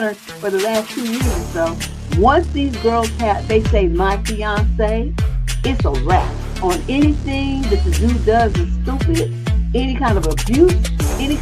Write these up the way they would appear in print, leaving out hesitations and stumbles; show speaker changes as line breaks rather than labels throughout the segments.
her for the last 2 years or so. Once these girls they say my fiance, it's a wrap on anything that the dude does is stupid, any kind of abuse, any.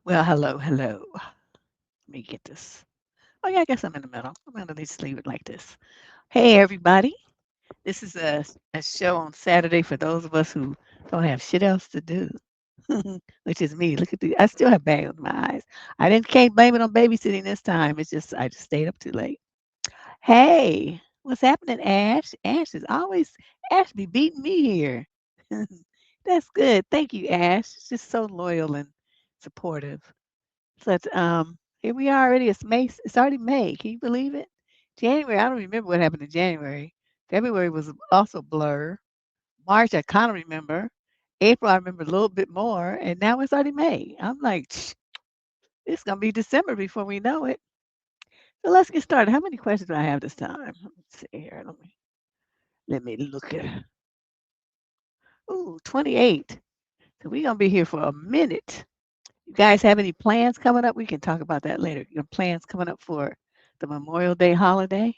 Well, hello, hello. Let me get this. Oh, yeah, I guess I'm in the middle. I'm going to just leave it like this. Hey, everybody. This is a show on Saturday for those of us who don't have shit else to do, which is me. Look at I still have bags in my eyes. Can't blame it on babysitting this time. It's just, I just stayed up too late. Hey, what's happening, Ash? Ash be beating me here. That's good. Thank you, Ash. Just so loyal and supportive. But here we are already. It's May. It's already May. Can you believe it? January. I don't remember what happened in January. February was also blur. March. I kind of remember. April. I remember a little bit more. And now it's already May. I'm like, it's gonna be December before we know it. So let's get started. How many questions do I have this time? Let me see here. Let me look at. Ooh, 28. So we're gonna be here for a minute. You guys have any plans coming up? We can talk about that later. Your plans coming up for the Memorial Day holiday?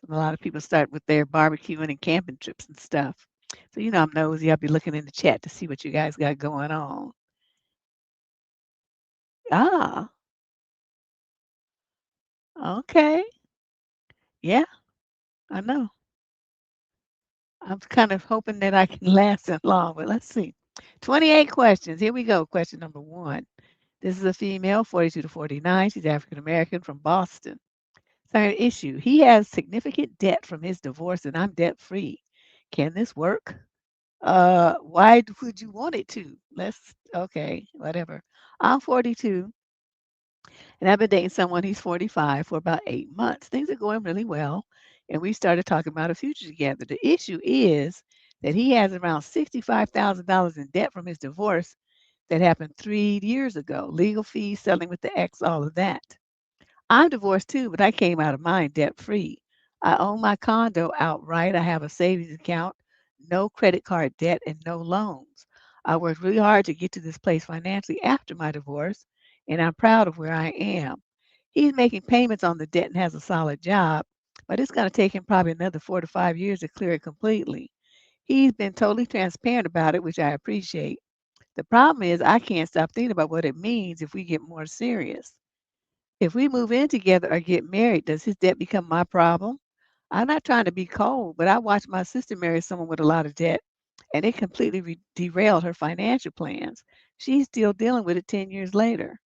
A lot of people start with their barbecuing and camping trips and stuff. So I'm nosy. I'll be looking in the chat to see what you guys got going on. Ah, okay. Yeah, I know. I'm kind of hoping that I can last that long, but let's see. 28 questions. Here we go. Question number one. This is a female, 42 to 49. She's African American from Boston. Second issue. He has significant debt from his divorce and I'm debt free. Can this work? Why would you want it to? Okay, whatever. I'm 42 and I've been dating someone, he's 45, for about 8 months. Things are going really well. And we started talking about a future together. The issue is that he has around $65,000 in debt from his divorce that happened 3 years ago. Legal fees, selling with the ex, all of that. I'm divorced too, but I came out of mine debt free. I own my condo outright. I have a savings account, no credit card debt, and no loans. I worked really hard to get to this place financially after my divorce, and I'm proud of where I am. He's making payments on the debt and has a solid job, but it's going to take him probably another 4 to 5 years to clear it completely. He's been totally transparent about it, which I appreciate. The problem is, I can't stop thinking about what it means if we get more serious. If we move in together or get married, does his debt become my problem? I'm not trying to be cold, but I watched my sister marry someone with a lot of debt, and it completely derailed her financial plans. She's still dealing with it 10 years later.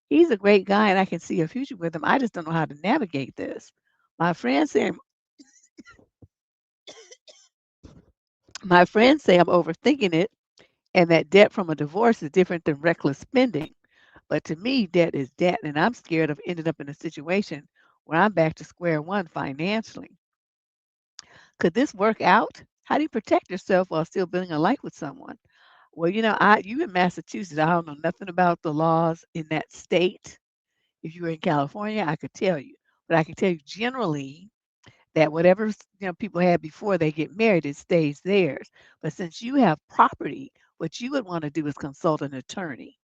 He's a great guy, and I can see a future with him. I just don't know how to navigate this. My friends say, my friends say I'm overthinking it, and that debt from a divorce is different than reckless spending. But to me, debt is debt, and I'm scared of ending up in a situation where I'm back to square one financially. Could this work out? How do you protect yourself while still building a life with someone? Well, you in Massachusetts. I don't know nothing about the laws in that state. If you were in California, I could tell you, but I can tell you generally that whatever people had before they get married, it stays theirs. But since you have property, what you would want to do is consult an attorney.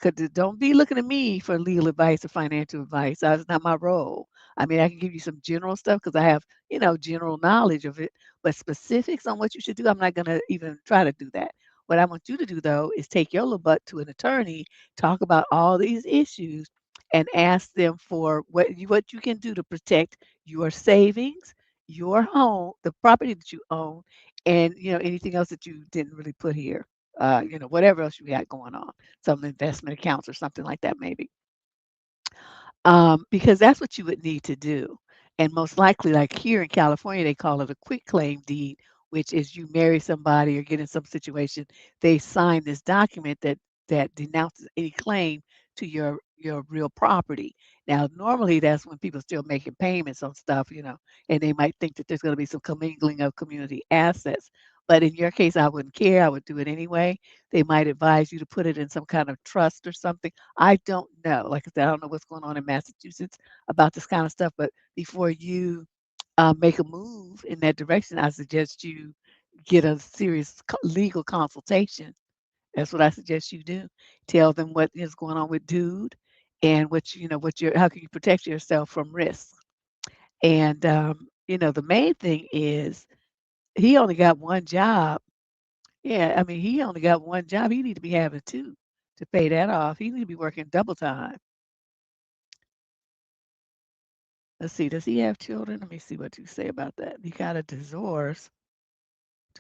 'Cause don't be looking at me for legal advice or financial advice. That's not my role. I mean, I can give you some general stuff because I have, general knowledge of it, but specifics on what you should do, I'm not gonna even try to do that. What I want you to do though is take your little butt to an attorney, talk about all these issues, and ask them for what you can do to protect your savings, your home, the property that you own, and anything else that you didn't really put here. whatever else you got going on, some investment accounts or something like that, maybe. Because that's what you would need to do. And most likely, like here in California, they call it a quick claim deed, which is you marry somebody or get in some situation, they sign this document that denounces any claim to your real property. Now, normally that's when people still making payments on stuff, and they might think that there's going to be some commingling of community assets. But in your case, I wouldn't care. I would do it anyway. They might advise you to put it in some kind of trust or something. I don't know. Like I said, I don't know what's going on in Massachusetts about this kind of stuff. But before you make a move in that direction, I suggest you get a serious legal consultation. That's what I suggest you do. Tell them what is going on with dude and how can you protect yourself from risks. And, the main thing is he only got one job. Yeah, I mean, he only got one job. He need to be having two to pay that off. He need to be working double time. Let's see, does he have children? Let me see what you say about that. He got a divorce.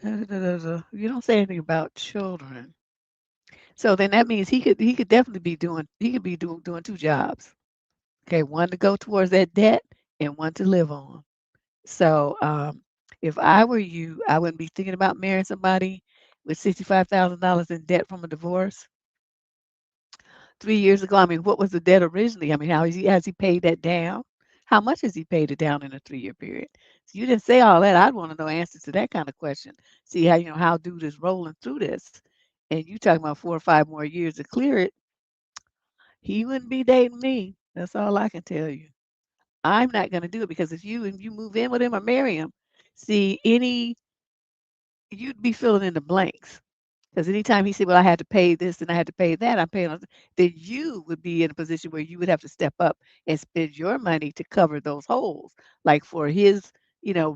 You don't say anything about children. So then that means he could definitely be doing two jobs. Okay, one to go towards that debt and one to live on. So if I were you, I wouldn't be thinking about marrying somebody with $65,000 in debt from a divorce. 3 years ago, I mean, what was the debt originally? I mean, has he paid that down? How much has he paid it down in a 3-year period? So you didn't say all that. I'd want to know answers to that kind of question. See how dude is rolling through this, and you talking about 4 or 5 more years to clear it. He wouldn't be dating me. That's all I can tell you. I'm not going to do it because if you move in with him or marry him, see you'd be filling in the blanks. Because anytime he said, "Well, I had to pay this and I had to pay that," I'm paying, then you would be in a position where you would have to step up and spend your money to cover those holes, like for his,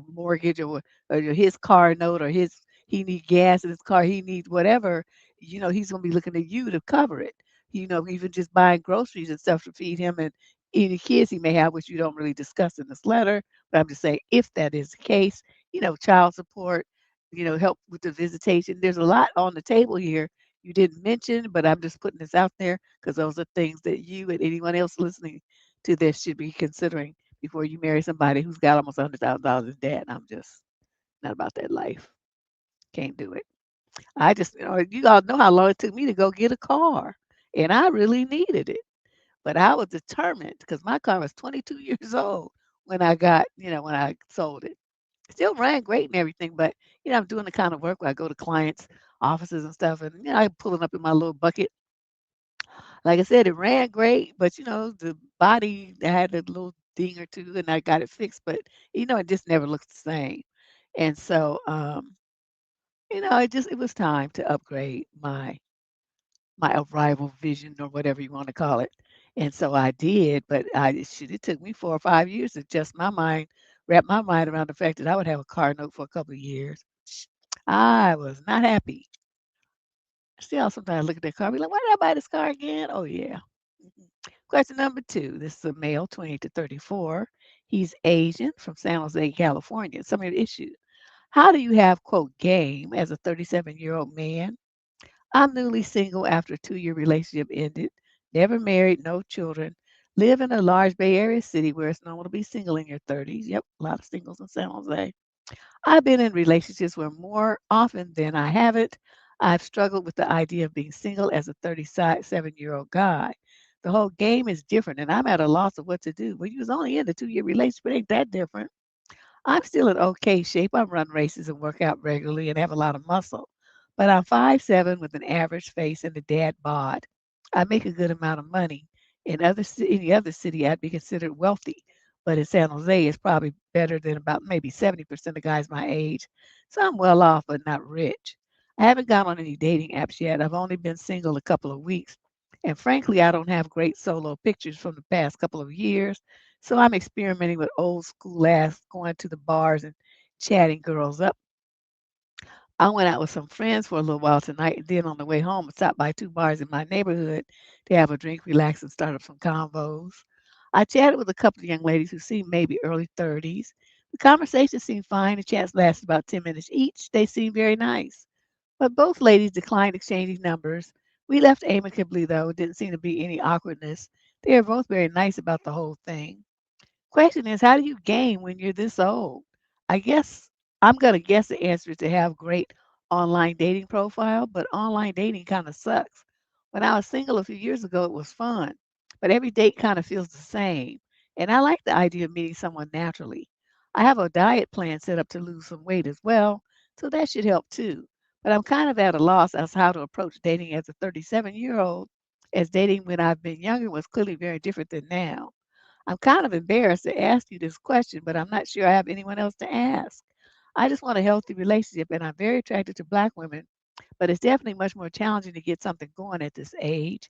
mortgage or his car note or he need gas in his car, he needs whatever. He's going to be looking at you to cover it. Even just buying groceries and stuff to feed him and any kids he may have, which you don't really discuss in this letter. But I'm just saying, if that is the case, child support, help with the visitation. There's a lot on the table here you didn't mention, but I'm just putting this out there because those are things that you and anyone else listening to this should be considering before you marry somebody who's got almost $100,000 in debt. I'm just not about that life. Can't do it. I just, you all know how long it took me to go get a car, and I really needed it. But I was determined because my car was 22 years old when I sold it. Still ran great and everything, but I'm doing the kind of work where I go to clients' offices and stuff, and I'm pulling up in my little bucket. Like I said, it ran great, but the body had a little ding or two, and I got it fixed, but it just never looks the same. And so, it was time to upgrade my arrival vision or whatever you want to call it. And so I did, but it took me 4 or 5 years to wrap my mind around the fact that I would have a car note for a couple of years. I was not happy. Still, sometimes I look at that car, and be like, why did I buy this car again? Oh, yeah. Mhm. Question number 2. This is a male, 28 to 34. He's Asian from San Jose, California. Some of the issues. How do you have, quote, game as a 37-year-old man? I'm newly single after a 2-year relationship ended. Never married, no children. Live in a large Bay Area city where it's normal to be single in your 30s. Yep, a lot of singles in San Jose. I've been in relationships where more often than I haven't. I've struggled with the idea of being single as a 37-year-old guy. The whole game is different, and I'm at a loss of what to do. Well, you was only in a 2-year relationship. It ain't that different. I'm still in okay shape. I run races and work out regularly and have a lot of muscle. But I'm 5'7" with an average face and a dad bod. I make a good amount of money. Any other city, I'd be considered wealthy. But in San Jose, it's probably better than about maybe 70% of guys my age. So I'm well off, but not rich. I haven't gone on any dating apps yet. I've only been single a couple of weeks. And frankly, I don't have great solo pictures from the past couple of years. So I'm experimenting with old school ass, going to the bars and chatting girls up. I went out with some friends for a little while tonight, and then on the way home, I stopped by 2 bars in my neighborhood to have a drink, relax, and start up some convos. I chatted with a couple of young ladies who seemed maybe early 30s. The conversation seemed fine. The chats lasted about 10 minutes each. They seemed very nice. But both ladies declined exchanging numbers. We left amicably, though. It didn't seem to be any awkwardness. They are both very nice about the whole thing. Question is, how do you game when you're this old? I guess I'm gonna guess the answer is to have great online dating profile, but online dating kind of sucks. When I was single a few years ago, it was fun, but every date kind of feels the same. And I like the idea of meeting someone naturally. I have a diet plan set up to lose some weight as well, so that should help too. But I'm kind of at a loss as to how to approach dating as a 37-year-old, as dating when I've been younger was clearly very different than now. I'm kind of embarrassed to ask you this question, but I'm not sure I have anyone else to ask. I just want a healthy relationship, and I'm very attracted to Black women, but it's definitely much more challenging to get something going at this age.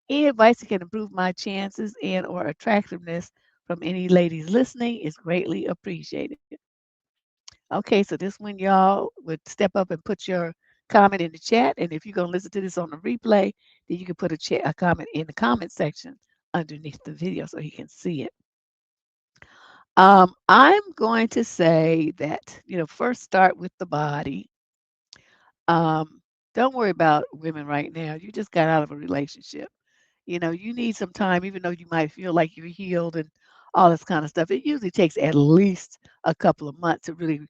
Any advice that can improve my chances and or attractiveness from any ladies listening is greatly appreciated. Okay, so this one y'all would step up and put your comment in the chat, and if you're gonna listen to this on the replay, then you can put a comment in the comment section underneath the video so he can see it. I'm going to say that, first start with the body. Um, don't worry about women right now. You just got out of a relationship. You need some time, even though you might feel like you're healed and all this kind of stuff. It usually takes at least a couple of months to really,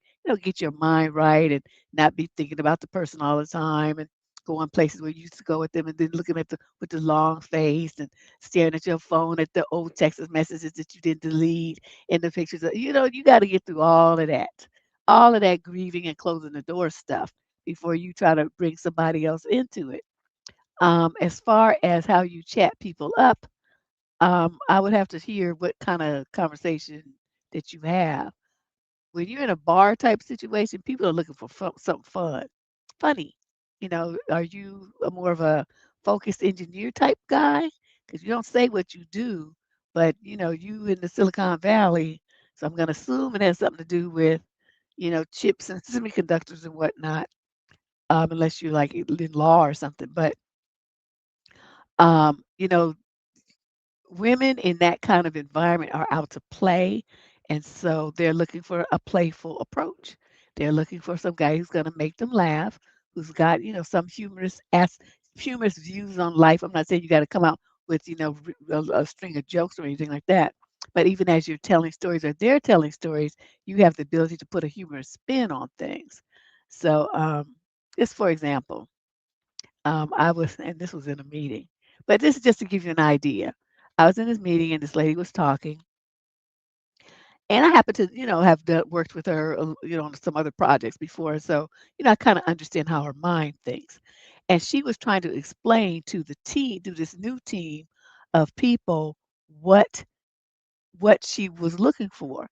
get your mind right and not be thinking about the person all the time and going places where you used to go with them and then looking at the with the long face and staring at your phone at the old text messages that you didn't delete and the pictures. You got to get through all of that grieving and closing the door stuff before you try to bring somebody else into it. As far as how you chat people up, I would have to hear what kind of conversation that you have. When you're in a bar type situation, people are looking for something fun, funny. Are you more of a focused engineer type guy? Because you don't say what you do, but you in the Silicon Valley, so I'm going to assume it has something to do with, chips and semiconductors and whatnot, unless you're like in law or something. But um, you know, women in that kind of environment are out to play, and so they're looking for a playful approach. They're looking for some guy who's going to make them laugh, who's got some humorous views on life. I'm not saying you got to come out with a string of jokes or anything like that, but even as you're telling stories or they're telling stories, you have the ability to put a humorous spin on things. So, just for example. I was, and this was in a meeting, but this is just to give you an idea. I was in this meeting and this lady was talking, and I happened to, have worked with her, on some other projects before. So, I kind of understand how her mind thinks. And she was trying to explain to the team, to this new team of people, what what she was looking for.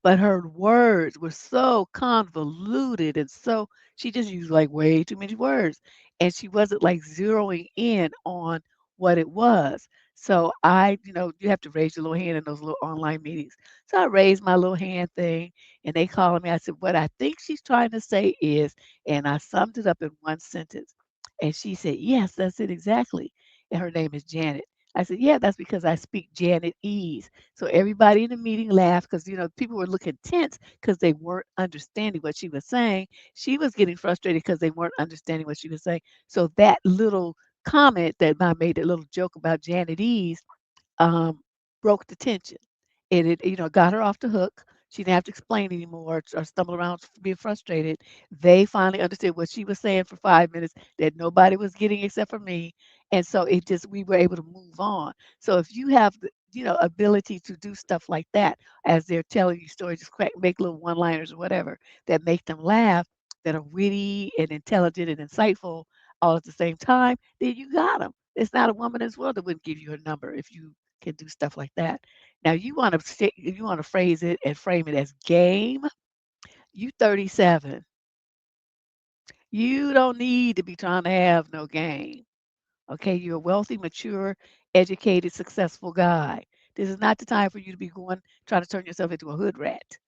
But her words were so convoluted and so she just used like way too many words. And she wasn't like zeroing in on what it was. So you have to raise your little hand in those little online meetings. So I raised my little hand thing and they called me. I said, what I think she's trying to say is, and I summed it up in one sentence. And she said, yes, that's it exactly. And her name is Janet. I said, yeah, that's because I speak Janet ease. So everybody in the meeting laughed because people were looking tense because they weren't understanding what she was saying. She was getting frustrated because they weren't understanding what she was saying. So that little comment that I made, that little joke about Janet Ease, um, broke the tension. And it, got her off the hook. She didn't have to explain anymore or stumble around being frustrated. They finally understood what she was saying for 5 minutes that nobody was getting except for me. And so we were able to move on. So if you have the, ability to do stuff like that as they're telling you stories, just make little one-liners or whatever that make them laugh, that are witty and intelligent and insightful all at the same time, then you got them. It's not a woman in this world that wouldn't give you a number if you can do stuff like that. Now you want to phrase it and frame it as game. You 37. You don't need to be trying to have no game. Okay, you're a wealthy, mature, educated, successful guy. This is not the time for you to be trying to turn yourself into a hood rat.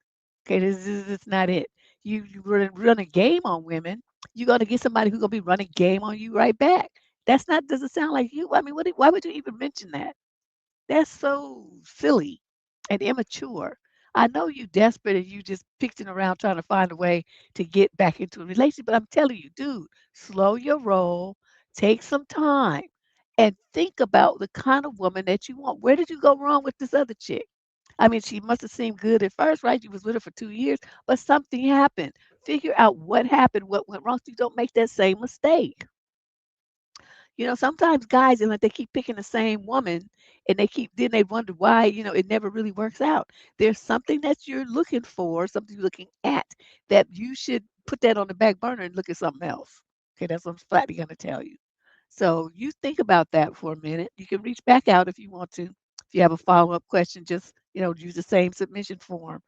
Okay, this is not it. You run a game on women. You're gonna get somebody who's gonna be running game on you right back. That's not doesn't sound like you. I mean, why would you even mention that? That's so silly and immature. I know you desperate and you just picking around trying to find a way to get back into a relationship, but I'm telling you, dude, slow your roll, take some time, and think about the kind of woman that you want. Where did you go wrong with this other chick? I mean, she must have seemed good at first, right? You was with her for 2 years, but something happened. Figure out what happened, what went wrong, so you don't make that same mistake. Sometimes guys, and like they keep picking the same woman, and then they wonder why, it never really works out. There's something that you're looking for, something you're looking at, that you should put that on the back burner and look at something else. Okay, that's what I'm flatly going to tell you. So you think about that for a minute. You can reach back out if you want to. If you have a follow-up question, just use the same submission form.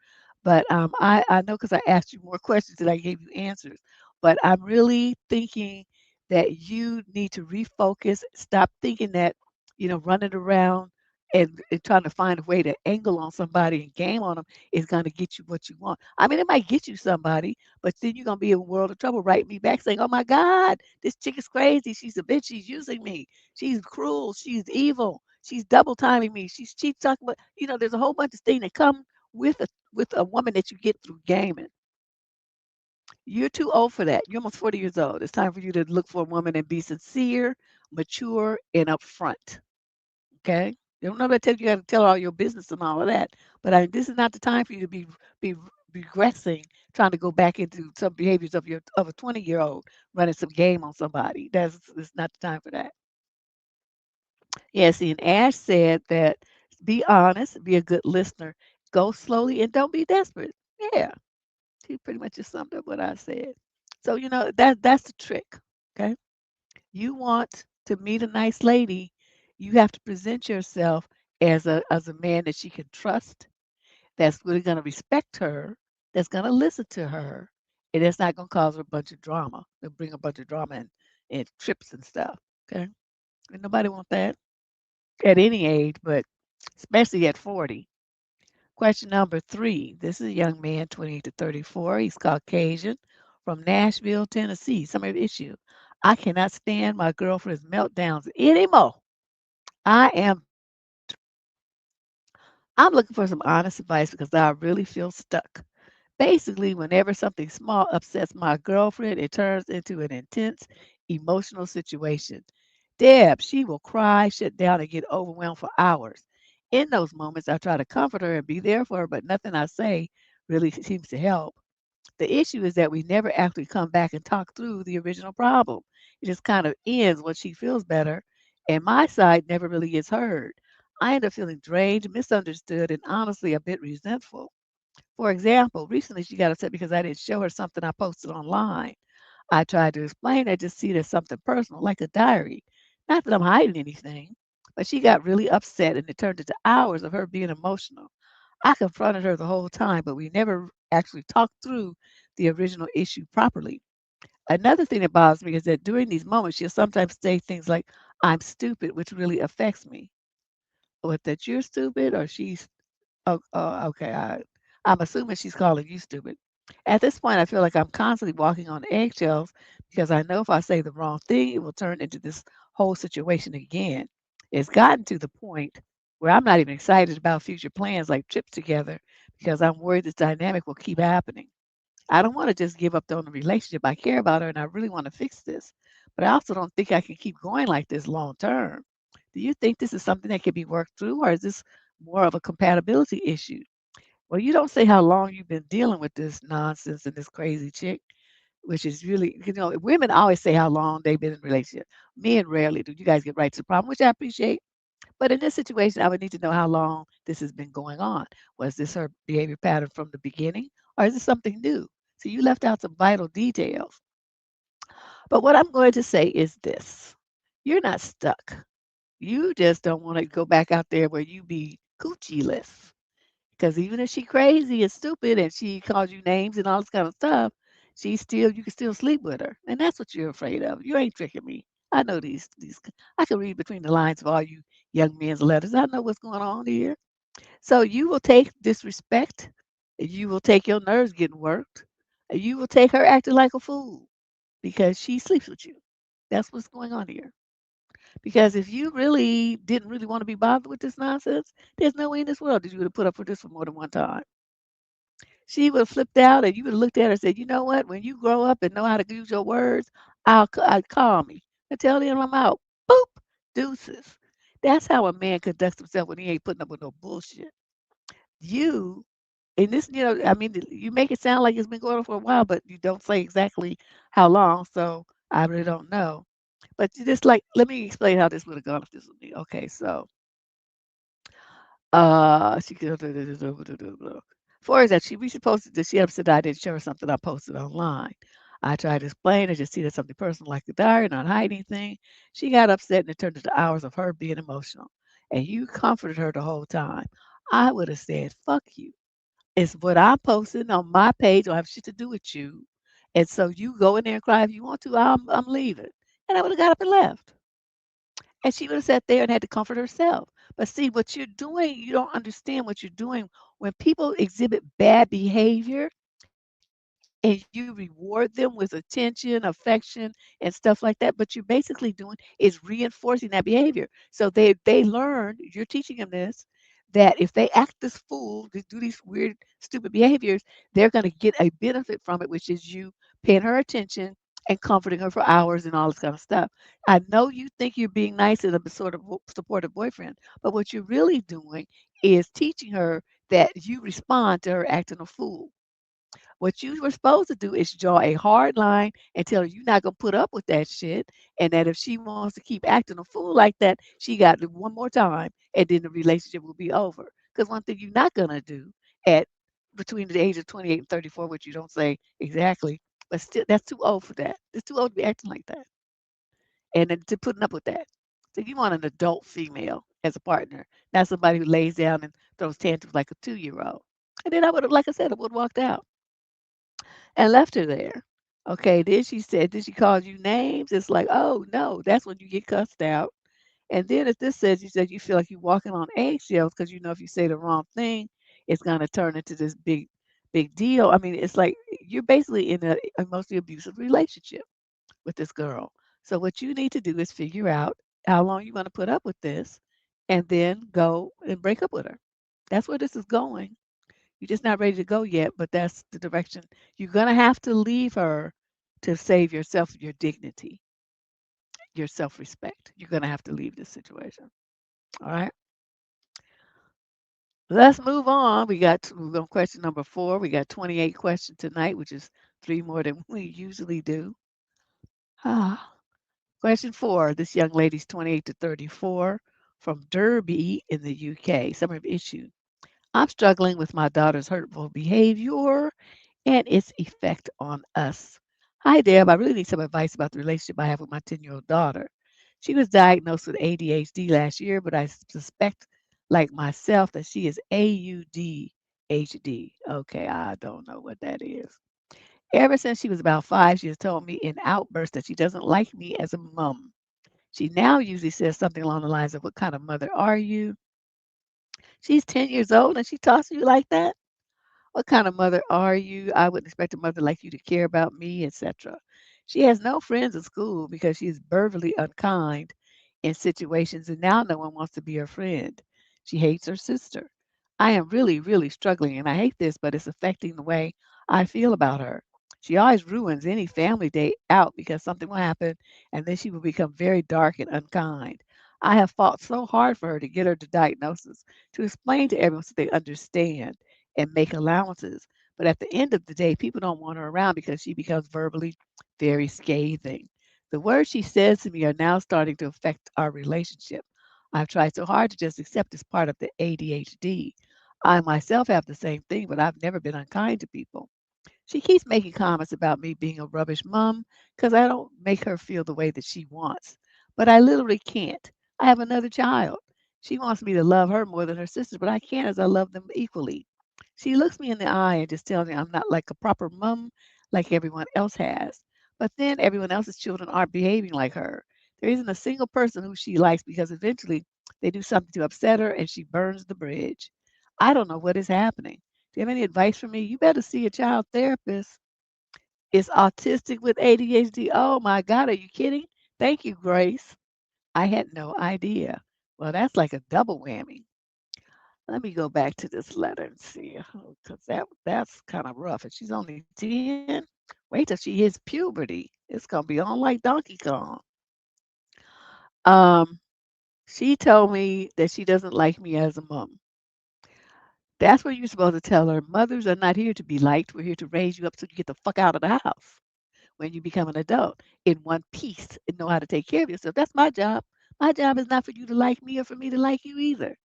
But I know because I asked you more questions than I gave you answers. But I'm really thinking that you need to refocus. Stop thinking that running around and trying to find a way to angle on somebody and game on them is going to get you what you want. I mean, it might get you somebody, but then you're going to be in a world of trouble. Write me back saying, "Oh my God, this chick is crazy. She's a bitch. She's using me. She's cruel. She's evil. She's double timing me. She's cheap talking." But there's a whole bunch of things that come with a woman that you get through gaming. You're too old for that. You're almost 40 years old. It's time for you to look for a woman and be sincere, mature, and upfront. Okay? You don't know that you got to tell all your business and all of that. But this is not the time for you to be regressing, trying to go back into some behaviors of a 20-year-old running some game on somebody. It's not the time for that. Yeah, see, and Ash said that be honest, be a good listener, go slowly, and don't be desperate. Yeah, he pretty much just summed up what I said. So that's the trick. Okay, you want to meet a nice lady, you have to present yourself as a man that she can trust, that's really going to respect her, that's going to listen to her, and that's not going to cause her a bunch of drama. They'll bring a bunch of drama and trips and stuff. Okay, and nobody wants that at any age, but especially at 40. Question number 3. This is a young man, 28 to 34. He's Caucasian from Nashville, Tennessee. Some issue. I cannot stand my girlfriend's meltdowns anymore. I am I'm looking for some honest advice because I really feel stuck. Basically, whenever something small upsets my girlfriend, it turns into an intense emotional situation. Deb, she will cry, shut down, and get overwhelmed for hours. In those moments, I try to comfort her and be there for her, but nothing I say really seems to help. The issue is that we never actually come back and talk through the original problem. It just kind of ends when she feels better, and my side never really gets heard. I end up feeling drained, misunderstood, and honestly a bit resentful. For example, recently she got upset because I didn't show her something I posted online. I tried to explain I just see it as something personal, like a diary. Not that I'm hiding anything, but she got really upset and it turned into hours of her being emotional. I confronted her the whole time, but we never actually talked through the original issue properly. Another thing that bothers me is that during these moments, she'll sometimes say things like, "I'm stupid," which really affects me. What, that you're stupid or she's okay. I'm assuming she's calling you stupid. At this point, I feel like I'm constantly walking on eggshells because I know if I say the wrong thing, it will turn into this whole situation again. It's gotten to the point where I'm not even excited about future plans like trips together because I'm worried this dynamic will keep happening. I don't want to just give up on the relationship. I care about her and I really want to fix this. But I also don't think I can keep going like this long term. Do you think this is something that can be worked through, or is this more of a compatibility issue? Well, you don't say how long you've been dealing with this nonsense and this crazy chick, which is really, women always say how long they've been in a relationship. Men rarely do. You guys get right to the problem, which I appreciate. But in this situation, I would need to know how long this has been going on. Was this her behavior pattern from the beginning, or is it something new? So you left out some vital details. But what I'm going to say is this: you're not stuck. You just don't want to go back out there where you be coochie-less. Because even if she crazy and stupid and she calls you names and all this kind of stuff, you can still sleep with her. And that's what you're afraid of. You ain't tricking me. I know these I can read between the lines of all you young men's letters. I know what's going on here. So you will take disrespect, you will take your nerves getting worked, and you will take her acting like a fool because she sleeps with you. That's what's going on here. Because if you really didn't really want to be bothered with this nonsense, there's no way in this world that you would have put up with this for more than one time. she would have flipped out and you would have looked at her and said, you know what? When you grow up and know how to use your words, I'll call me and tell them I'm out. Boop, deuces. That's how a man conducts himself when he ain't putting up with no bullshit. You, and this, I mean, you make it sound like it's been going on for a while, but you don't say exactly how long. So I really don't know. But you just like, let me explain how this would have gone if this was me. Okay, so she could for that she posted this. She upset I didn't show her something I posted online. I tried to explain. I just see that something personal like the diary, not hide anything. She got upset and it turned into hours of her being emotional. And you comforted her the whole time. I would have said, fuck you. It's what I'm posting on my page. Don't have shit to do with you. And so you go in there and cry if you want to. I'm leaving. And I would have got up and left. And she would have sat there and had to comfort herself. But see, what you're doing, you don't understand what you're doing. When people exhibit bad behavior and you reward them with attention, affection, and stuff like that, what you're basically doing is reinforcing that behavior. So they learn, you're teaching them this, that if they act this fool, they do these weird, stupid behaviors, they're going to get a benefit from it, which is you paying her attention and comforting her for hours and all this kind of stuff. I know you think you're being nice and a sort of supportive boyfriend, but what you're really doing is teaching her that you respond to her acting a fool. What you were supposed to do is draw a hard line and tell her you're not gonna put up with that shit, and that if she wants to keep acting a fool like that, she got to one more time, and then the relationship will be over. Because one thing you're not gonna do at between the age of 28 and 34, which you don't say exactly, but still, that's too old for that. It's too old to be acting like that, and then to putting up with that. So you want an adult female as a partner, not somebody who lays down and throws tantrums like a 2-year old. And then I would have, like I said, I would have walked out and left her there. Okay, then she said, "Did she call you names?" It's like, oh no, that's when you get cussed out. And then if this says you said you feel like you're walking on eggshells because you know if you say the wrong thing, it's gonna turn into this big deal. I mean, it's like you're basically in an emotionally abusive relationship with this girl. So what you need to do is figure out how long you're gonna put up with this and then go and break up with her. That's where this is going. You're just not ready to go yet, but that's the direction. You're going to have to leave her to save yourself, your dignity, your self respect. You're going to have to leave this situation. All right. Let's move on. We're on question number 4. We got 28 questions tonight, which is 3 more than we usually do. Ah, question 4. This young lady's 28 to 34 from Derby in the UK. Summary of issue. I'm struggling with my daughter's hurtful behavior and its effect on us. Hi, Deb. I really need some advice about the relationship I have with my 10-year-old daughter. She was diagnosed with ADHD last year, but I suspect, like myself, that she is AUDHD. Okay, I don't know what that is. Ever since she was about 5, she has told me in outbursts that she doesn't like me as a mom. She now usually says something along the lines of, "What kind of mother are you?" She's 10 years old and she talks to you like that? What kind of mother are you? I wouldn't expect a mother like you to care about me, etc. She has no friends at school because she is verbally unkind in situations, and now no one wants to be her friend. She hates her sister. I am really struggling, and I hate this, but it's affecting the way I feel about her. She always ruins any family day out because something will happen, and then she will become very dark and unkind. I have fought so hard for her to get her to diagnosis, to explain to everyone so they understand and make allowances. But at the end of the day, people don't want her around because she becomes verbally very scathing. The words she says to me are now starting to affect our relationship. I've tried so hard to just accept as part of the ADHD. I myself have the same thing, but I've never been unkind to people. She keeps making comments about me being a rubbish mom because I don't make her feel the way that she wants. But I literally can't. I have another child. She wants me to love her more than her sister, but I can't as I love them equally. She looks me in the eye and just tells me I'm not like a proper mom like everyone else has. But then everyone else's children aren't behaving like her. There isn't a single person who she likes because eventually they do something to upset her and she burns the bridge. I don't know what is happening. Do you have any advice for me? You better see a child therapist. Is autistic with ADHD. Oh my God, are you kidding? Thank you, Grace. I had no idea. Well, that's like a double whammy. Let me go back to this letter and see, because that's kind of rough. And she's only 10. Wait till she hits puberty. It's gonna be on like Donkey Kong. Um, she told me that she doesn't like me as a mom. That's what you're supposed to tell her. Mothers are not here to be liked. We're here to raise you up so you get the fuck out of the house when you become an adult in one piece and know how to take care of yourself. That's my job. My job is not for you to like me or for me to like you either.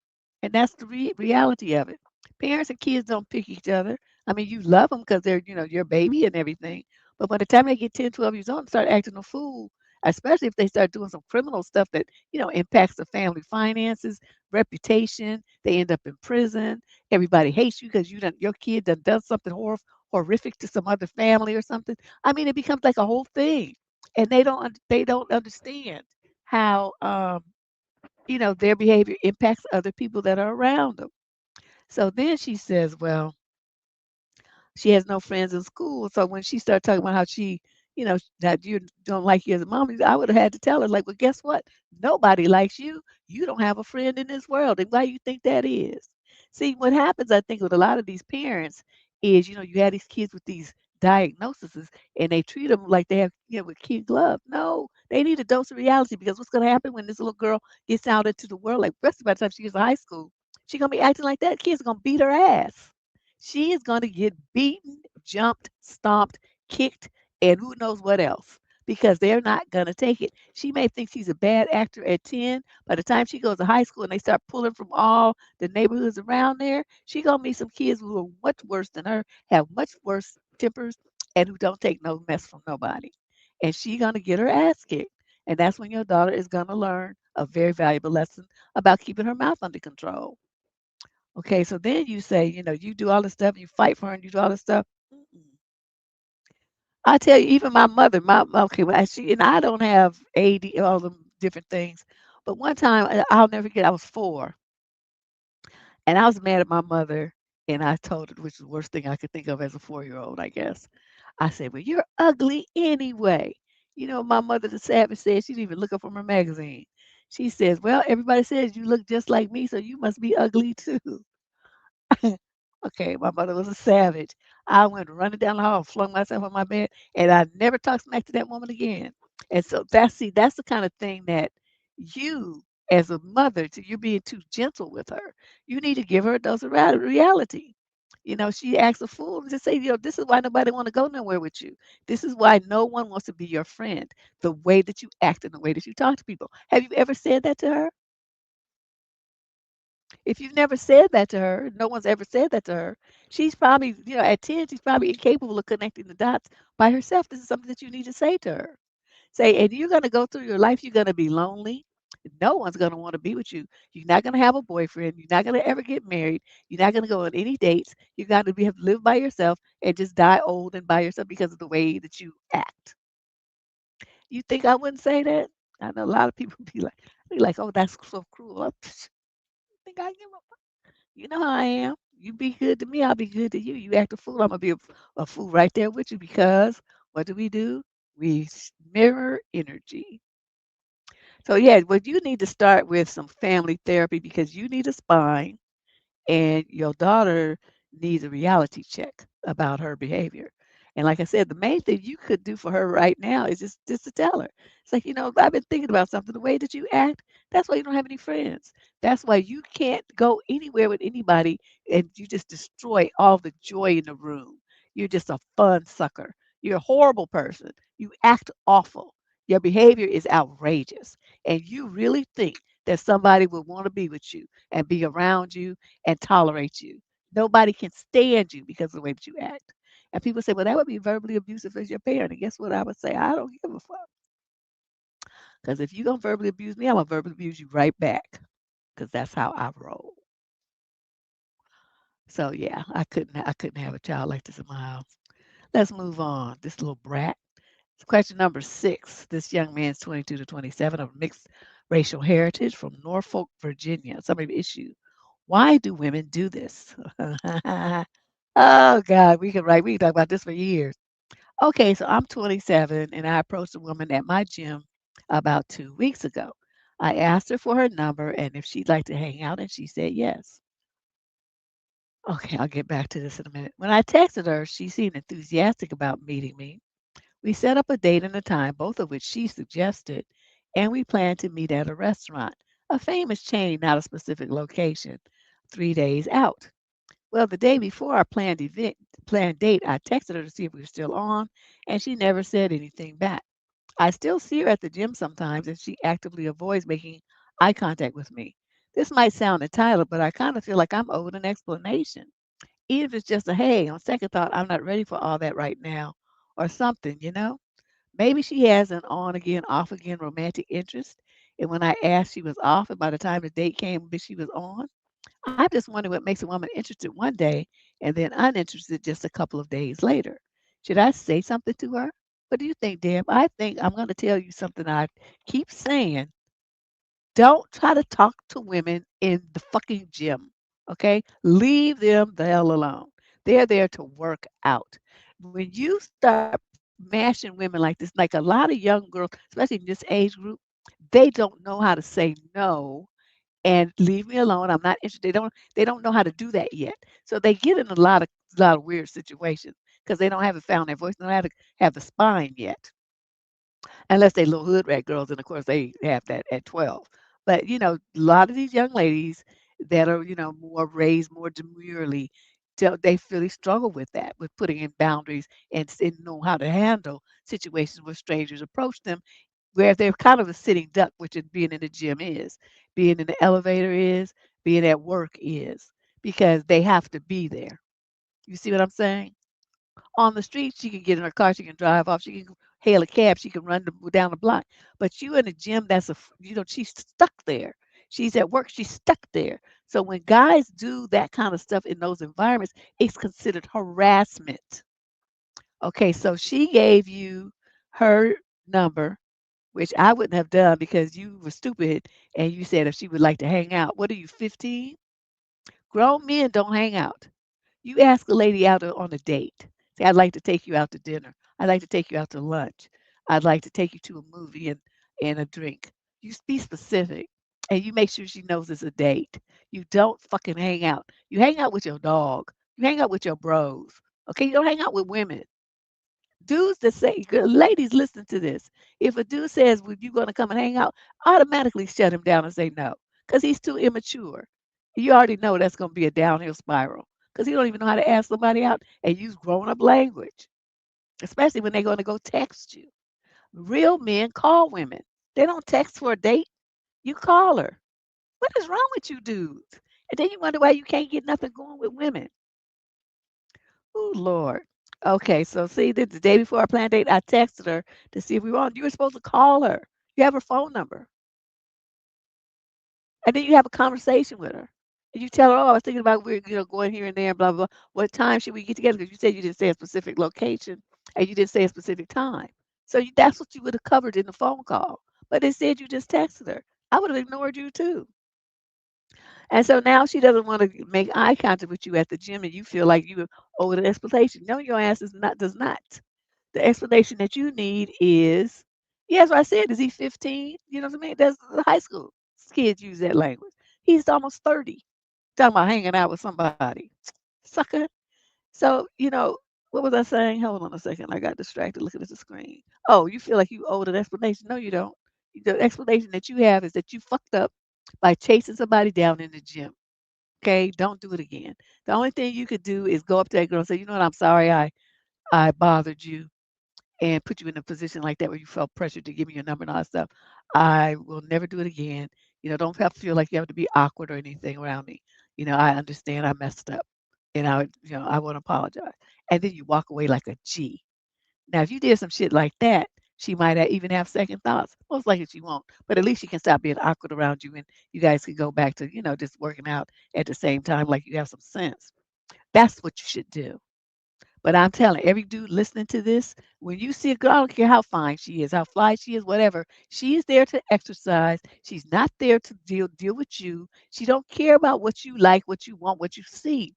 And that's the reality of it. Parents and kids don't pick each other. I mean, you love them because they're, your baby and everything. But by the time they get 10, 12 years old and start acting a fool, especially if they start doing some criminal stuff that, impacts the family finances, reputation, they end up in prison. Everybody hates you because your kid done something horrific to some other family or something. I mean, it becomes like a whole thing, and they don't understand how their behavior impacts other people that are around them. So then she says, well, she has no friends in school. So when she started talking about how that you don't like you as a mom, I would have had to tell her, like, well, guess what? Nobody likes you. You don't have a friend in this world. And why you think that is? See, what happens, I think, with a lot of these parents is, you have these kids with these diagnoses and they treat them like they have, with kid gloves. No, they need a dose of reality because what's going to happen when this little girl gets out into the world, like, especially by the time she gets to high school, she's going to be acting like that. Kids are going to beat her ass. She is going to get beaten, jumped, stomped, kicked, and who knows what else because they're not going to take it. She may think she's a bad actor at 10. By the time she goes to high school and they start pulling from all the neighborhoods around there, she going to meet some kids who are much worse than her, have much worse tempers, and who don't take no mess from nobody. And she going to get her ass kicked. And that's when your daughter is going to learn a very valuable lesson about keeping her mouth under control. Okay, so then you say, you do all this stuff, you fight for her and you do all this stuff. Mm-mm. I tell you, even my mother, okay, well, she and I don't have AD, all them different things. But one time, I'll never forget, I was 4, and I was mad at my mother, and I told her, which is the worst thing I could think of as a 4-year-old, I guess. I said, "Well, you're ugly anyway." My mother, the savage, said she didn't even look up from her magazine. She says, "Well, everybody says you look just like me, so you must be ugly too." Okay, my mother was a savage. I went running down the hall, flung myself on my bed, and I never talked smack to that woman again. And so that's the kind of thing that you, as a mother, you're being too gentle with her. You need to give her a dose of reality. She acts a fool and just say, this is why nobody want to go nowhere with you. This is why no one wants to be your friend. The way that you act and the way that you talk to people. Have you ever said that to her? If you've never said that to her, no one's ever said that to her, she's probably, at 10, she's probably incapable of connecting the dots by herself. This is something that you need to say to her. Say, and you're going to go through your life, you're going to be lonely. No one's going to want to be with you. You're not going to have a boyfriend. You're not going to ever get married. You're not going to go on any dates. You're going to have to live by yourself and just die old and by yourself because of the way that you act. You think I wouldn't say that? I know a lot of people be like, oh, that's so cruel. Think I give a You know how I am. You be good to me, I'll be good to you. You act a fool, I'm gonna be a fool right there with you because what do? We mirror energy. So yeah, but you need to start with some family therapy because you need a spine and your daughter needs a reality check about her behavior. And like I said, the main thing you could do for her right now is just to tell her. It's like, I've been thinking about something. The way that you act, that's why you don't have any friends. That's why you can't go anywhere with anybody and you just destroy all the joy in the room. You're just a fun sucker. You're a horrible person. You act awful. Your behavior is outrageous. And you really think that somebody would want to be with you and be around you and tolerate you. Nobody can stand you because of the way that you act. And people say, well, that would be verbally abusive as your parent. And guess what I would say? I don't give a fuck. Because if you're going to verbally abuse me, I'm going to verbally abuse you right back. Because that's how I roll. So yeah, I couldn't have a child like this in my house. Let's move on. This little brat. Question number 6. This young man's 22 to 27 of mixed racial heritage from Norfolk, Virginia. Somebody issue. Why do women do this? Oh God, we can talk about this for years. Okay, so I'm 27 and I approached a woman at my gym about 2 weeks ago. I asked her for her number and if she'd like to hang out, and she said yes. Okay, I'll get back to this in a minute. When I texted her, she seemed enthusiastic about meeting me. We set up a date and a time, both of which she suggested, and we planned to meet at a restaurant, a famous chain, not a specific location, 3 days out. Well, the day before our planned date, I texted her to see if we were still on, and she never said anything back. I still see her at the gym sometimes, and she actively avoids making eye contact with me. This might sound entitled, but I kind of feel like I'm owed an explanation. Even if it's just a hey, on second thought, I'm not ready for all that right now, or something, you know? Maybe she has an on again, off again romantic interest. And when I asked, she was off, and by the time the date came, she was on. I'm just wondering what makes a woman interested one day and then uninterested just a couple of days later. Should I say something to her? What do you think, Deb? I think I'm going to tell you something I keep saying. Don't try to talk to women in the fucking gym. Okay? Leave them the hell alone. They're there to work out. When you start mashing women like this, like a lot of young girls, especially in this age group, they don't know how to say no and leave me alone. I'm not interested. They don't know how to do that yet. So they get in a lot of weird situations because they don't haven't found their voice, they don't have to have the spine yet. Unless they little hood rat girls, and of course they have that at 12. But a lot of these young ladies that are, more raised more demurely, they really struggle with that, with putting in boundaries and know how to handle situations where strangers approach them, where they're kind of a sitting duck, which is being in the gym is, being in the elevator is, being at work is, because they have to be there. You see what I'm saying? On the street, she can get in her car, she can drive off, she can hail a cab, she can down the block. But you in the gym, she's stuck there. She's at work, she's stuck there. So when guys do that kind of stuff in those environments, it's considered harassment. Okay, so she gave you her number, which I wouldn't have done because you were stupid and you said if she would like to hang out. What are you, 15? Grown men don't hang out. You ask a lady out on a date. Say, I'd like to take you out to dinner. I'd like to take you out to lunch. I'd like to take you to a movie and a drink. You be specific and you make sure she knows it's a date. You don't fucking hang out. You hang out with your dog. You hang out with your bros. Okay, you don't hang out with women. Dudes that say, ladies, listen to this. If a dude says, well, you going to come and hang out, automatically shut him down and say no because he's too immature. You already know that's going to be a downhill spiral because he don't even know how to ask somebody out and use grown up language, especially when they're going to go text you. Real men call women. They don't text for a date. You call her. What is wrong with you dudes? And then you wonder why you can't get nothing going with women. Oh, Lord. Okay, so see, the day before our planned date, I texted her to see if we were on. You were supposed to call her. You have her phone number. And then you have a conversation with her. And you tell her, oh, I was thinking about we're going here and there and blah, blah, blah. What time should we get together? Because you said you didn't say a specific location and you didn't say a specific time. So that's what you would have covered in the phone call. But it said you just texted her. I would have ignored you too. And so now she doesn't want to make eye contact with you at the gym and you feel like you owe an explanation. No, your ass does not. The explanation that you need is, yes, what I said, is he 15? You know what I mean? That's the high school kids use that language. He's almost 30. Talking about hanging out with somebody. Sucker. So, what was I saying? Hold on a second. I got distracted looking at the screen. Oh, you feel like you owed an explanation. No, you don't. The explanation that you have is that you fucked up by chasing somebody down in the gym. Okay, don't do it again. The only thing you could do is go up to that girl and say, you know what, I'm sorry I bothered you and put you in a position like that where you felt pressured to give me your number and all that stuff. I will never do it again. Don't have to feel like you have to be awkward or anything around me. I understand I messed up and I want to apologize. And then you walk away like a G. Now, if you did some shit like that, she might even have second thoughts. Most likely she won't, but at least she can stop being awkward around you and you guys can go back to, just working out at the same time like you have some sense. That's what you should do. But I'm telling every dude listening to this, when you see a girl, I don't care how fine she is, how fly she is, whatever, she is there to exercise. She's not there to deal with you. She don't care about what you like, what you want, what you see.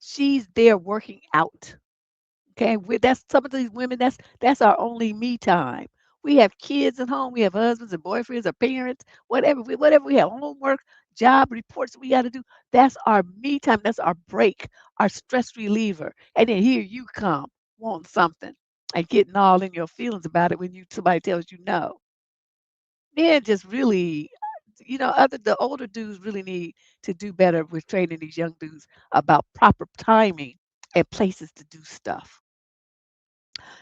She's there working out. Okay, that's some of these women. That's our only me time. We have kids at home. We have husbands and boyfriends or parents, whatever we have, homework, job reports we got to do. That's our me time. That's our break, our stress reliever. And then here you come, wanting something and getting all in your feelings about it when somebody tells you no. Men just really, other the older dudes really need to do better with training these young dudes about proper timing and places to do stuff.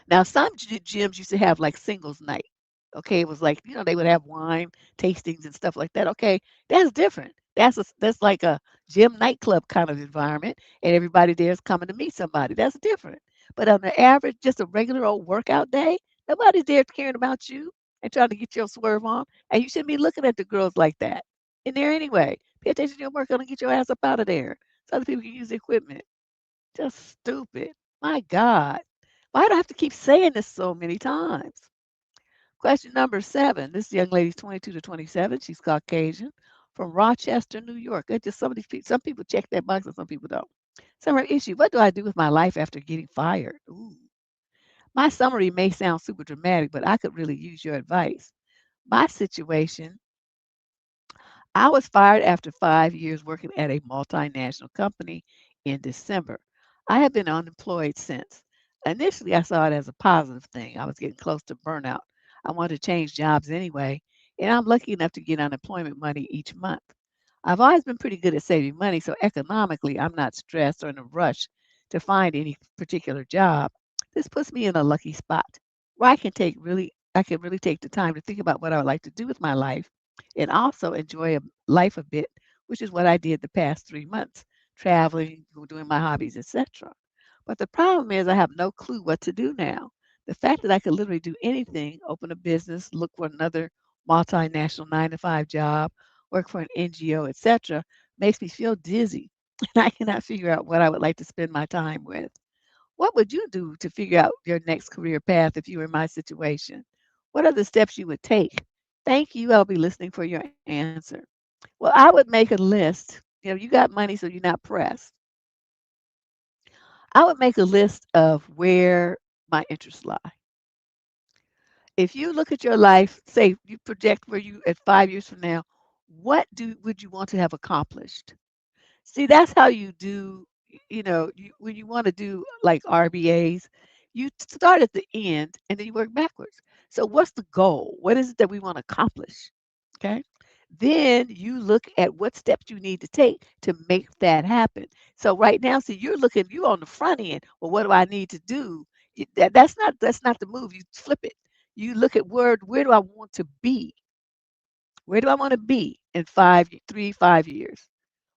Now, some gyms used to have like singles night. Okay, it was like they would have wine tastings and stuff like that. Okay, that's different. That's like a gym nightclub kind of environment, and everybody there is coming to meet somebody. That's different. But on the average, just a regular old workout day, nobody's there caring about you and trying to get your swerve on, and you shouldn't be looking at the girls like that in there anyway. Pay attention to your workout and get your ass up out of there so other people can use the equipment. Just stupid. My God. Why do I have to keep saying this so many times? Question number 7. This young lady's 22 to 27. She's Caucasian from Rochester, New York. It's just some of these people, some people check that box and some people don't. Summer issue. What do I do with my life after getting fired? Ooh. My summary may sound super dramatic, but I could really use your advice. My situation, I was fired after 5 years working at a multinational company in December. I have been unemployed since. Initially, I saw it as a positive thing. I was getting close to burnout. I wanted to change jobs anyway, and I'm lucky enough to get unemployment money each month. I've always been pretty good at saving money, so economically, I'm not stressed or in a rush to find any particular job. This puts me in a lucky spot where I can really take the time to think about what I would like to do with my life and also enjoy life a bit, which is what I did the past 3 months, traveling, doing my hobbies, etc. But the problem is I have no clue what to do now. The fact that I could literally do anything, open a business, look for another multinational 9 to 5 job, work for an NGO, etc., makes me feel dizzy. And I cannot figure out what I would like to spend my time with. What would you do to figure out your next career path if you were in my situation? What are the steps you would take? Thank you. I'll be listening for your answer. Well, I would make a list. You got money, so you're not pressed. I would make a list of where my interests lie. If you look at your life, say you project where you at 5 years from now, what would you want to have accomplished? See, that's how you do, when you want to do like RBAs, you start at the end and then you work backwards. So, what's the goal? What is it that we want to accomplish? Okay. Then you look at what steps you need to take to make that happen. So right now, see, you on the front end. Well, what do I need to do? That's not the move. You flip it. You look at where do I want to be? Where do I want to be in 5 years?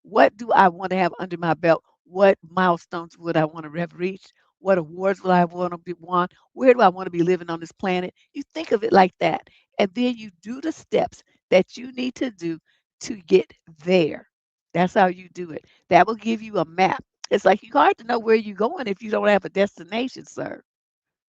What do I want to have under my belt? What milestones would I want to have reached? What awards will I want to be won? Where do I want to be living on this planet? You think of it like that. And then you do the steps that you need to do to get there. That's how you do it. That will give you a map. It's like you hard to know where you're going if you don't have a destination, sir.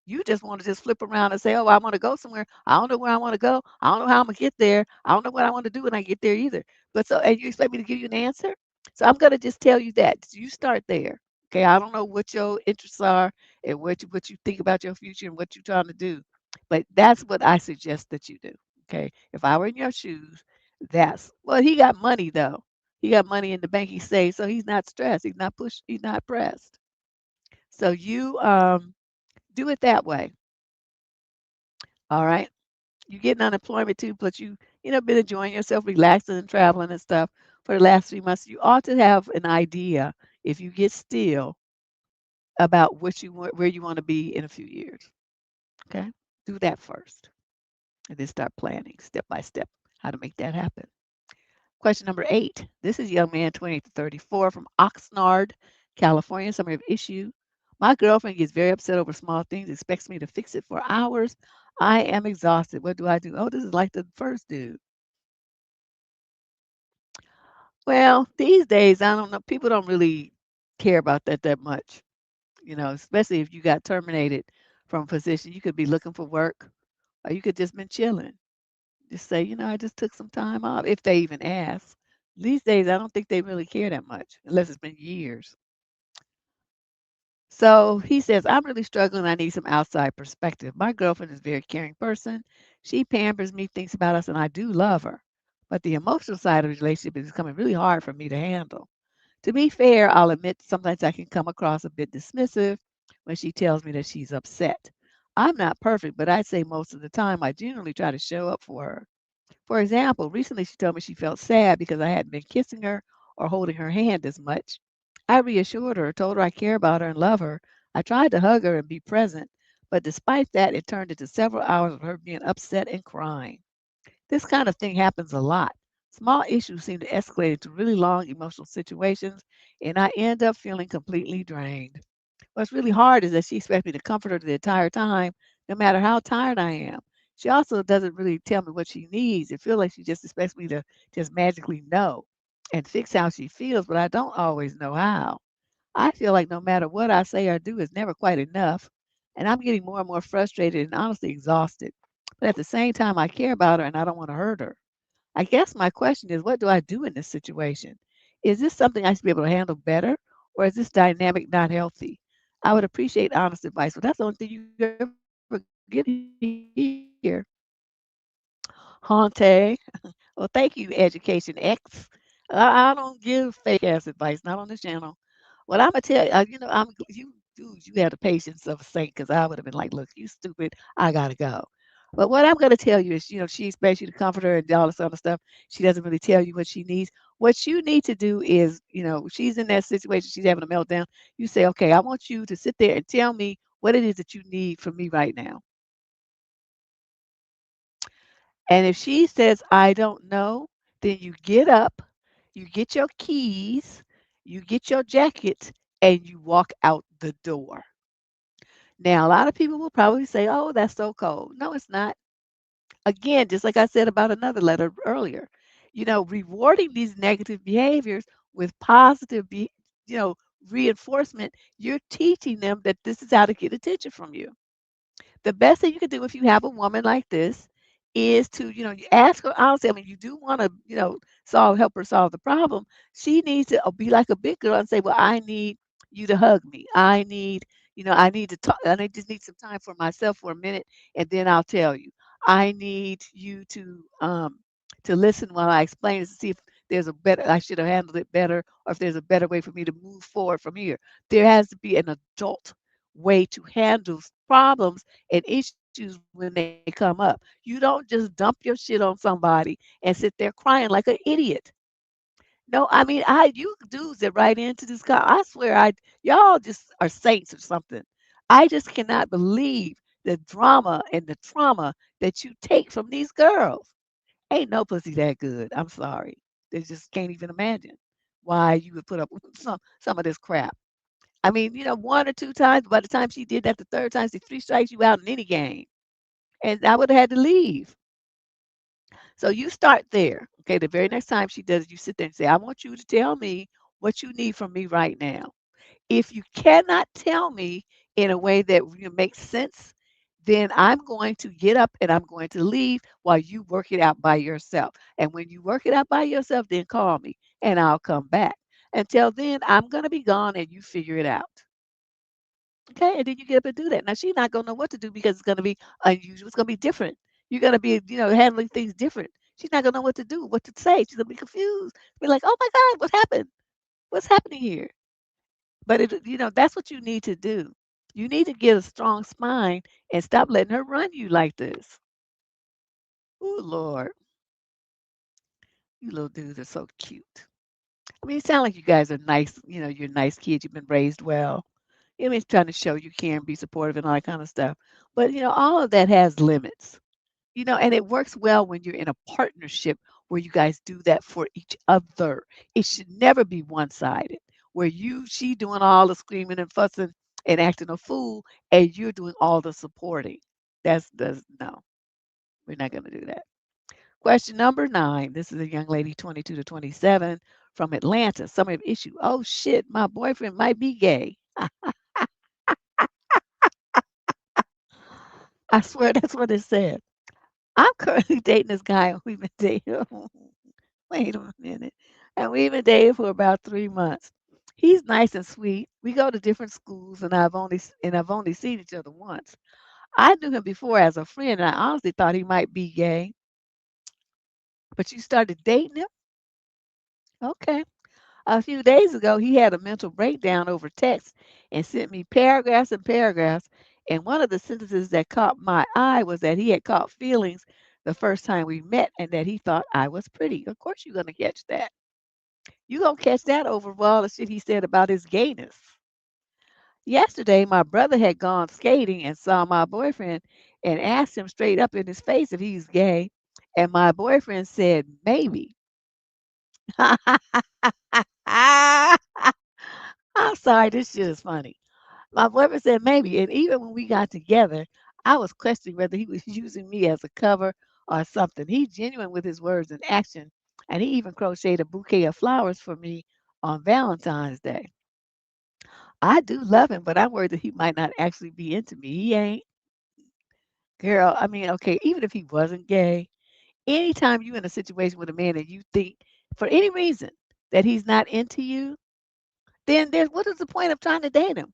You just want to just flip around and say, "Oh, I want to go somewhere. I don't know where I want to go. I don't know how I'm gonna get there. I don't know what I want to do when I get there either." But and you expect me to give you an answer? So I'm gonna just tell you that you start there. Okay, I don't know what your interests are and what you think about your future and what you're trying to do, but that's what I suggest that you do. Okay, if I were in your shoes, he got money though. He got money in the bank. He saved, so he's not stressed. He's not pushed. He's not pressed. So you do it that way. All right. You getting unemployment too, but been enjoying yourself, relaxing and traveling and stuff for the last 3 months. You ought to have an idea if you get still about where you want to be in a few years. Okay. Do that first and then start planning step by step how to make that happen. Question number 8. This is young man 28 to 34 from Oxnard, California. Summary of issue. My girlfriend gets very upset over small things, expects me to fix it for hours. I am exhausted. What do I do? Oh, this is like the first dude. Well, these days, I don't know. People don't really care about that much, especially if you got terminated from a position. You could be looking for work or you could just been chilling. Just say, I just took some time off, if they even ask. These days, I don't think they really care that much unless it's been years. So he says, I'm really struggling. I need some outside perspective. My girlfriend is a very caring person. She pampers me, thinks about us, and I do love her. But the emotional side of the relationship is becoming really hard for me to handle. To be fair, I'll admit sometimes I can come across a bit dismissive when she tells me that she's upset. I'm not perfect, but I'd say most of the time I genuinely try to show up for her. For example, recently she told me she felt sad because I hadn't been kissing her or holding her hand as much. I reassured her, told her I care about her and love her. I tried to hug her and be present, but despite that, it turned into several hours of her being upset and crying. This kind of thing happens a lot. Small issues seem to escalate into really long emotional situations, and I end up feeling completely drained. What's really hard is that she expects me to comfort her the entire time, no matter how tired I am. She also doesn't really tell me what she needs. It feels like she just expects me to just magically know and fix how she feels, but I don't always know how. I feel like no matter what I say or do, it's never quite enough. And I'm getting more and more frustrated and honestly exhausted. But at the same time, I care about her and I don't want to hurt her. I guess my question is, what do I do in this situation? Is this something I should be able to handle better, or is this dynamic not healthy? I would appreciate honest advice, but that's the only thing you ever get here. Hante. Well, thank you, Education X. I don't give fake ass advice, not on this channel. What I'm gonna tell you, you dudes, you have the patience of a saint, because I would have been like, look, you stupid, I gotta go. But what I'm gonna tell you is, she expects you to comfort her and all this other stuff. She doesn't really tell you what she needs. What you need to do is, she's in that situation, she's having a meltdown. You say, okay, I want you to sit there and tell me what it is that you need from me right now. And if she says, I don't know, then you get up, you get your keys, you get your jacket, and you walk out the door. Now, a lot of people will probably say, oh, that's so cold. No, it's not. Again, just like I said about another letter earlier, rewarding these negative behaviors with positive, you know, reinforcement, you're teaching them that this is how to get attention from you. The best thing you can do if you have a woman like this is to, you ask her honestly. I mean, you do want to, help her solve the problem. She needs to be like a big girl and say, well, I need you to hug me. I need to talk. Just need some time for myself for a minute, and then I'll tell you. I need you to listen while I explain this to see if there's a better, I should have handled it better, or if there's a better way for me to move forward from here. There has to be an adult way to handle problems and issues when they come up. You don't just dump your shit on somebody and sit there crying like an idiot. No, I mean, you dudes that write into this I swear, y'all just are saints or something. I just cannot believe the drama and the trauma that you take from these girls. Ain't no pussy that good. I'm sorry. They just can't even imagine why you would put up with some of this crap. I mean, one or two times. By the time she did that, the third time, she three strikes you out in any game, and I would have had to leave. So you start there. Okay, the very next time she does it, you sit there and say, "I want you to tell me what you need from me right now." If you cannot tell me in a way that makes sense, then I'm going to get up and I'm going to leave while you work it out by yourself. And when you work it out by yourself, then call me and I'll come back. Until then, I'm going to be gone and you figure it out. Okay, and then you get up and do that. Now she's not gonna know what to do because it's gonna be unusual. It's gonna be different. You're gonna be, handling things different. She's not gonna know what to do, what to say. She's gonna be confused. Be like, "Oh my God, what happened? What's happening here?" But that's what you need to do. You need to get a strong spine and stop letting her run you like this. Oh Lord, you little dudes are so cute. I mean, it sounds like you guys are nice. You're nice kids. You've been raised well. It's trying to show you care and be supportive and all that kind of stuff. But all of that has limits. And it works well when you're in a partnership where you guys do that for each other. It should never be one-sided, where she doing all the screaming and fussing and acting a fool, and you're doing all the supporting. That's no, we're not going to do that. Question number 9. This is a young lady, 22 to 27, from Atlanta. Summary of issue. Oh shit, my boyfriend might be gay. I swear that's what it said. I'm currently dating this guy, and we've been dating. Wait a minute. And we've been dating for about 3 months. He's nice and sweet. We go to different schools, and I've only seen each other once. I knew him before as a friend, and I honestly thought he might be gay. But you started dating him? Okay. A few days ago, he had a mental breakdown over text and sent me paragraphs and paragraphs. And one of the sentences that caught my eye was that he had caught feelings the first time we met and that he thought I was pretty. Of course, you're going to catch that. You're going to catch that over all the shit he said about his gayness. Yesterday, my brother had gone skating and saw my boyfriend and asked him straight up in his face if he's gay. And my boyfriend said, maybe. I'm sorry, this shit is funny. My boyfriend said maybe, and even when we got together, I was questioning whether he was using me as a cover or something. He's genuine with his words and action, and he even crocheted a bouquet of flowers for me on Valentine's Day. I do love him, but I'm worried that he might not actually be into me. He ain't. Girl, I mean, okay, even if he wasn't gay, anytime you in a situation with a man and you think for any reason that he's not into you, then there's what is the point of trying to date him?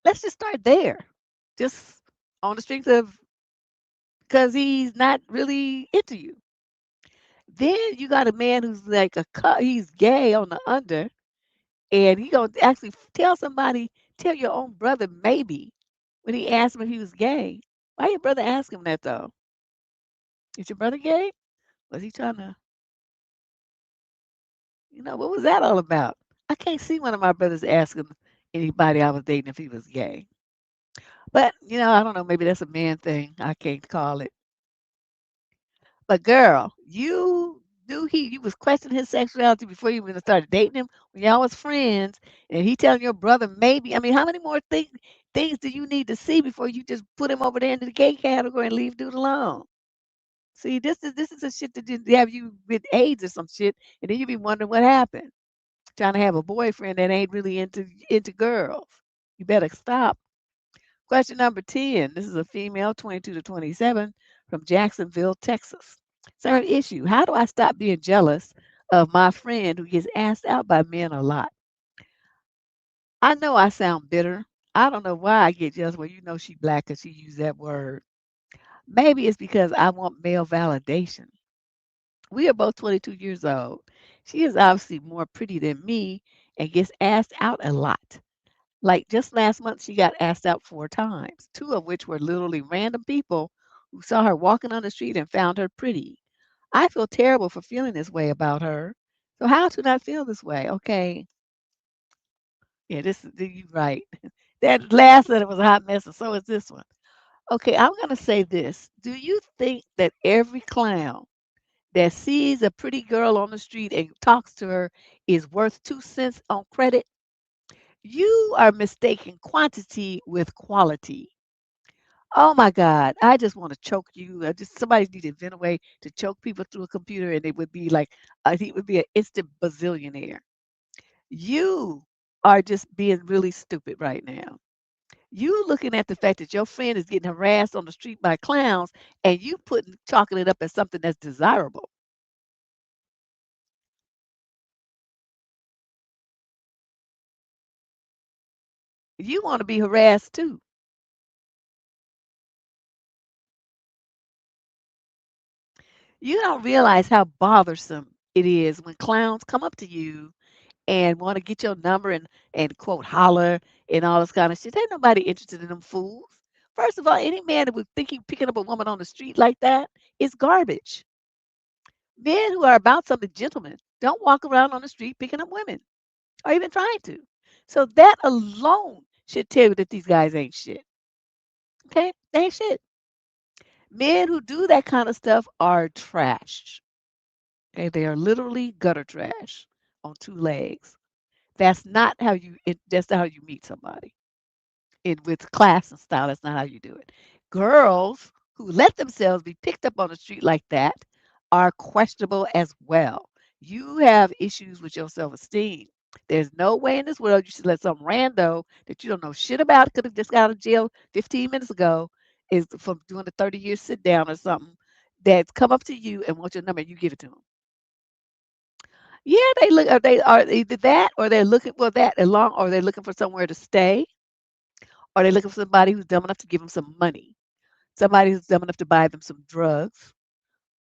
Let's just start there. Just on the strength of because he's not really into you. Then you got a man who's like he's gay on the under, and he gonna actually tell somebody, tell your own brother maybe when he asked him if he was gay. Why your brother ask him that though? Is your brother gay? Was he trying to, what was that all about? I can't see one of my brothers asking anybody I was dating if he was gay. But I don't know. Maybe that's a man thing. I can't call it. But girl, you knew you was questioning his sexuality before you even started dating him when y'all was friends, and he telling your brother maybe. I mean, how many more things do you need to see before you just put him over there into the gay category and leave dude alone? See, this is a shit that just have you with AIDS or some shit, and then you be wondering what happened. Trying to have a boyfriend that ain't really into girls. You better stop. Question number 10. This is a female, 22 to 27, from Jacksonville, Texas. Third issue. How do I stop being jealous of my friend who gets asked out by men a lot? I know I sound bitter. I don't know why I get jealous. Well, she black because she used that word. Maybe it's because I want male validation. We are both 22 years old. She is obviously more pretty than me and gets asked out a lot. Like just last month, she got asked out 4 times, two of which were literally random people who saw her walking on the street and found her pretty. I feel terrible for feeling this way about her. So how to not feel this way? Okay, yeah, you right. That last letter was a hot mess, and so is this one. Okay, I'm gonna say this. Do you think that every clown that sees a pretty girl on the street and talks to her is worth 2 cents on credit? You are mistaking quantity with quality. Oh my God, I just want to choke you. Just somebody need to invent a way to choke people through a computer, and it would be like he would be an instant bazillionaire. You are just being really stupid right now. You looking at the fact that your friend is getting harassed on the street by clowns, and you putting chalking it up as something that's desirable. You want to be harassed too. You don't realize how bothersome it is when clowns come up to you and want to get your number and quote holler and all this kind of shit. Ain't nobody interested in them fools. First of all, any man that would think he picking up a woman on the street like that is garbage. Men who are about something, gentlemen, don't walk around on the street picking up women or even trying to. So that alone should tell you that these guys ain't shit. Okay? They ain't shit. Men who do that kind of stuff are trash. Okay? They are literally gutter trash on 2 legs. That's not how you meet somebody. With class and style, that's not how you do it. Girls who let themselves be picked up on the street like that are questionable as well. You have issues with your self-esteem. There's no way in this world you should let some rando that you don't know shit about, could have just got out of jail 15 minutes ago, is from doing a 30-year sit down or something, that's come up to you and want your number and you give it to them. Yeah, they look. Are either that, or they're looking for that along, or they're looking for somewhere to stay, or they're looking for somebody who's dumb enough to give them some money, somebody who's dumb enough to buy them some drugs,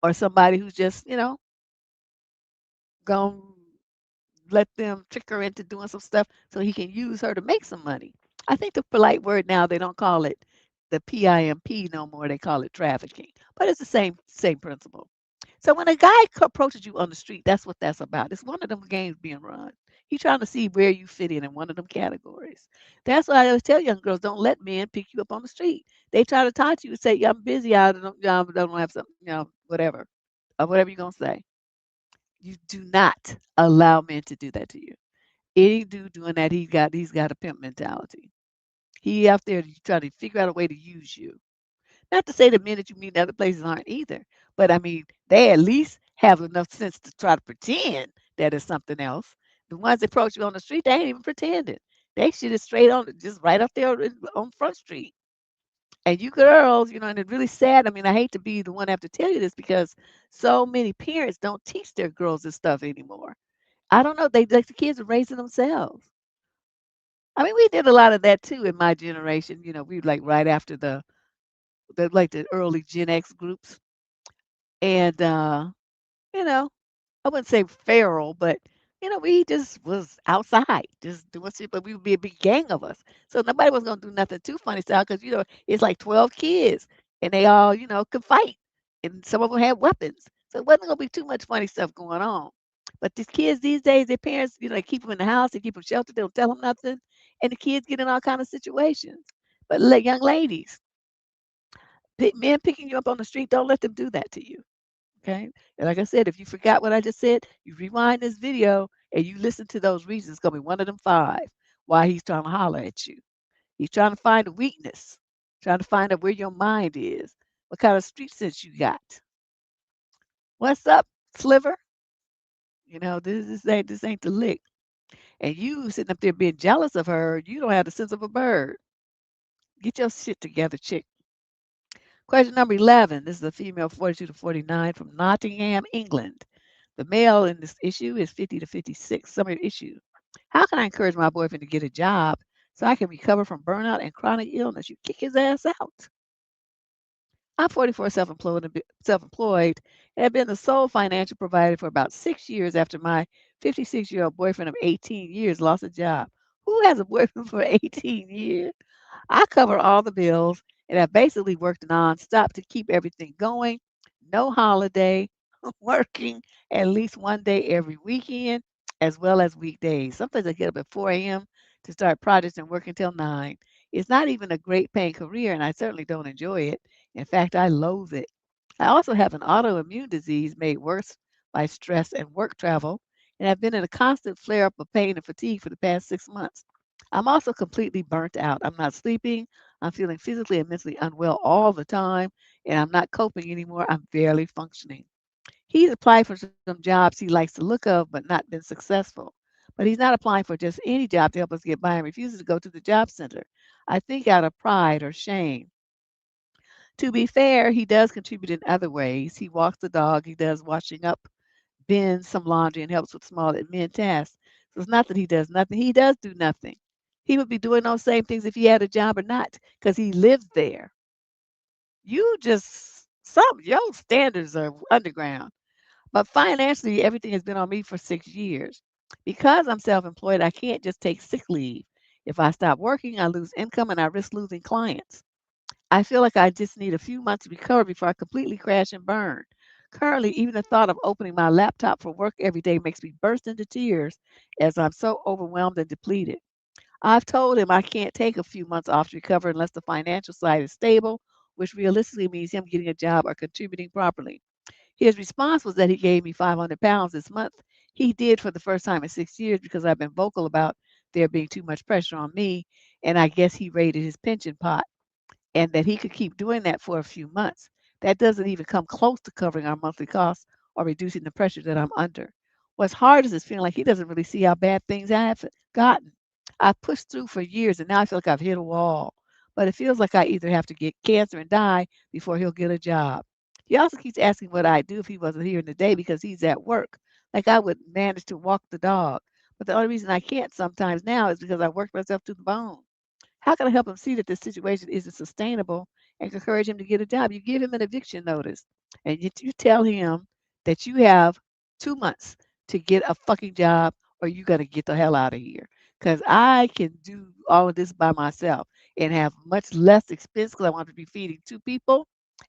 or somebody who's just gonna let them trick her into doing some stuff so he can use her to make some money. I think the polite word now, they don't call it the PIMP no more. They call it trafficking, but it's the same principle. So when a guy approaches you on the street, that's what that's about. It's one of them games being run. He's trying to see where you fit in one of them categories. That's why I always tell young girls, don't let men pick you up on the street. They try to talk to you and say, yeah, I'm busy. I don't have something, whatever, or whatever you're gonna say. You do not allow men to do that to you. Any dude doing that, he's got a pimp mentality. He out there trying to figure out a way to use you. Not to say the men that you meet in other places aren't either, but I mean, they at least have enough sense to try to pretend that it's something else. The ones that approach you on the street, they ain't even pretending. They shit is straight on, just right up there on Front Street. And you girls, and it's really sad. I mean, I hate to be the one to have to tell you this because so many parents don't teach their girls this stuff anymore. I don't know. They like the kids are raising themselves. I mean, we did a lot of that too in my generation. We like right after the early Gen X groups. And you know, I wouldn't say feral, but we just was outside, just doing shit, but we would be a big gang of us. So nobody was gonna do nothing too funny style because it's like 12 kids and they all, could fight. And some of them had weapons. So it wasn't gonna be too much funny stuff going on. But these kids these days, their parents, they keep them in the house, they keep them sheltered, they don't tell them nothing, and the kids get in all kind of situations. But young ladies, men picking you up on the street, don't let them do that to you. Okay. And like I said, if you forgot what I just said, you rewind this video and you listen to those reasons. It's going to be one of them five why he's trying to holler at you. He's trying to find a weakness, trying to find out where your mind is, what kind of street sense you got. What's up, Sliver? This ain't the lick. And you sitting up there being jealous of her, you don't have the sense of a bird. Get your shit together, chick. Question number 11. This is a female 42 to 49 from Nottingham, England. The male in this issue is 50 to 56. Summary issue. How can I encourage my boyfriend to get a job so I can recover from burnout and chronic illness? You kick his ass out. I'm 44, self-employed, and have been the sole financial provider for about 6 years after my 56-year-old boyfriend of 18 years lost a job. Who has a boyfriend for 18 years? I cover all the bills and have basically worked nonstop to keep everything going. No holiday, working at least one day every weekend, as well as weekdays. Sometimes I get up at 4 a.m. to start projects and work until 9. It's not even a great paying career, and I certainly don't enjoy it. In fact, I loathe it. I also have an autoimmune disease made worse by stress and work travel, and have been in a constant flare up of pain and fatigue for the past 6 months. I'm also completely burnt out. I'm not sleeping. I'm feeling physically and mentally unwell all the time, and I'm not coping anymore. I'm barely functioning. He's applied for some jobs he likes the look of, but not been successful. But he's not applying for just any job to help us get by and refuses to go to the job center. I think out of pride or shame. To be fair, he does contribute in other ways. He walks the dog, he does washing up, bends some laundry, and helps with small admin tasks. So it's not that he does nothing. He does do nothing. He would be doing those same things if he had a job or not, because he lives there. Your standards are underground. But financially, everything has been on me for 6 years. Because I'm self employed, I can't just take sick leave. If I stop working, I lose income and I risk losing clients. I feel like I just need a few months to recover before I completely crash and burn. Currently, even the thought of opening my laptop for work every day makes me burst into tears as I'm so overwhelmed and depleted. I've told him I can't take a few months off to recover unless the financial side is stable, which realistically means him getting a job or contributing properly. His response was that he gave me 500 pounds this month. He did for the first time in 6 years because I've been vocal about there being too much pressure on me, and I guess he raided his pension pot and that he could keep doing that for a few months. That doesn't even come close to covering our monthly costs or reducing the pressure that I'm under. What's hardest is feeling like he doesn't really see how bad things have gotten. I've pushed through for years and now I feel like I've hit a wall. But it feels like I either have to get cancer and die before he'll get a job. He also keeps asking what I'd do if he wasn't here in the day because he's at work. Like I would manage to walk the dog. But the only reason I can't sometimes now is because I worked myself to the bone. How can I help him see that this situation isn't sustainable and encourage him to get a job? You give him an eviction notice and you tell him that you have 2 months to get a fucking job or you got to get the hell out of here. Because I can do all of this by myself and have much less expense because I want to be feeding two people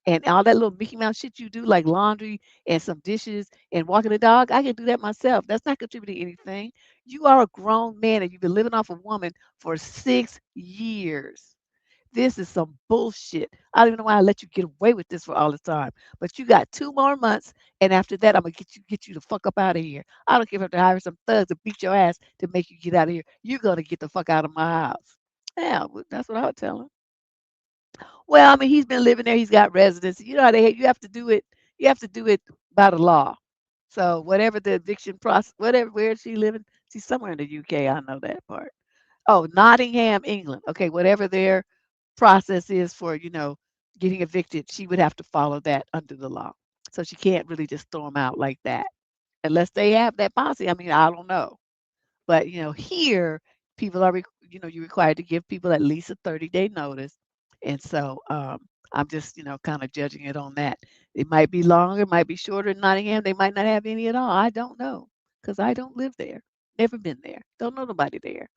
and all that little Mickey Mouse shit you do, like laundry and some dishes and walking the dog. I can do that myself. That's not contributing anything. You are a grown man and you've been living off a woman for 6 years. This is some bullshit. I don't even know why I let you get away with this for all this time. But you got 2 more months, and after that, I'm gonna get you the fuck up out of here. I don't care if I have to hire some thugs to beat your ass to make you get out of here. You're gonna get the fuck out of my house. Yeah, that's what I would tell him. Well, I mean, he's been living there. He's got residence. You know how they you have to do it. You have to do it by the law. So whatever the eviction process, whatever where is she living? She's somewhere in the UK. I know that part. Oh, Nottingham, England. Okay, whatever their process is for, getting evicted, she would have to follow that under the law. So she can't really just throw them out like that unless they have that policy. I mean, I don't know. But, here people are, you're required to give people at least a 30-day notice. And so I'm just, kind of judging it on that. It might be longer, it might be shorter in Nottingham. They might not have any at all. I don't know because I don't live there. Never been there. Don't know nobody there.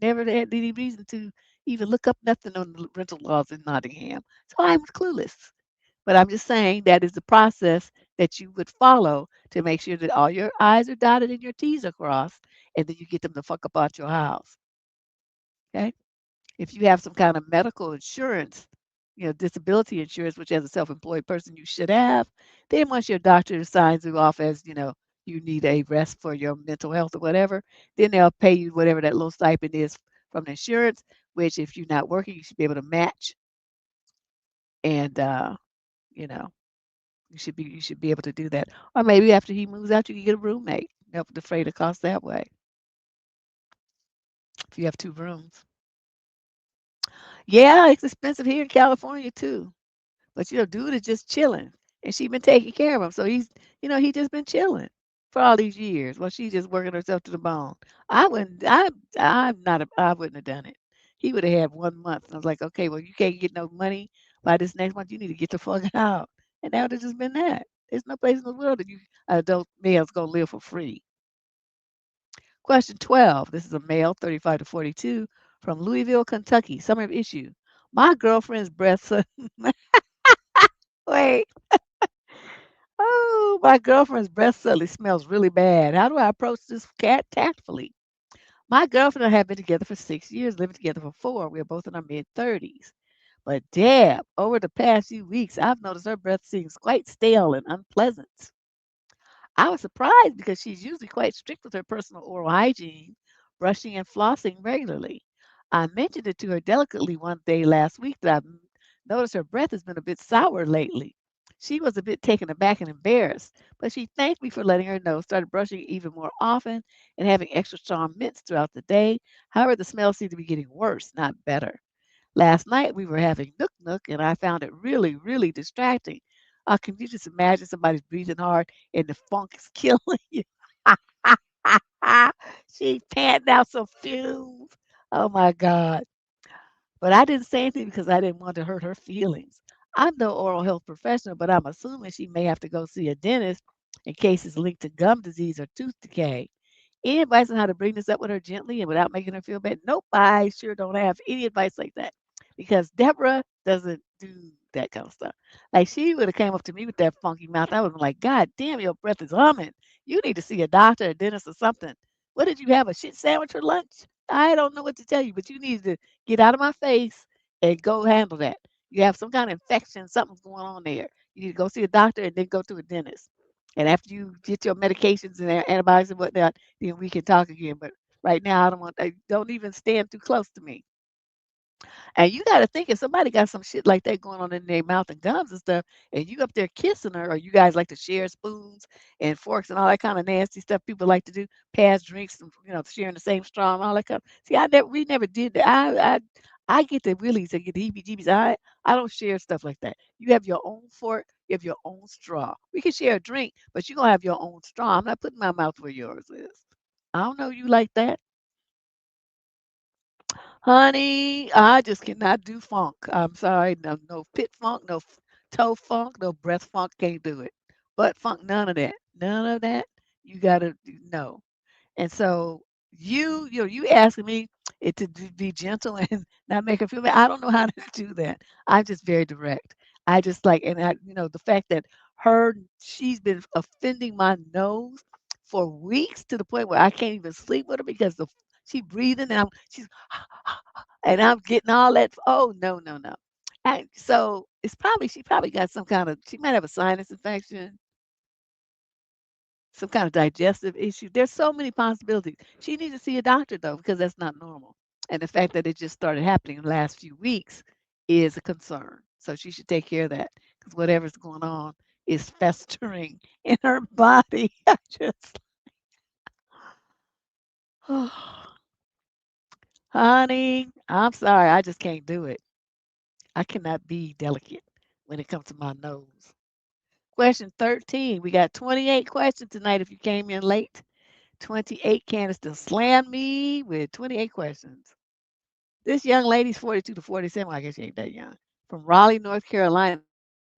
Never had any reason to even look up nothing on the rental laws in Nottingham. So I'm clueless. But I'm just saying that is the process that you would follow to make sure that all your I's are dotted and your T's are crossed, and then you get them the fuck up out your house. Okay? If you have some kind of medical insurance, disability insurance, which as a self-employed person you should have, then once your doctor signs you off as, you need a rest for your mental health or whatever, then they'll pay you whatever that little stipend is from the insurance, which if you're not working, you should be able to match. And you know, you should be able to do that. Or maybe after he moves out, you can get a roommate. Help defray the cost that way if you have two rooms. Yeah, it's expensive here in California too. But dude is just chilling, and she been taking care of him. So he just been chilling for all these years while she just working herself to the bone. I wouldn't. I'm not. I wouldn't have done it. He would have had 1 month. And I was like, okay, well, you can't get no money by this next month. You need to get the fuck out. And that would have just been that. There's no place in the world that you adult males gonna live for free. Question 12. This is a male, 35 to 42, from Louisville, Kentucky. Summary of issue. My girlfriend's breasts. Wait. Oh, my girlfriend's breast suddenly smells really bad. How do I approach this cat tactfully? My girlfriend and I have been together for 6 years, living together for four. We are both in our mid 30s. But Deb, over the past few weeks, I've noticed her breath seems quite stale and unpleasant. I was surprised because she's usually quite strict with her personal oral hygiene, brushing and flossing regularly. I mentioned it to her delicately one day last week that I've noticed her breath has been a bit sour lately. She was a bit taken aback and embarrassed, but she thanked me for letting her know, started brushing even more often and having extra strong mints throughout the day. However, the smell seemed to be getting worse, not better. Last night we were having Nook Nook, and I found it really, really distracting. Can you just imagine somebody's breathing hard and the funk is killing you? She panting out some fumes. Oh my God. But I didn't say anything because I didn't want to hurt her feelings. I'm no oral health professional, but I'm assuming she may have to go see a dentist in case it's linked to gum disease or tooth decay. Any advice on how to bring this up with her gently and without making her feel bad? Nope, I sure don't have any advice like that because Deborah doesn't do that kind of stuff. Like she would have came up to me with that funky mouth. I would have been like, God damn, your breath is humming. You need to see a doctor, a dentist, or something. What did you have? A shit sandwich for lunch? I don't know what to tell you, but you need to get out of my face and go handle that. You have some kind of infection, something's going on there. You need to go see a doctor and then go to a dentist. And after you get your medications and antibiotics and whatnot, then we can talk again. But right now, don't even stand too close to me. And you got to think if somebody got some shit like that going on in their mouth and gums and stuff, and you up there kissing her, or you guys like to share spoons and forks and all that kind of nasty stuff people like to do, pass drinks, and, sharing the same straw and all that kind. See, we never did that. I get the willies and get the heebie-jeebies. I don't share stuff like that. You have your own fork, You have your own straw. We can share a drink, but you're gonna have your own straw. I'm not putting my mouth where yours is. I don't know you like that. Honey, I just cannot do funk. I'm sorry. No, no pit funk, no toe funk, no breath funk. Can't do it. Butt funk, none of that. None of that. You gotta no. And so you asking me it to be gentle and not make her feel bad. I don't know how to do that. I'm just very direct. I just like, and the fact that she's been offending my nose for weeks to the point where I can't even sleep with her because she breathing and she's and I'm getting all that. Oh no, no, no. So she probably got she might have a sinus infection, some kind of digestive issue. There's so many possibilities. She needs to see a doctor though, because that's not normal. And the fact that it just started happening in the last few weeks is a concern. So she should take care of that because whatever's going on is festering in her body. I just, honey, I'm sorry. I just can't do it. I cannot be delicate when it comes to my nose. Question 13. We got 28 questions tonight if you came in late. 28 Candace to slam me with 28 questions. This young lady's 42 to 47. Well, I guess she ain't that young. From Raleigh, North Carolina.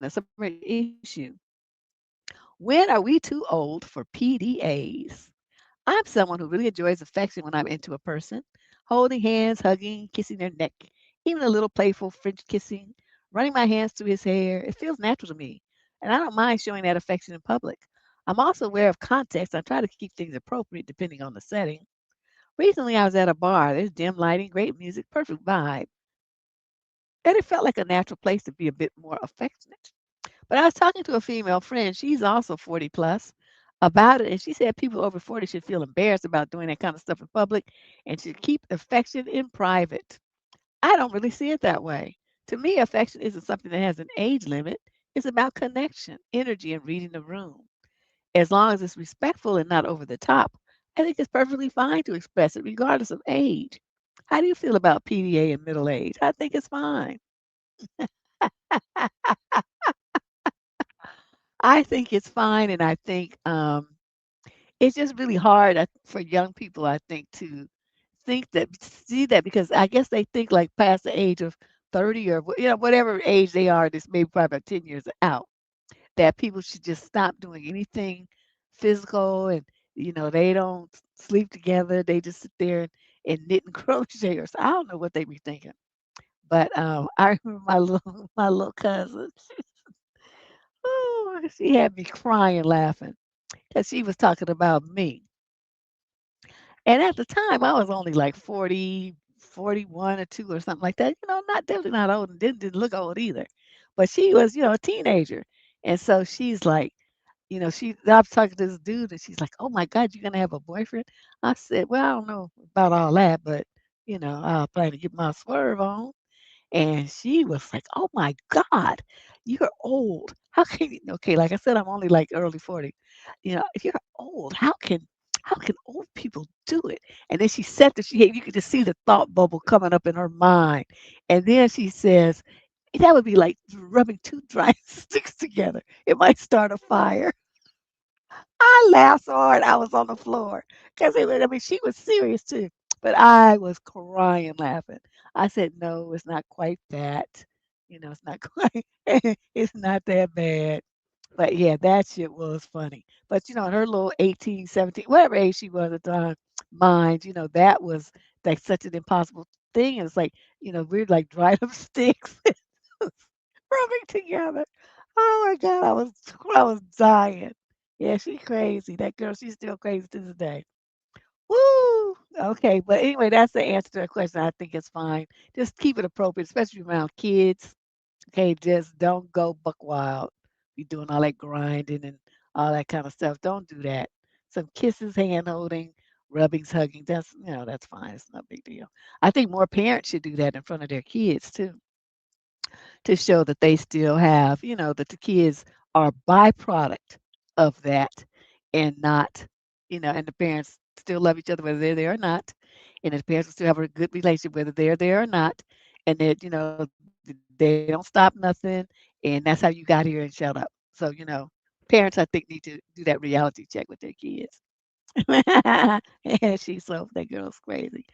Subject issue. When are we too old for PDAs? I'm someone who really enjoys affection when I'm into a person. Holding hands, hugging, kissing their neck, even a little playful French kissing, running my hands through his hair. It feels natural to me. And I don't mind showing that affection in public. I'm also aware of context. I try to keep things appropriate depending on the setting. Recently, I was at a bar. There's dim lighting, great music, perfect vibe. And it felt like a natural place to be a bit more affectionate. But I was talking to a female friend, she's also 40 plus, about it. And she said people over 40 should feel embarrassed about doing that kind of stuff in public and should keep affection in private. I don't really see it that way. To me, affection isn't something that has an age limit. It's about connection, energy, and reading the room. As long as it's respectful and not over the top, I think it's perfectly fine to express it regardless of age. How do you feel about PDA in middle age? I think it's fine. I think it's fine, and I think it's just really hard for young people. I think to see that because I guess they think like past the age of 30 or whatever age they are. This maybe probably about 10 years out. That people should just stop doing anything physical and they don't sleep together. They just sit there and knit and crochet or so. I don't know what they be thinking. But I remember my little cousin. Oh, she had me crying laughing because she was talking about me. And at the time I was only like 40, 41 or 2 or something like that. Not definitely not old and didn't look old either. But she was, a teenager. And so she's like, I was talking to this dude and she's like, "Oh my God, you're gonna have a boyfriend?" I said, "Well, I don't know about all that, but I'll plan to get my swerve on." And she was like, "Oh my God, you're old. How can you?" Okay, like I said, I'm only like early 40. If you're old, how can old people do it? And then she said that you could just see the thought bubble coming up in her mind. And then she says, "That would be like rubbing two dry sticks together. It might start a fire." I laughed so hard I was on the floor because I mean she was serious too, but I was crying laughing. I said, "No, it's not quite that. It's not quite. It's not that bad." But yeah, that shit was funny. But in her little 18, 17, whatever age she was at the time, mind, that was like such an impossible thing. And it's like, we're like dried up sticks rubbing together. Oh my God, I was dying. Yeah, she's crazy. That girl, she's still crazy to this day. Woo! Okay, but anyway, that's the answer to that question. I think it's fine. Just keep it appropriate, especially around kids. Okay, just don't go buck wild. Be doing all that grinding and all that kind of stuff. Don't do that. Some kisses, hand holding, rubbings, hugging. That's fine. It's no big deal. I think more parents should do that in front of their kids too, to show that they still have, that the kids are a byproduct of that and not, and the parents still love each other whether they're there or not. And the parents will still have a good relationship whether they're there or not. And that, they don't stop nothing. And that's how you got here and shut up. So, parents, I think, need to do that reality check with their kids. Yeah, that girl's crazy.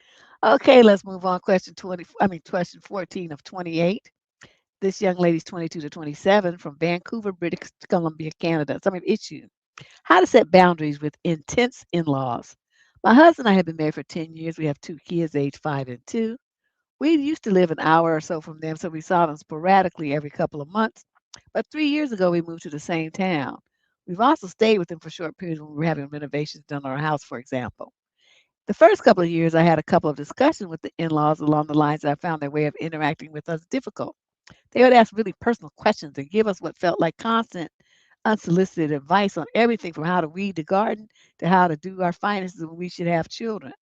Okay, let's move on. Question 14 of 28. This young lady's 22 to 27 from Vancouver, British Columbia, Canada. Issue. How to set boundaries with intense in-laws. My husband and I have been married for 10 years. We have two kids, age 5 and 2. We used to live an hour or so from them, so we saw them sporadically every couple of months. But 3 years ago, we moved to the same town. We've also stayed with them for short periods when we were having renovations done on our house, for example. The first couple of years, I had a couple of discussions with the in laws along the lines that I found their way of interacting with us difficult. They would ask really personal questions and give us what felt like constant, unsolicited advice on everything from how to weed the garden to how to do our finances when we should have children.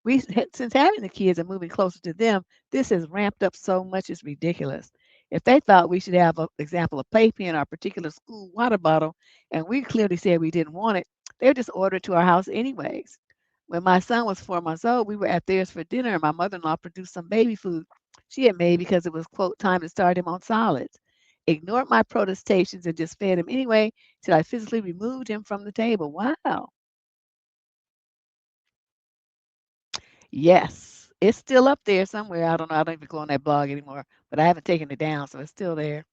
Since having the kids and moving closer to them, this has ramped up so much it's ridiculous. If they thought we should have, an example, a playpen or a particular school water bottle, and we clearly said we didn't want it, they would just order it to our house anyways. When my son was 4 months old, we were at theirs for dinner, and my mother-in-law produced some baby food she had made because it was, quote, time to start him on solids. Ignored my protestations and just fed him anyway till I physically removed him from the table. Wow. Yes, it's still up there somewhere. I don't know. I don't even go on that blog anymore, but I haven't taken it down, so it's still there.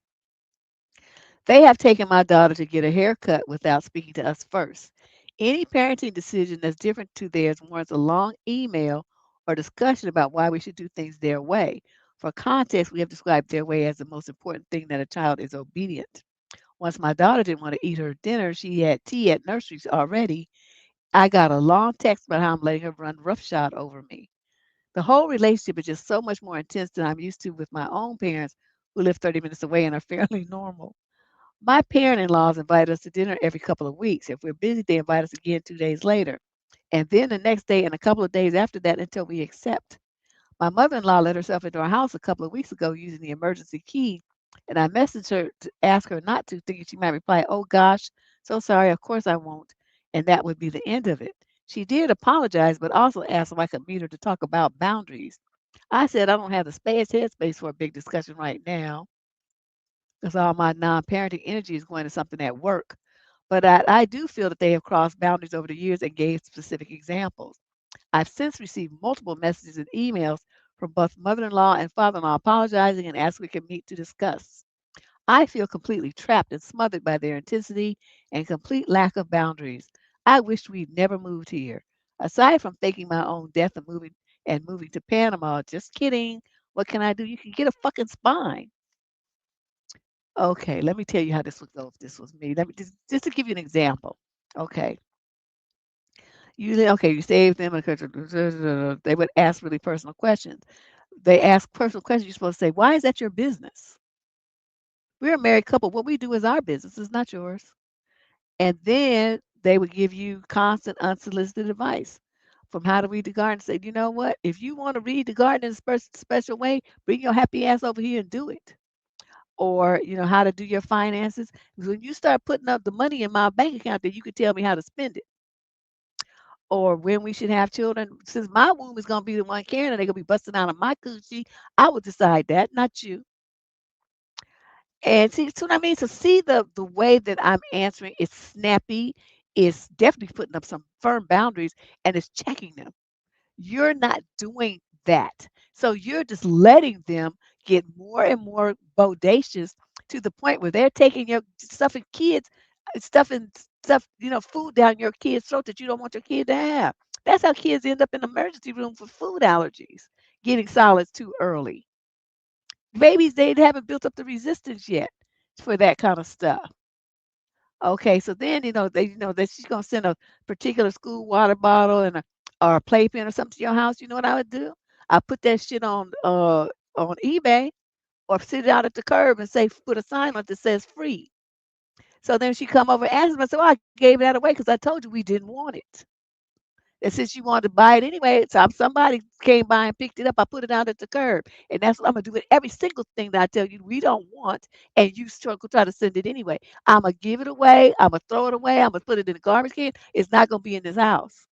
They have taken my daughter to get a haircut without speaking to us first. Any parenting decision that's different to theirs warrants a long email or discussion about why we should do things their way. For context, we have described their way as the most important thing that a child is obedient. Once my daughter didn't want to eat her dinner, she had tea at nurseries already. I got a long text about how I'm letting her run roughshod over me. The whole relationship is just so much more intense than I'm used to with my own parents who live 30 minutes away and are fairly normal. My parent-in-laws invite us to dinner every couple of weeks. If we're busy, they invite us again 2 days later. And then the next day and a couple of days after that until we accept. My mother-in-law let herself into our house a couple of weeks ago using the emergency key. And I messaged her to ask her not to, thinking she might reply, "Oh gosh, so sorry, of course I won't." And that would be the end of it. She did apologize, but also asked if I could meet her to talk about boundaries. I said I don't have the headspace for a big discussion right now because all my non-parenting energy is going to something at work. But I do feel that they have crossed boundaries over the years and gave specific examples. I've since received multiple messages and emails from both mother-in-law and father-in-law apologizing and asking we can meet to discuss. I feel completely trapped and smothered by their intensity and complete lack of boundaries. I wish we'd never moved here. Aside from faking my own death and moving to Panama, just kidding. What can I do? You can get a fucking spine. Okay, let me tell you how this would go if this was me. Let me just to give you an example. Okay. You save them because they would ask really personal questions. They ask personal questions, you're supposed to say, "Why is that your business? We're a married couple. What we do is our business, it's not yours." And then they would give you constant unsolicited advice from how to read the garden. Say, "You know what? If you want to read the garden in a special way, bring your happy ass over here and do it." Or, how to do your finances. Because when you start putting up the money in my bank account, then you could tell me how to spend it. Or when we should have children. Since my womb is going to be the one carrying it, they're going to be busting out of my coochie. I would decide that, not you. And see what I mean? So see the way that I'm answering is snappy, is definitely putting up some firm boundaries, and it's checking them. You're not doing that. So you're just letting them get more and more bodacious to the point where they're taking your stuffing kids, stuffing stuff, food down your kid's throat that you don't want your kid to have. That's how kids end up in the emergency room for food allergies, getting solids too early. Babies, they haven't built up the resistance yet for that kind of stuff. Okay, so then that she's gonna send a particular school water bottle and or a playpen or something to your house. You know what I would do? I put that shit on eBay or sit it out at the curb and say put a sign on it that says free. So then she come over and ask me, I said, "Oh, I gave that away because I told you we didn't want it. And since you wanted to buy it anyway, so somebody came by and picked it up. I put it out at the curb, and that's what I'm gonna do with every single thing that I tell you we don't want, and you try to send it anyway. I'm gonna give it away. I'm gonna throw it away. I'm gonna put it in the garbage can. It's not gonna be in this house."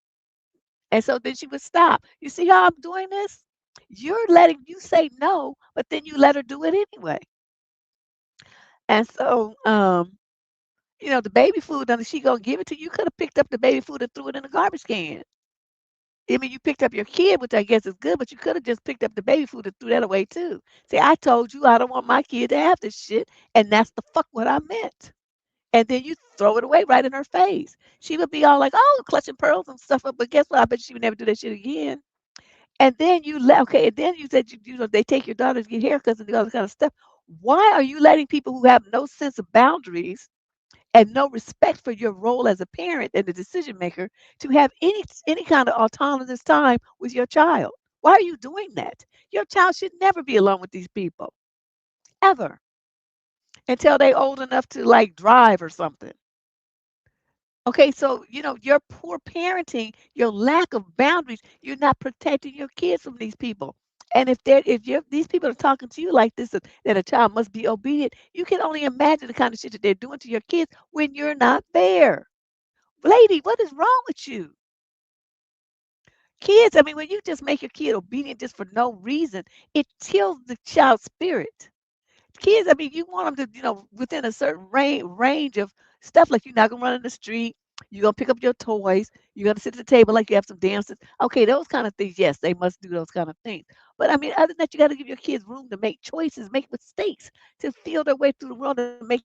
And so then she would stop. You see how I'm doing this? You're letting you say no, but then you let her do it anyway. And so, The baby food, and she gonna give it to you. You could have picked up the baby food and threw it in the garbage can. I mean, you picked up your kid, which I guess is good, but you could have just picked up the baby food and threw that away too. Say, I told you I don't want my kid to have this shit, and that's the fuck what I meant. And then you throw it away right in her face. She would be all like, "Oh, clutching pearls and stuff." But guess what? I bet she would never do that shit again. And then you let okay. And then you said they take your daughter to get haircuts and do all this kind of stuff. Why are you letting people who have no sense of boundaries and no respect for your role as a parent and the decision maker to have any kind of autonomous time with your child? Why are you doing that? Your child should never be alone with these people ever until they old enough to like drive or something. Okay, so your poor parenting, your lack of boundaries, you're not protecting your kids from these people. And if these people are talking to you like this, that a child must be obedient, you can only imagine the kind of shit that they're doing to your kids when you're not there. Lady, what is wrong with you? Kids, I mean, when you just make your kid obedient just for no reason, it kills the child's spirit. Kids, I mean, you want them to, within a certain range of stuff, like you're not gonna run in the street, you're gonna pick up your toys, you're gonna sit at the table like you have some dances. Okay, those kind of things, yes, they must do those kind of things. But I mean, other than that, you got to give your kids room to make choices, make mistakes, to feel their way through the world and make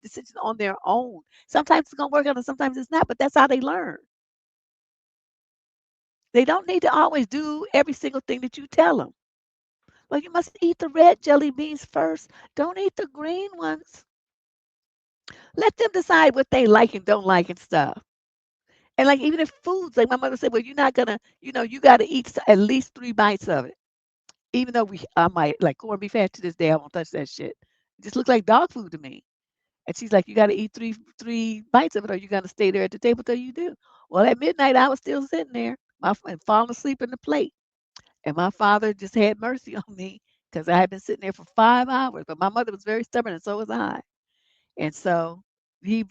decisions on their own. Sometimes it's gonna work out and sometimes it's not, but that's how they learn. They don't need to always do every single thing that you tell them. Well, you must eat the red jelly beans first. Don't eat the green ones. Let them decide what they like and don't like and stuff. And like even if foods, like my mother said, well, you're not gonna, you got to eat at least 3 bites of it. Even though I might like corned beef hash to this day, I won't touch that shit. It just looks like dog food to me. And she's like, you got to eat three bites of it, or you're gonna stay there at the table till you do. Well, at midnight, I was still sitting there, and falling asleep in the plate. And my father just had mercy on me because I had been sitting there for 5 hours. But my mother was very stubborn, and so was I. And so he,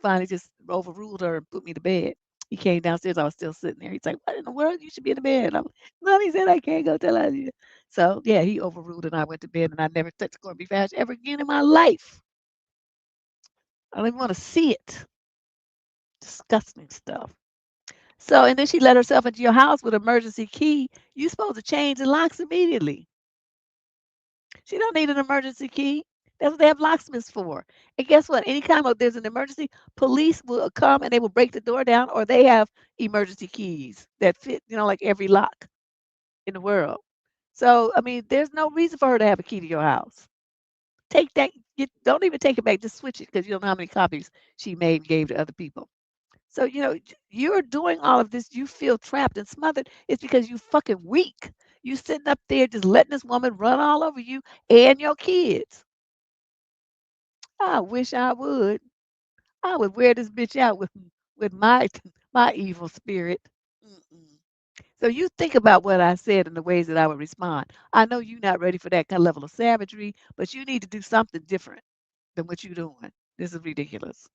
finally just overruled her and put me to bed. He came downstairs. I was still sitting there. He's like, "What in the world? You should be in the bed." I'm like, "Mommy said I can't go tell her." So yeah, he overruled and I went to bed and I never touched corned beef hash ever again in my life. I don't even want to see it. Disgusting stuff. So and then she let herself into your house with emergency key. You supposed to change the locks immediately. She don't need an emergency key. That's what they have locksmiths for. And guess what? Anytime there's an emergency, police will come and they will break the door down, or they have emergency keys that fit, like every lock in the world. So, I mean, there's no reason for her to have a key to your house. Take that. Don't even take it back. Just switch it because you don't know how many copies she made and gave to other people. So, you're doing all of this. You feel trapped and smothered. It's because you fucking weak. You sitting up there just letting this woman run all over you and your kids. I wish I would. I would wear this bitch out with my my evil spirit. Mm-mm. So you think about what I said and the ways that I would respond. I know you're not ready for that kind of level of savagery, but you need to do something different than what you're doing. This is ridiculous.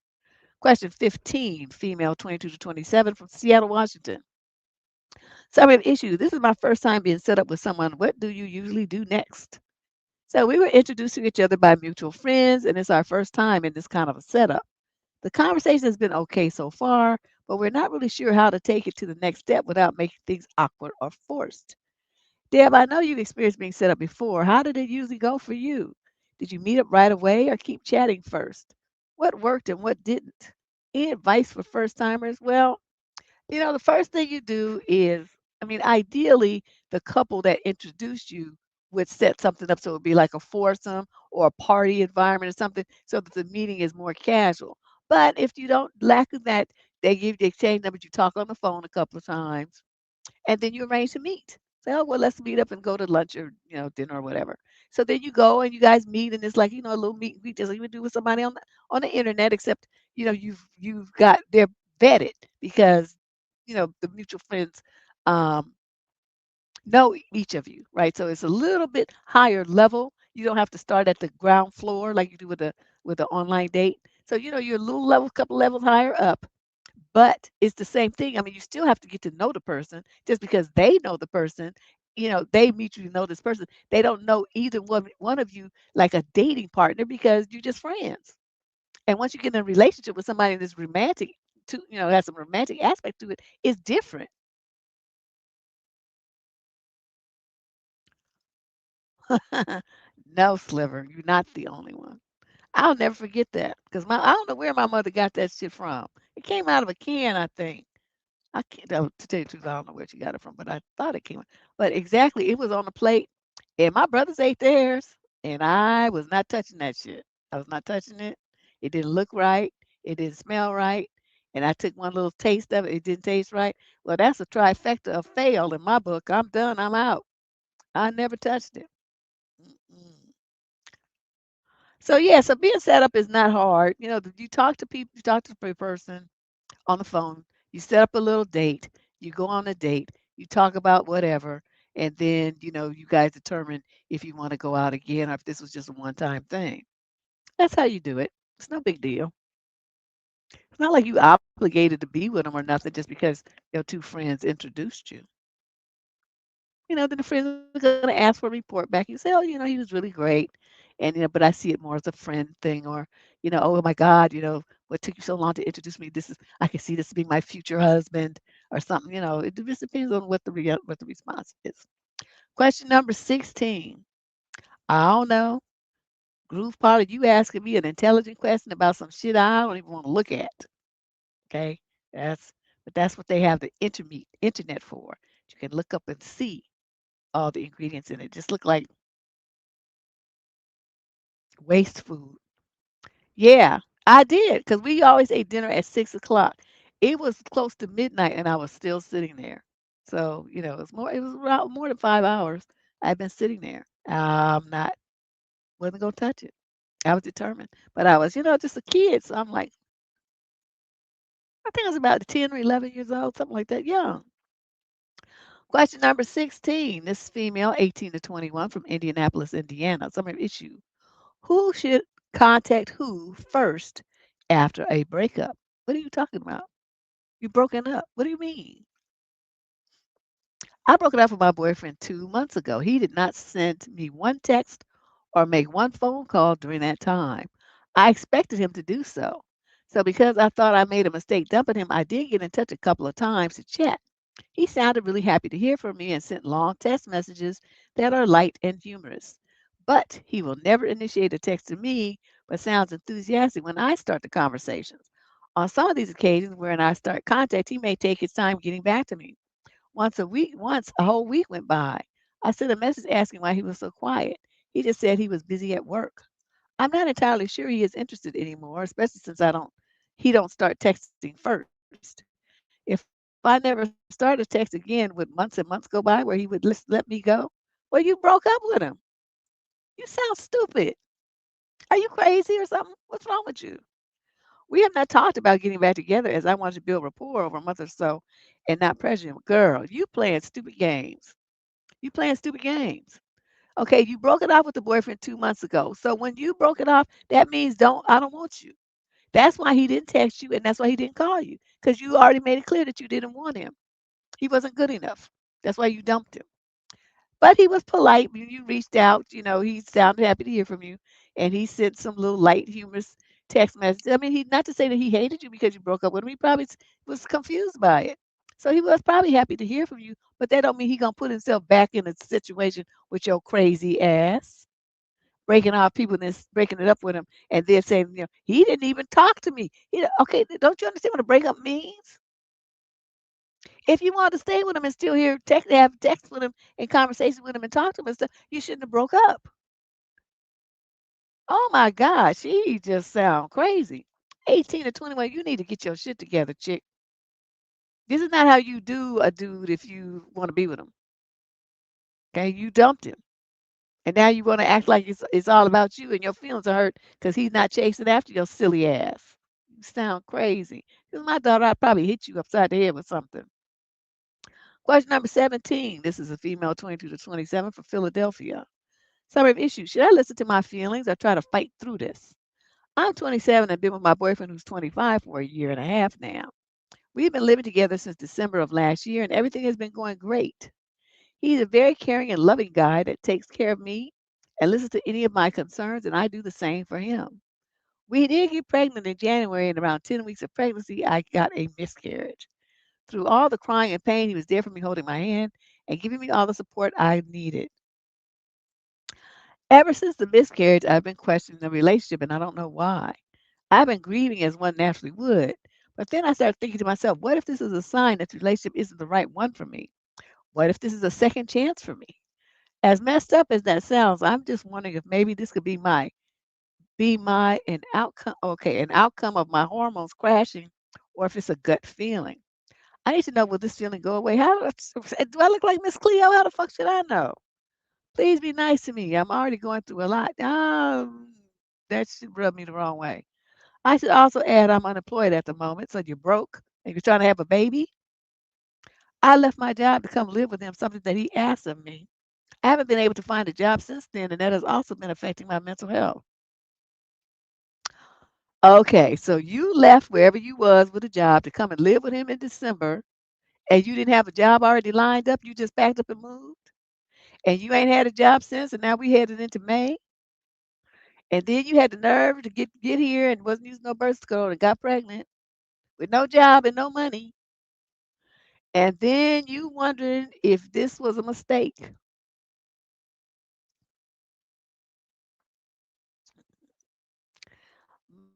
Question 15, female 22 to 27 from Seattle, Washington. Summary of issue. This is my first time being set up with someone. What do you usually do next? So we were introduced to each other by mutual friends, and it's our first time in this kind of a setup. The conversation has been okay so far, but we're not really sure how to take it to the next step without making things awkward or forced. Deb, I know you've experienced being set up before. How did it usually go for you? Did you meet up right away or keep chatting first? What worked and what didn't? Any advice for first timers? Well, the first thing you do is, I mean, ideally, the couple that introduced you would set something up so it would be like a foursome or a party environment or something so that the meeting is more casual. But if you don't lack of that, they give you the exchange numbers, you talk on the phone a couple of times, and then you arrange to meet. Say, oh, well, let's meet up and go to lunch or, dinner or whatever. So then you go and you guys meet, and it's like, a little meet and greet just like you would do with somebody on the internet, except, you've got they're vetted because, the mutual friends um, know each of you, right? So it's a little bit higher level. You don't have to start at the ground floor like you do with the online date. So, you're a little level, couple levels higher up, but it's the same thing. I mean, you still have to get to know the person just because they know the person. They mutually know this person. They don't know either one of you like a dating partner because you're just friends. And once you get in a relationship with somebody that's romantic, has some romantic aspect to it, it's different. No, Sliver, you're not the only one. I'll never forget that because I don't know where my mother got that shit from. It came out of a can, I think. I can't to tell you the truth, I don't know where she got it from, but I thought it came. But exactly, it was on the plate, and my brothers ate theirs, and I was not touching that shit. I was not touching it. It didn't look right. It didn't smell right. And I took one little taste of it. It didn't taste right. Well, that's a trifecta of fail in my book. I'm done. I'm out. I never touched it. Mm-mm. So yeah, so being set up is not hard. You talk to people, you talk to the person on the phone, you set up a little date, you go on a date, you talk about whatever, and then you guys determine if you want to go out again or if this was just a one-time thing. That's how you do it. It's no big deal. It's not like you obligated to be with them or nothing just because your two friends introduced you. Then the friends are going to ask for a report back. You say, oh, he was really great. And, but I see it more as a friend thing or, oh my God, what took you so long to introduce me? I can see this being my future husband or something. It just depends on what the response is. Question number 16. I don't know. Groove part of you asking me an intelligent question about some shit I don't even want to look at. Okay. That's what they have the internet for. You can look up and see all the ingredients in it. Just look like waste food. Yeah, I did because we always ate dinner at 6 o'clock. It was close to midnight and I was still sitting there. So, it was around more than 5 hours. I've been sitting there. Wasn't gonna touch it. I was determined. But I was, just a kid. So I'm like, I think I was about 10 or 11 years old, something like that, young. Question number 16. This is female, 18 to 21 from Indianapolis, Indiana. Summary of issue. Who should contact who first after a breakup? What are you talking about? You broken up. What do you mean? I broke it up with my boyfriend 2 months ago. He did not send me one text or make one phone call during that time. I expected him to do so. So because I thought I made a mistake dumping him, I did get in touch a couple of times to chat. He sounded really happy to hear from me and sent long text messages that are light and humorous. But he will never initiate a text to me, but sounds enthusiastic when I start the conversations. On some of these occasions wherein I start contact, he may take his time getting back to me. Once a whole week went by. I sent a message asking why he was so quiet. He just said he was busy at work. I'm not entirely sure he is interested anymore, especially since he don't start texting first. If I never started text again, would months and months go by where he would let me go? Well, you broke up with him. You sound stupid. Are you crazy or something? What's wrong with you? We have not talked about getting back together as I wanted to build rapport over a month or so and not pressure him. Girl, you playing stupid games. You playing stupid games. Okay, you broke it off with the boyfriend 2 months ago. So when you broke it off, that means I don't want you. That's why he didn't text you and that's why he didn't call you. Because you already made it clear that you didn't want him. He wasn't good enough. That's why you dumped him. But he was polite when you reached out. He sounded happy to hear from you, and he sent some little light, humorous text message. I mean, he not to say that he hated you because you broke up with him. He probably was confused by it. So he was probably happy to hear from you, but that don't mean he gonna put himself back in a situation with your crazy ass, breaking off people and then breaking it up with him, and then saying, he didn't even talk to me. Okay, don't you understand what a breakup means? If you want to stay with him and still have text with him and conversation with him and talk to him and stuff, you shouldn't have broke up. Oh my gosh, she just sound crazy. 18 to 21, you need to get your shit together, chick. This is not how you do a dude if you want to be with him. Okay, you dumped him. And now you want to act like it's all about you and your feelings are hurt because he's not chasing after your silly ass. You sound crazy. Because my daughter, I'd probably hit you upside the head with something. Question number 17. This is a female 22 to 27 from Philadelphia. Summary of issue. Should I listen to my feelings or try to fight through this? I'm 27 and been with my boyfriend who's 25 for a year and a half now. We've been living together since December of last year and everything has been going great. He's a very caring and loving guy that takes care of me and listens to any of my concerns, and I do the same for him. We did get pregnant in January, and around 10 weeks of pregnancy, I got a miscarriage. Through all the crying and pain, he was there for me, holding my hand and giving me all the support I needed. Ever since the miscarriage, I've been questioning the relationship, and I don't know why. I've been grieving as one naturally would. But then I started thinking to myself, what if this is a sign that the relationship isn't the right one for me? What if this is a second chance for me? As messed up as that sounds, I'm just wondering if maybe this could be my an outcome, okay, an outcome of my hormones crashing, or if it's a gut feeling. I need to know, will this feeling go away? Do I look like Miss Cleo? How the fuck should I know? Please be nice to me. I'm already going through a lot. That should rub me the wrong way. I should also add I'm unemployed at the moment, so you're broke and you're trying to have a baby. I left my job to come live with him, something that he asked of me. I haven't been able to find a job since then, and that has also been affecting my mental health. Okay, so you left wherever you was with a job to come and live with him in December, and you didn't have a job already lined up. You just packed up and moved, and you ain't had a job since, and now we headed into May. And then you had the nerve to get here and wasn't using no birth control and got pregnant with no job and no money. And then you wondering if this was a mistake.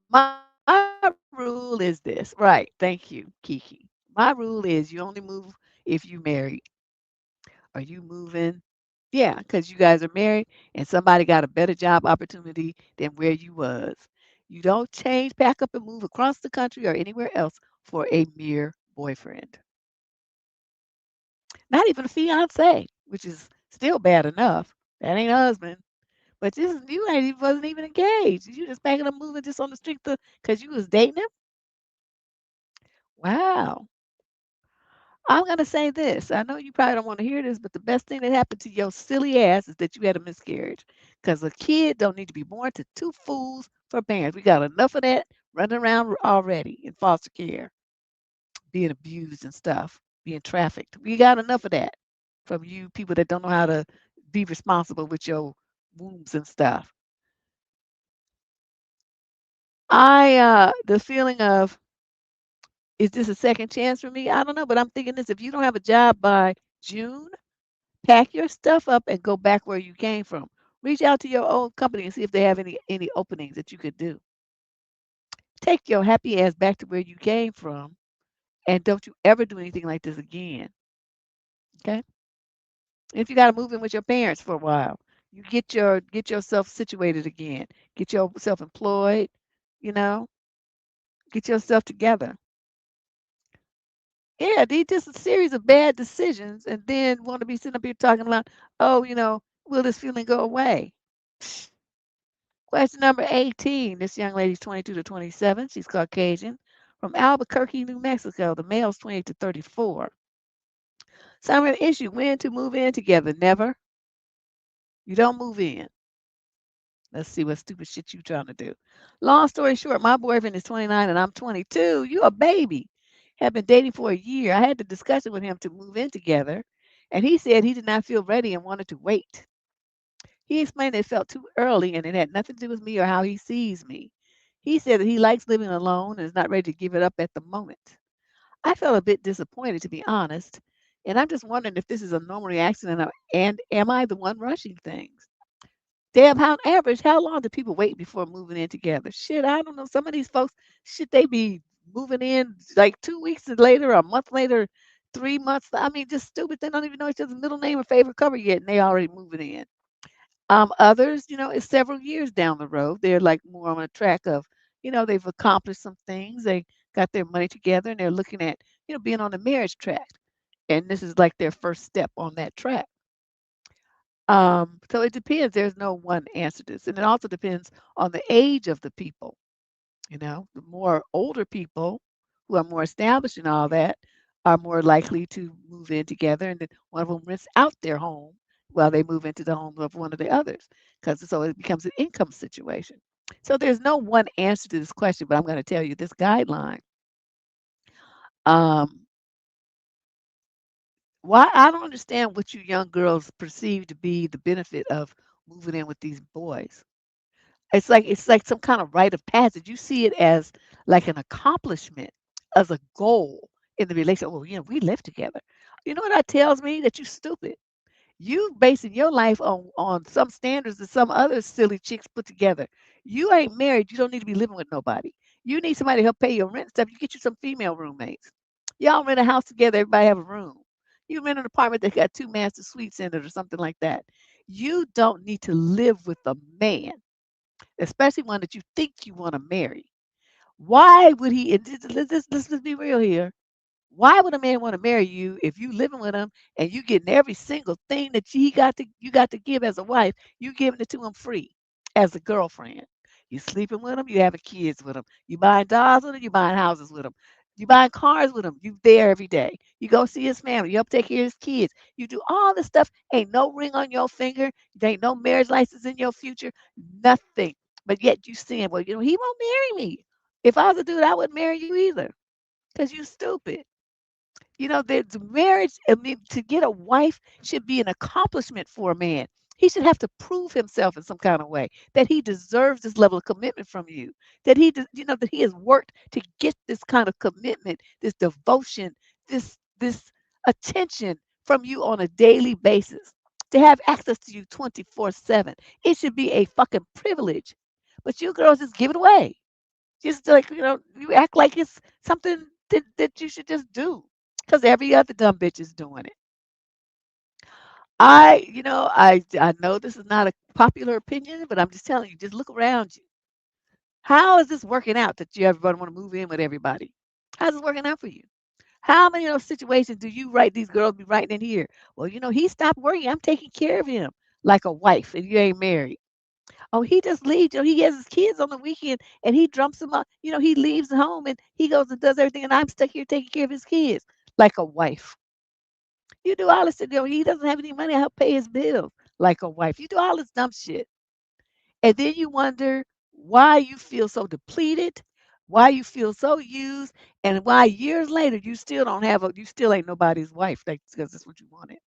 My rule is this. Right. Thank you, Kiki. My rule is you only move if you married. Are you moving? Yeah, because you guys are married and somebody got a better job opportunity than where you was. You don't change, pack up and move across the country or anywhere else for a mere boyfriend. Not even a fiance, which is still bad enough. That ain't a husband. But this is you ain't even wasn't even engaged. You just packing up moving just on the street because you was dating him? Wow. I'm gonna say this. I know you probably don't want to hear this, but the best thing that happened to your silly ass is that you had a miscarriage. Because a kid don't need to be born to two fools for parents. We got enough of that running around already in foster care, being abused and stuff, being trafficked. We got enough of that from you people that don't know how to be responsible with your wombs and stuff. The feeling of, is this a second chance for me? I don't know, but I'm thinking this, if you don't have a job by June, pack your stuff up and go back where you came from. Reach out to your old company and see if they have any openings that you could do. Take your happy ass back to where you came from, and don't you ever do anything like this again. Okay? If you got to move in with your parents for a while, you get yourself situated again. Get yourself employed, you know, get yourself together. Yeah, they just a series of bad decisions and then want to be sitting up here talking about, oh, will this feeling go away? Question number 18. This young lady's 22 to 27. She's Caucasian from Albuquerque, New Mexico. The male's 28 to 34. Summary issue: when to move in together? Never. You don't move in. Let's see what stupid shit you trying to do. Long story short, my boyfriend is 29 and I'm 22. You a baby. Have been dating for a year. I had the discussion with him to move in together, and he said he did not feel ready and wanted to wait. He explained it felt too early and it had nothing to do with me or how he sees me. He said that he likes living alone and is not ready to give it up at the moment. I felt a bit disappointed, to be honest, and I'm just wondering if this is a normal reaction and am I the one rushing things? Deb, how average, how long do people wait before moving in together? Shit, I don't know. Some of these folks, shit, they be moving in like 2 weeks later, a month later, 3 months. I mean, just stupid. They don't even know each other's middle name or favorite cover yet, and they already moving in. Others, it's several years down the road. They're like more on a track of, they've accomplished some things. They got their money together and they're looking at, being on the marriage track. And this is like their first step on that track. So it depends. There's no one answer to this. And it also depends on the age of the people. The more older people who are more established and all that are more likely to move in together, and then one of them rents out their home while they move into the home of one of the others, because so it becomes an income situation. So there's no one answer to this question, but I'm going to tell you this guideline. Um, why I don't understand what you young girls perceive to be the benefit of moving in with these boys. It's like some kind of rite of passage. You see it as like an accomplishment, as a goal in the relationship. Well, we live together. You know what that tells me? That you stupid. You basing your life on some standards that some other silly chicks put together. You ain't married. You don't need to be living with nobody. You need somebody to help pay your rent and stuff. You get you some female roommates. Y'all rent a house together. Everybody have a room. You rent an apartment that got two master suites in it or something like that. You don't need to live with a man, especially one that you think you want to marry. Why would he? And let's just be real here. Why would a man want to marry you if you living with him and you getting every single thing that you got to give as a wife? You giving it to him free as a girlfriend. You sleeping with him. You having kids with him. You buying dolls with him. You buying houses with him. You buying cars with him. You there every day. You go see his family. You help take care of his kids. You do all this stuff. Ain't no ring on your finger. There ain't no marriage license in your future. Nothing. But yet you saying, well, he won't marry me. If I was a dude, I wouldn't marry you either because you stupid. The marriage, I mean, to get a wife should be an accomplishment for a man. He should have to prove himself in some kind of way that he deserves this level of commitment from you. That he has worked to get this kind of commitment, this devotion, this attention from you on a daily basis. To have access to you 24/7. It should be a fucking privilege. But you girls just give it away. Just like, you act like it's something that you should just do because every other dumb bitch is doing it. I know this is not a popular opinion, but I'm just telling you, just look around you. How is this working out that you everybody want to move in with everybody? How's it working out for you? How many of those situations do you write these girls be writing in here? Well, he stopped working. I'm taking care of him like a wife, and you ain't married. Oh, he just leaves. He has his kids on the weekend and he dumps them up. He leaves home and he goes and does everything, and I'm stuck here taking care of his kids like a wife. You do all this, he doesn't have any money to help pay his bills like a wife. You do all this dumb shit. And then you wonder why you feel so depleted, why you feel so used, and why years later you still don't have you still ain't nobody's wife because that's what you wanted.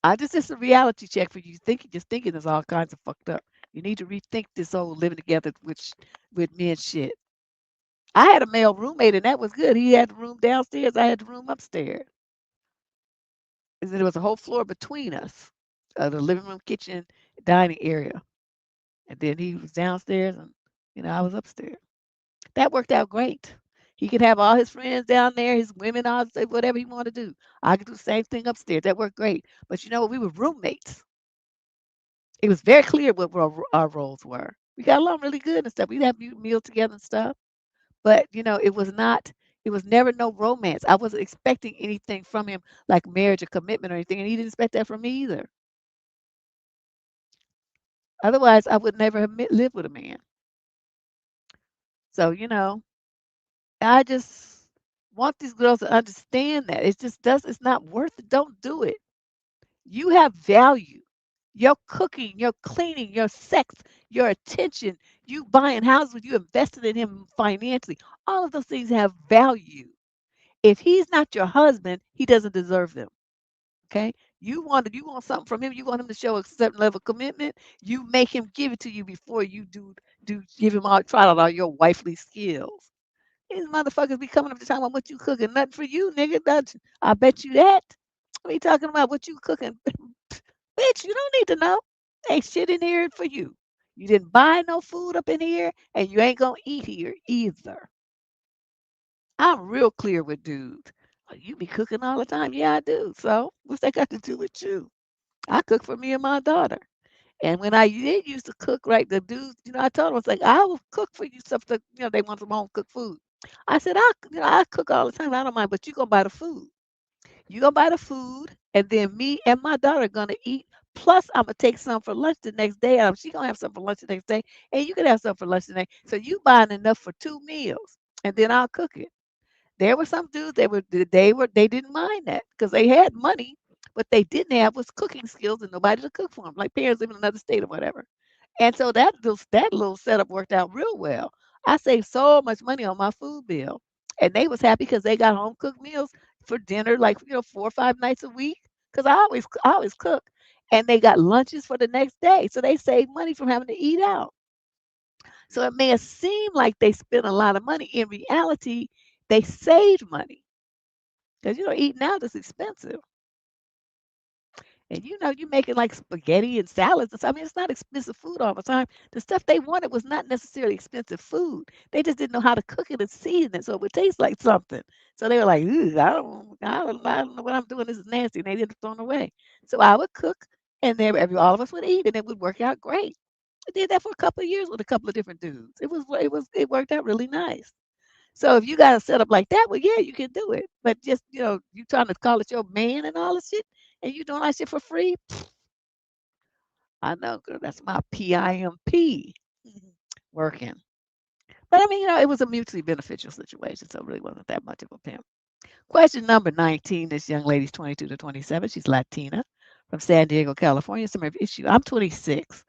It's a reality check for you. Just thinking is all kinds of fucked up. You need to rethink this whole living together with men shit. I had a male roommate and that was good. He had the room downstairs. I had the room upstairs. And then there was a whole floor between us, the living room, kitchen, dining area. And then he was downstairs and I was upstairs. That worked out great. He could have all his friends down there, his women, all whatever he wanted to do. I could do the same thing upstairs. That worked great. But we were roommates. It was very clear what our roles were. We got along really good and stuff. We'd have meals together and stuff. But it was never no romance. I wasn't expecting anything from him like marriage or commitment or anything, and he didn't expect that from me either. Otherwise, I would never have lived with a man. So, I just want these girls to understand that it's not worth it. Don't do it. You have value. Your cooking, your cleaning, your sex, your attention, you buying houses, you invested in him financially. All of those things have value. If he's not your husband, he doesn't deserve them. Okay? You want something from him, you want him to show a certain level of commitment, you make him give it to you before you do give him try out all your wifely skills. These motherfuckers be coming up to talking about what you cooking. Nothing for you, nigga. Nothing. I bet you that. I be talking about what you cooking. Bitch, you don't need to know. Ain't shit in here for you. You didn't buy no food up in here, and you ain't gonna eat here either. I'm real clear with dudes. "Oh, you be cooking all the time." Yeah, I do. So what's that got to do with you? I cook for me and my daughter. And when I did used to cook, right, the dudes, I told them, I was like, I will cook for you stuff that, they want some home cooked food. I said, I cook all the time. I don't mind, but you gonna buy the food. You gonna buy the food, and then me and my daughter are gonna eat. Plus, I'm gonna take some for lunch the next day. She gonna have some for lunch the next day, and you can have some for lunch the next. So you buying enough for 2 meals, and then I'll cook it. There were some dudes they didn't mind that because they had money, but they didn't have was cooking skills and nobody to cook for them, like parents living in another state or whatever. And so that little setup worked out real well. I saved so much money on my food bill, and they was happy because they got home cooked meals for dinner, like 4 or 5 nights a week. Because I always cook, and they got lunches for the next day. So they saved money from having to eat out. So it may have seemed like they spent a lot of money. In reality, they saved money because eating out is expensive. And you're making like spaghetti and salads. I mean, it's not expensive food all the time. The stuff they wanted was not necessarily expensive food. They just didn't know how to cook it and season it so it would taste like something. So they were like, "Ooh, I don't know what I'm doing. This is nasty." And they didn't throw it away. So I would cook, and then all of us would eat, and it would work out great. I did that for a couple of years with a couple of different dudes. It worked out really nice. So if you got a setup like that, well, yeah, you can do it. But just you trying to call it your man and all this shit, and you doing all that shit for free. I know, girl. That's my PIMP working. But I mean, it was a mutually beneficial situation, so it really wasn't that much of a pimp. Question number 19. This young lady's 22 to 27. She's Latina from San Diego, California. Summary of issue. I'm 26.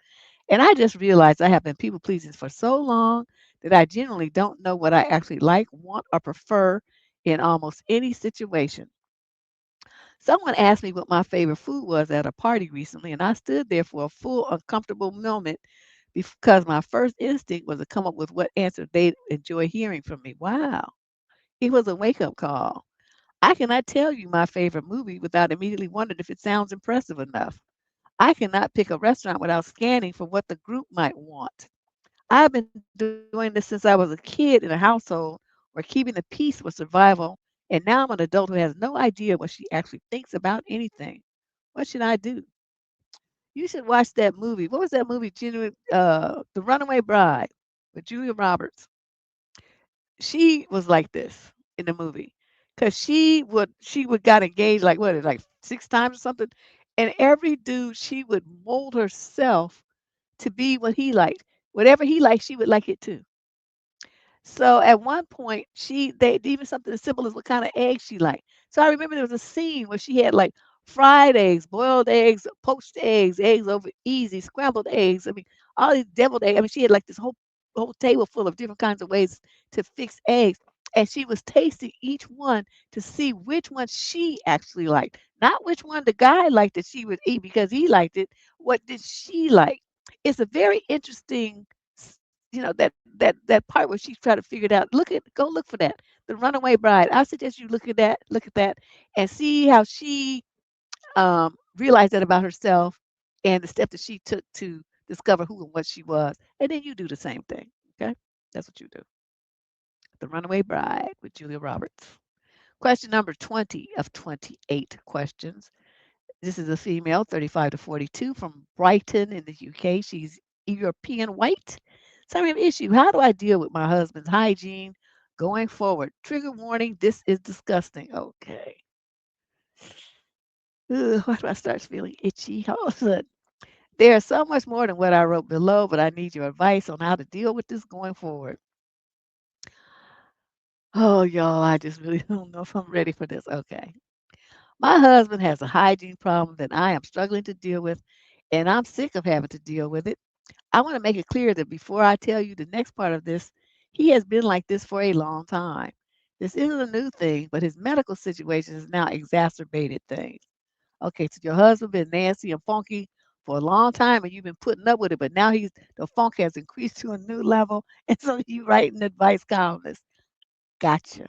And I just realized I have been people pleasing for so long that I generally don't know what I actually like, want, or prefer in almost any situation. Someone asked me what my favorite food was at a party recently, and I stood there for a full uncomfortable moment because my first instinct was to come up with what answer they'd enjoy hearing from me. Wow. It was a wake up call. I cannot tell you my favorite movie without immediately wondering if it sounds impressive enough. I cannot pick a restaurant without scanning for what the group might want. I've been doing this since I was a kid in a household where keeping the peace was survival, and now I'm an adult who has no idea what she actually thinks about anything. What should I do? You should watch that movie. What was that movie? The Runaway Bride with Julia Roberts. She was like this in the movie because she would got engaged like 6 times or something, and every dude she would mold herself to be what he liked. Whatever he liked, she would like it too. So at one point, they even something as simple as what kind of eggs she liked. So I remember there was a scene where she had like fried eggs, boiled eggs, poached eggs, eggs over easy, scrambled eggs. I mean, all these deviled eggs. I mean, she had like this whole table full of different kinds of ways to fix eggs. And she was tasting each one to see which one she actually liked, not which one the guy liked that she would eat because he liked it. What did she like? It's a very interesting that part where she's trying to figure it out. Go look for that. The Runaway Bride. I suggest you look at that, and see how she realized that about herself and the step that she took to discover who and what she was. And then you do the same thing. Okay? That's what you do. The Runaway Bride with Julia Roberts. Question number 20 of 28 questions. This is a female, 35 to 42, from Brighton in the UK. She's European white. Summary of issue. How do I deal with my husband's hygiene going forward? Trigger warning. This is disgusting. Okay. Ugh, why do I start feeling itchy? All of a sudden. There's so much more than what I wrote below, but I need your advice on how to deal with this going forward. Oh, y'all, I just really don't know if I'm ready for this. Okay. My husband has a hygiene problem that I am struggling to deal with, and I'm sick of having to deal with it. I want to make it clear that before I tell you the next part of this, he has been like this for a long time. This isn't a new thing, but his medical situation has now exacerbated things. Okay, so your husband been nasty and funky for a long time, and you've been putting up with it, but now the funk has increased to a new level, and so you writing advice columnist. Gotcha.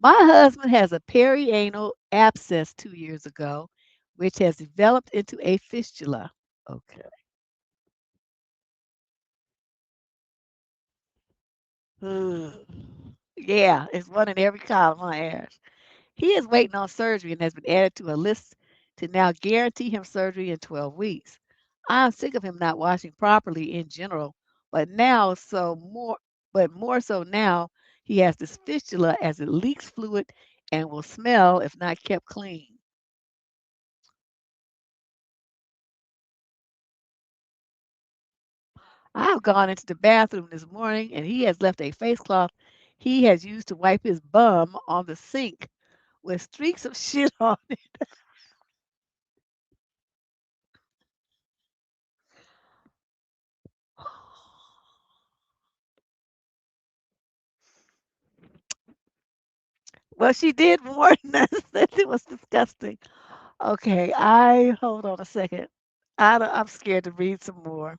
My husband has a perianal abscess 2 years ago, which has developed into a fistula. Okay. Ugh. Yeah, it's one in every column on Ash. He is waiting on surgery and has been added to a list to now guarantee him surgery in 12 weeks. I'm sick of him not washing properly in general, but now so more but more so now he has this fistula as it leaks fluid and will smell if not kept clean. I've gone into the bathroom this morning and he has left a face cloth he has used to wipe his bum on the sink with streaks of shit on it. Well, she did warn us that it was disgusting. Okay, I hold on a second. I'm scared to read some more.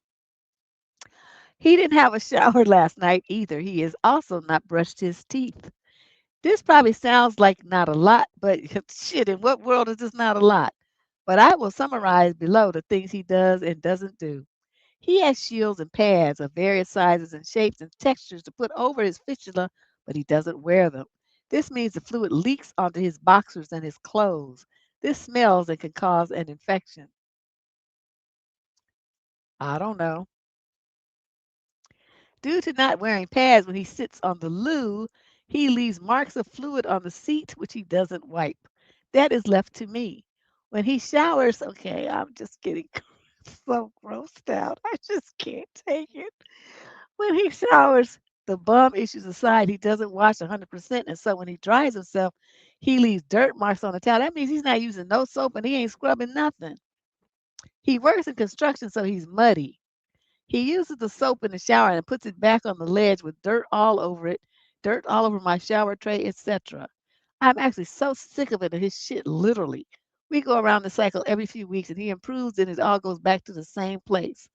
He didn't have a shower last night either. He has also not brushed his teeth. This probably sounds like not a lot, but shit, in what world is this not a lot? But I will summarize below the things he does and doesn't do. He has shields and pads of various sizes and shapes and textures to put over his fistula, but he doesn't wear them. This means the fluid leaks onto his boxers and his clothes. This smells and can cause an infection. I don't know. Due to not wearing pads when he sits on the loo, he leaves marks of fluid on the seat which he doesn't wipe. That is left to me. When he showers, okay, I'm just getting so grossed out. I just can't take it. When he showers, the bum issues aside, he doesn't wash 100%. And so when he dries himself, he leaves dirt marks on the towel. That means he's not using no soap and he ain't scrubbing nothing. He works in construction, so he's muddy. He uses the soap in the shower and puts it back on the ledge with dirt all over it, dirt all over my shower tray, etc. I'm actually so sick of it and his shit, literally. We go around the cycle every few weeks and he improves and it all goes back to the same place.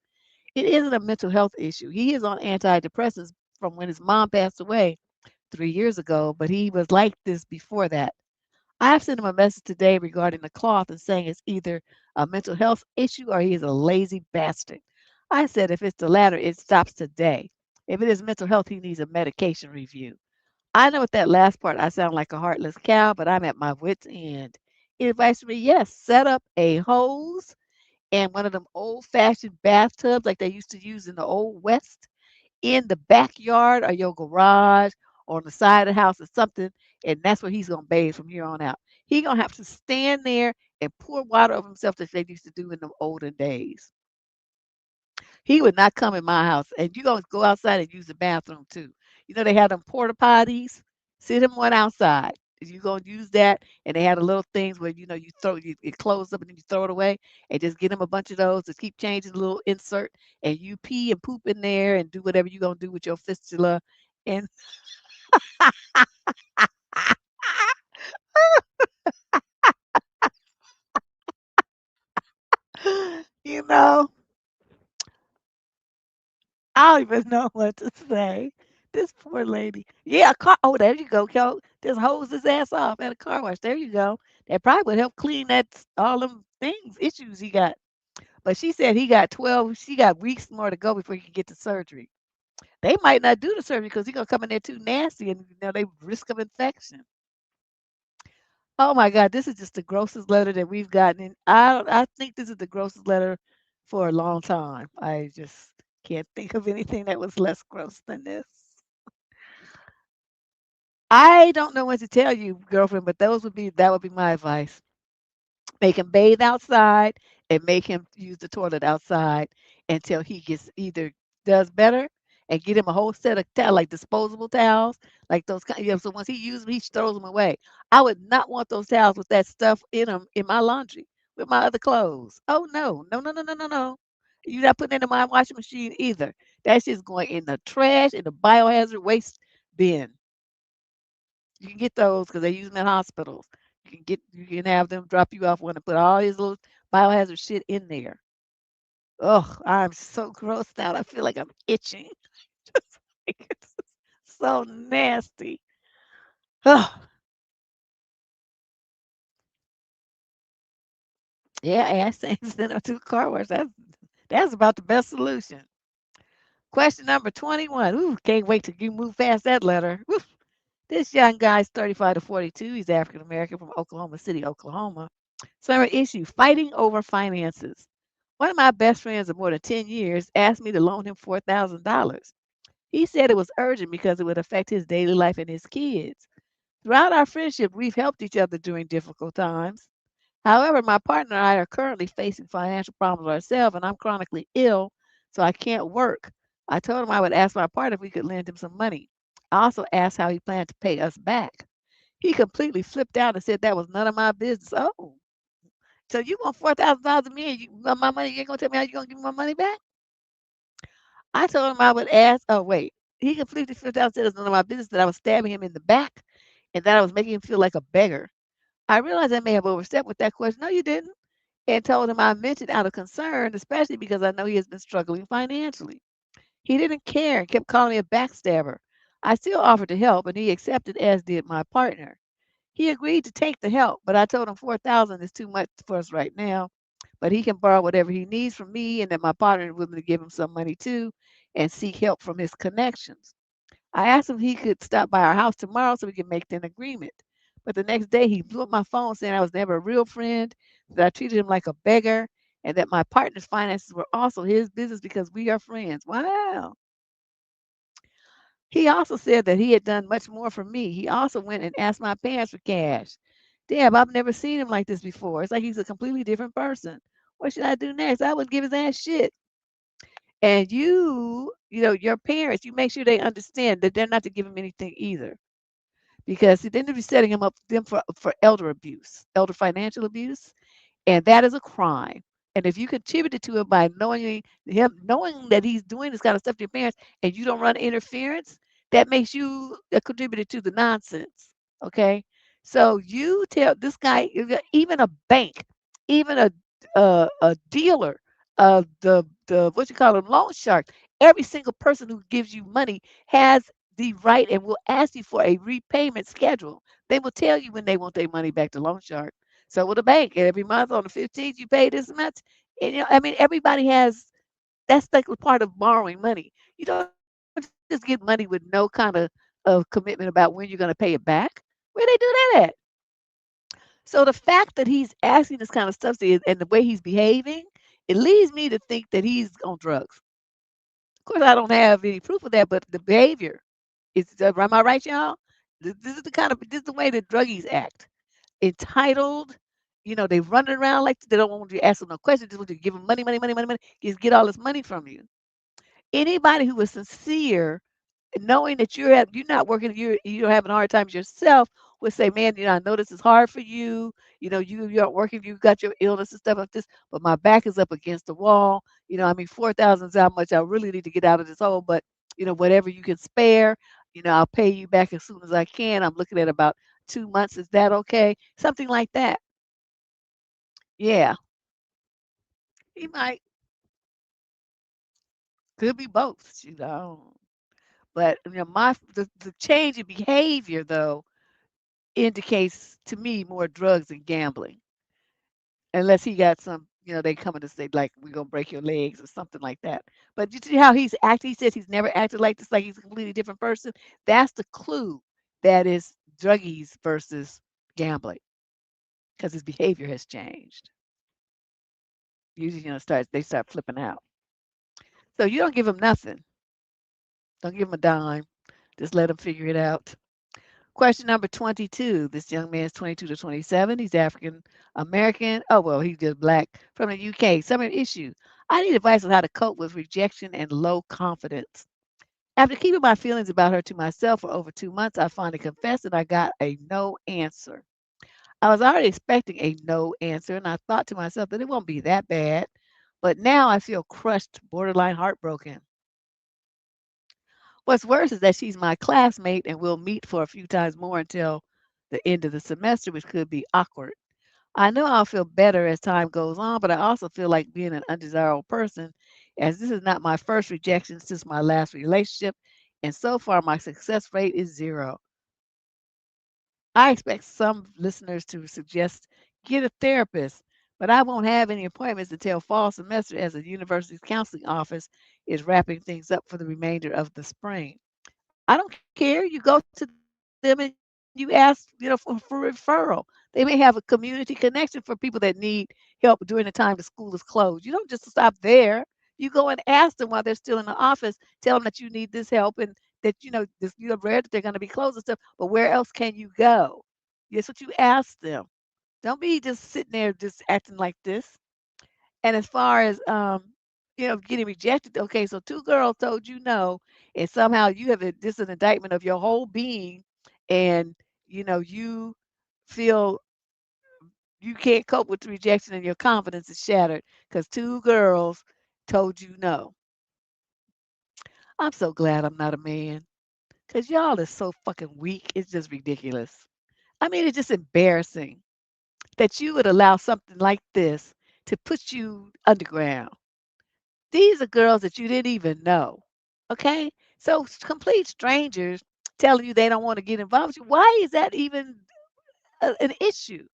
It isn't a mental health issue. He is on antidepressants from when his mom passed away 3 years ago, but he was like this before that. I have sent him a message today regarding the cloth and saying it's either a mental health issue or he is a lazy bastard. I said if it's the latter, it stops today. If it is mental health, he needs a medication review. I know with that last part, I sound like a heartless cow, but I'm at my wits' end. Advice for me, yes, set up a hose and one of them old fashioned bathtubs like they used to use in the old West in the backyard or your garage or on the side of the house or something, and that's where he's gonna bathe from here on out. He gonna have to stand there and pour water over himself that they used to do in the olden days. He would not come in my house, and you gonna go outside and use the bathroom too. You know they have them porta potties. Sit him one outside. If you gonna use that, and they had the little things where you throw it closed up and then you throw it away, and just get him a bunch of those. Just keep changing the little insert, and you pee and poop in there, and do whatever you gonna do with your fistula, and you know I don't even know what to say. This poor lady. Yeah, a car. Oh, there you go, Kel. Just hose his ass off at a car wash. There you go. That probably would help clean all them things, issues he got. But she said he got 12, she got weeks more to go before he can get to surgery. They might not do the surgery because he's gonna come in there too nasty and they risk of infection. Oh my God, this is just the grossest letter that we've gotten. And I think this is the grossest letter for a long time. I just can't think of anything that was less gross than this. I don't know what to tell you, girlfriend, but that would be my advice. Make him bathe outside and make him use the toilet outside until he gets either does better and get him a whole set of like disposable towels, like those kind. Yeah, so once he uses them, he throws them away. I would not want those towels with that stuff in them in my laundry with my other clothes. Oh no, no, no, no, no, no, no. You're not putting it in my washing machine either. That shit's going in the trash in the biohazard waste bin. You can get those because they use them in hospitals. You can have them drop you off one and put all his little biohazard shit in there. Ugh, I'm so grossed out. I feel like I'm itching. Just like it's so nasty. Ugh. Yeah, ass things send them to the car wash. That's about the best solution. Question number 21. Ooh, can't wait till you move past that letter. Woo. This young guy's 35 to 42. He's African American from Oklahoma City, Oklahoma. Summer issue, fighting over finances. One of my best friends of more than 10 years asked me to loan him $4,000. He said it was urgent because it would affect his daily life and his kids. Throughout our friendship, we've helped each other during difficult times. However, my partner and I are currently facing financial problems ourselves, and I'm chronically ill, so I can't work. I told him I would ask my partner if we could lend him some money. I also asked how he planned to pay us back. He completely flipped out and said that was none of my business. Oh, so you want $4,000 of me and my money? You ain't gonna tell me how you gonna give me my money back? I told him I would ask. Oh wait, he completely flipped out and said it's none of my business that I was stabbing him in the back, and that I was making him feel like a beggar. I realized I may have overstepped with that question. No, you didn't. And told him I mentioned out of concern, especially because I know he has been struggling financially. He didn't care and kept calling me a backstabber. I still offered to help, and he accepted, as did my partner. He agreed to take the help, but I told him 4,000 is too much for us right now. But he can borrow whatever he needs from me, and that my partner is willing to give him some money too, and seek help from his connections. I asked him if he could stop by our house tomorrow so we could make an agreement. But the next day he blew up my phone saying I was never a real friend, that I treated him like a beggar, and that my partner's finances were also his business because we are friends. Wow. He also said that he had done much more for me. He also went and asked my parents for cash. Deb, I've never seen him like this before. It's like he's a completely different person. What should I do next? I wouldn't give his ass shit. And your parents, you make sure they understand that they're not to give him anything either. Because then they'll be setting him up them for elder abuse, elder financial abuse, and that is a crime. And if you contributed to it by knowing that he's doing this kind of stuff to your parents, and you don't run interference, that makes you a contributor to the nonsense. Okay, so you tell this guy, even a bank, even a dealer, the what you call them, loan shark. Every single person who gives you money has the right and will ask you for a repayment schedule. They will tell you when they want their money back to loan shark. So with a bank, every month on the 15th, you pay this much. And, I mean, everybody has, that's like a part of borrowing money. You don't just get money with no kind of commitment about when you're going to pay it back. Where they do that at? So the fact that he's asking this kind of stuff to you and the way he's behaving, it leads me to think that he's on drugs. Of course, I don't have any proof of that, but the behavior is, am I right, y'all? This is the way the druggies act. Entitled. They running around like they don't want you to ask them no questions. Just want you to give them money, money, money, money, money. Just get all this money from you. Anybody who is sincere, knowing that you're not working, you're having a hard times yourself, would say, man, I know this is hard for you. You aren't working, you got your illness and stuff like this, but my back is up against the wall. I mean, 4,000 is how much I really need to get out of this hole, but whatever you can spare, I'll pay you back as soon as I can. I'm looking at about 2 months. Is that okay? Something like that. Yeah, he might, could be both, But the change in behavior though indicates to me more drugs than gambling, unless he got some. They coming to say like we're gonna break your legs or something like that. But you see how he's acting. He says he's never acted like this, like he's a completely different person. That's the clue that is druggies versus gambling, because his behavior has changed. Usually, they start flipping out. So you don't give him nothing. Don't give him a dime. Just let him figure it out. Question number 22. This young man is 22 to 27. He's African American. Oh, well, he's just black from the UK. Summer issue. I need advice on how to cope with rejection and low confidence. After keeping my feelings about her to myself for over 2 months, I finally confessed and I got a no answer. I was already expecting a no answer, and I thought to myself that it won't be that bad. But now I feel crushed, borderline heartbroken. What's worse is that she's my classmate and we'll meet for a few times more until the end of the semester, which could be awkward. I know I'll feel better as time goes on, but I also feel like being an undesirable person, as this is not my first rejection since my last relationship, and so far my success rate is zero. I expect some listeners to suggest get a therapist, but I won't have any appointments until fall semester as the university's counseling office is wrapping things up for the remainder of the spring. I don't care. You go to them and you ask, for referral. They may have a community connection for people that need help during the time the school is closed. You don't just stop there. You go and ask them while they're still in the office, tell them that you need this help and that you have read that they're going to be closed and stuff. But where else can you go? That's what you ask them. Don't be just sitting there just acting like this. And as far as getting rejected, okay, so two girls told you no, and somehow you have this an indictment of your whole being, and you feel you can't cope with the rejection and your confidence is shattered because two girls told you no. I'm so glad I'm not a man, because y'all is so fucking weak. It's just ridiculous. I mean, it's just embarrassing. that you would allow something like this to put you underground. These are girls that you didn't even know. Okay? So complete strangers telling you they don't want to get involved with you. Why is that even an issue?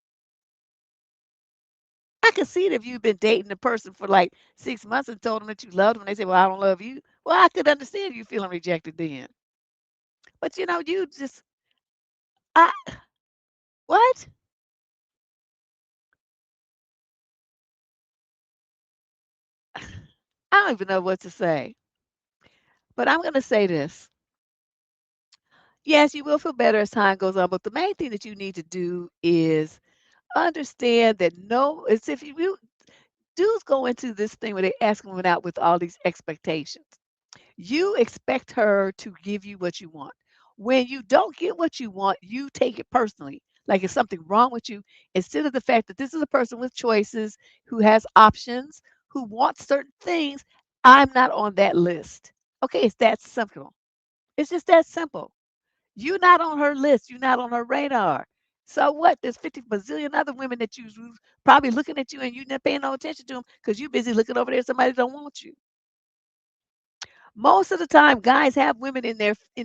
I could see it if you've been dating a person for like 6 months and told them that you loved them. And they say, "Well, I don't love you." Well, I could understand you feeling rejected then. But you just, I, what? I don't even know what to say. But I'm going to say this. Yes, you will feel better as time goes on. But the main thing that you need to do is understand that no, it's if you dudes go into this thing where they ask women out with all these expectations. You expect her to give you what you want. When you don't get what you want, you take it personally. Like it's something wrong with you, instead of the fact that this is a person with choices, who has options, who wants certain things. I'm not on that list. Okay, it's that simple. It's just that simple. You're not on her list. You're not on her radar. So what? There's 50 bazillion other women that who's probably looking at you and you're not paying no attention to them because you're busy looking over there at somebody that don't want you. Most of the time, guys have women in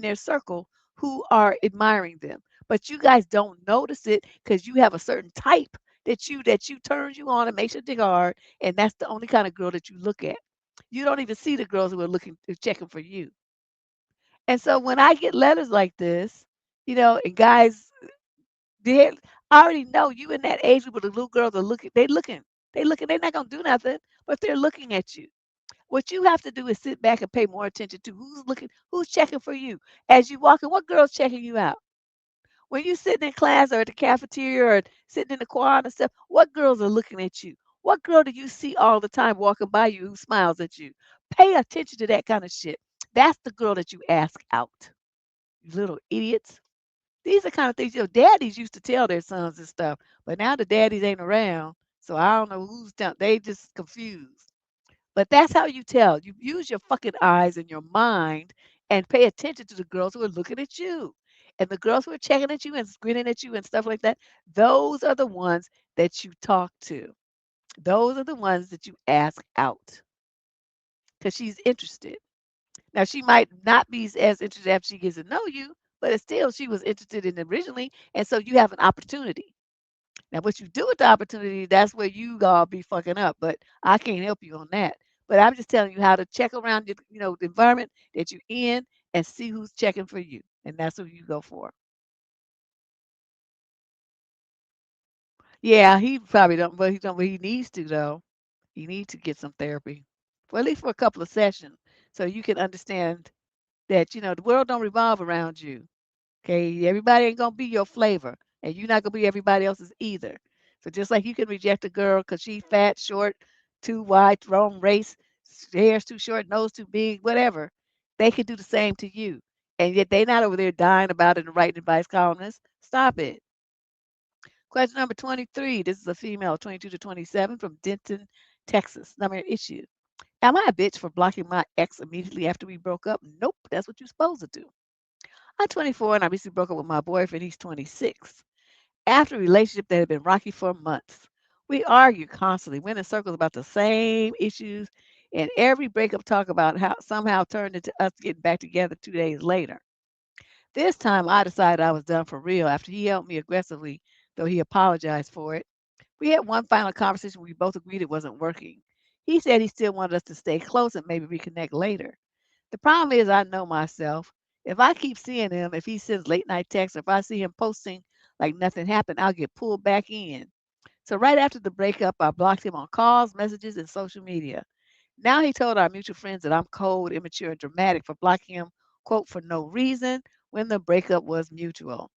their circle who are admiring them, but you guys don't notice it because you have a certain type that you turns you on and makes you dig hard, and that's the only kind of girl that you look at. You don't even see the girls who are looking checking for you. And so when I get letters like this, and guys, they I already know you in that age group where the little girls are looking, they're not gonna do nothing, but they're looking at you. What you have to do is sit back and pay more attention to who's looking, who's checking for you. As you walk in, what girl's checking you out? When you sitting in class or at the cafeteria or sitting in the quad and stuff, what girls are looking at you? What girl do you see all the time walking by you who smiles at you? Pay attention to that kind of shit. That's the girl that you ask out. You little idiots. These are kind of things, daddies used to tell their sons and stuff, but now the daddies ain't around. So I don't know who's telling. They just confused. But that's how you tell. You use your fucking eyes and your mind and pay attention to the girls who are looking at you. And the girls who are checking at you and grinning at you and stuff like that, those are the ones that you talk to. Those are the ones that you ask out because she's interested. Now, she might not be as interested after she gets to know you, but it's still, she was interested in originally. And so you have an opportunity. Now, what you do with the opportunity, that's where you gonna be fucking up. But I can't help you on that. But I'm just telling you how to check around the environment that you're in and see who's checking for you, and that's who you go for. Yeah, he probably don't, but he don't. But he needs to though. He needs to get some therapy, for at least for a couple of sessions, so you can understand that the world don't revolve around you. Okay, everybody ain't gonna be your flavor, and you're not gonna be everybody else's either. So just like you can reject a girl because she's fat, short, too wide, wrong race, hair's too short, nose too big, whatever, they can do the same to you. And yet they not over there dying about it and writing advice columnists. Stop it. Question number 23. This is a female, 22 to 27, from Denton, Texas. Number issue. Am I a bitch for blocking my ex immediately after we broke up? Nope, that's what you're supposed to do. I'm 24 and I recently broke up with my boyfriend. He's 26. After a relationship that had been rocky for months, we argued constantly, went in circles about the same issues, and every breakup talk about how somehow turned into us getting back together 2 days later. This time I decided I was done for real after he helped me aggressively, though he apologized for it. We had one final conversation. We both agreed it wasn't working. He said he still wanted us to stay close and maybe reconnect later. The problem is I know myself. If I keep seeing him, if he sends late night texts, if I see him posting like nothing happened, I'll get pulled back in. So right after the breakup, I blocked him on calls, messages, and social media. Now he told our mutual friends that I'm cold, immature, and dramatic for blocking him, quote, for no reason when the breakup was mutual.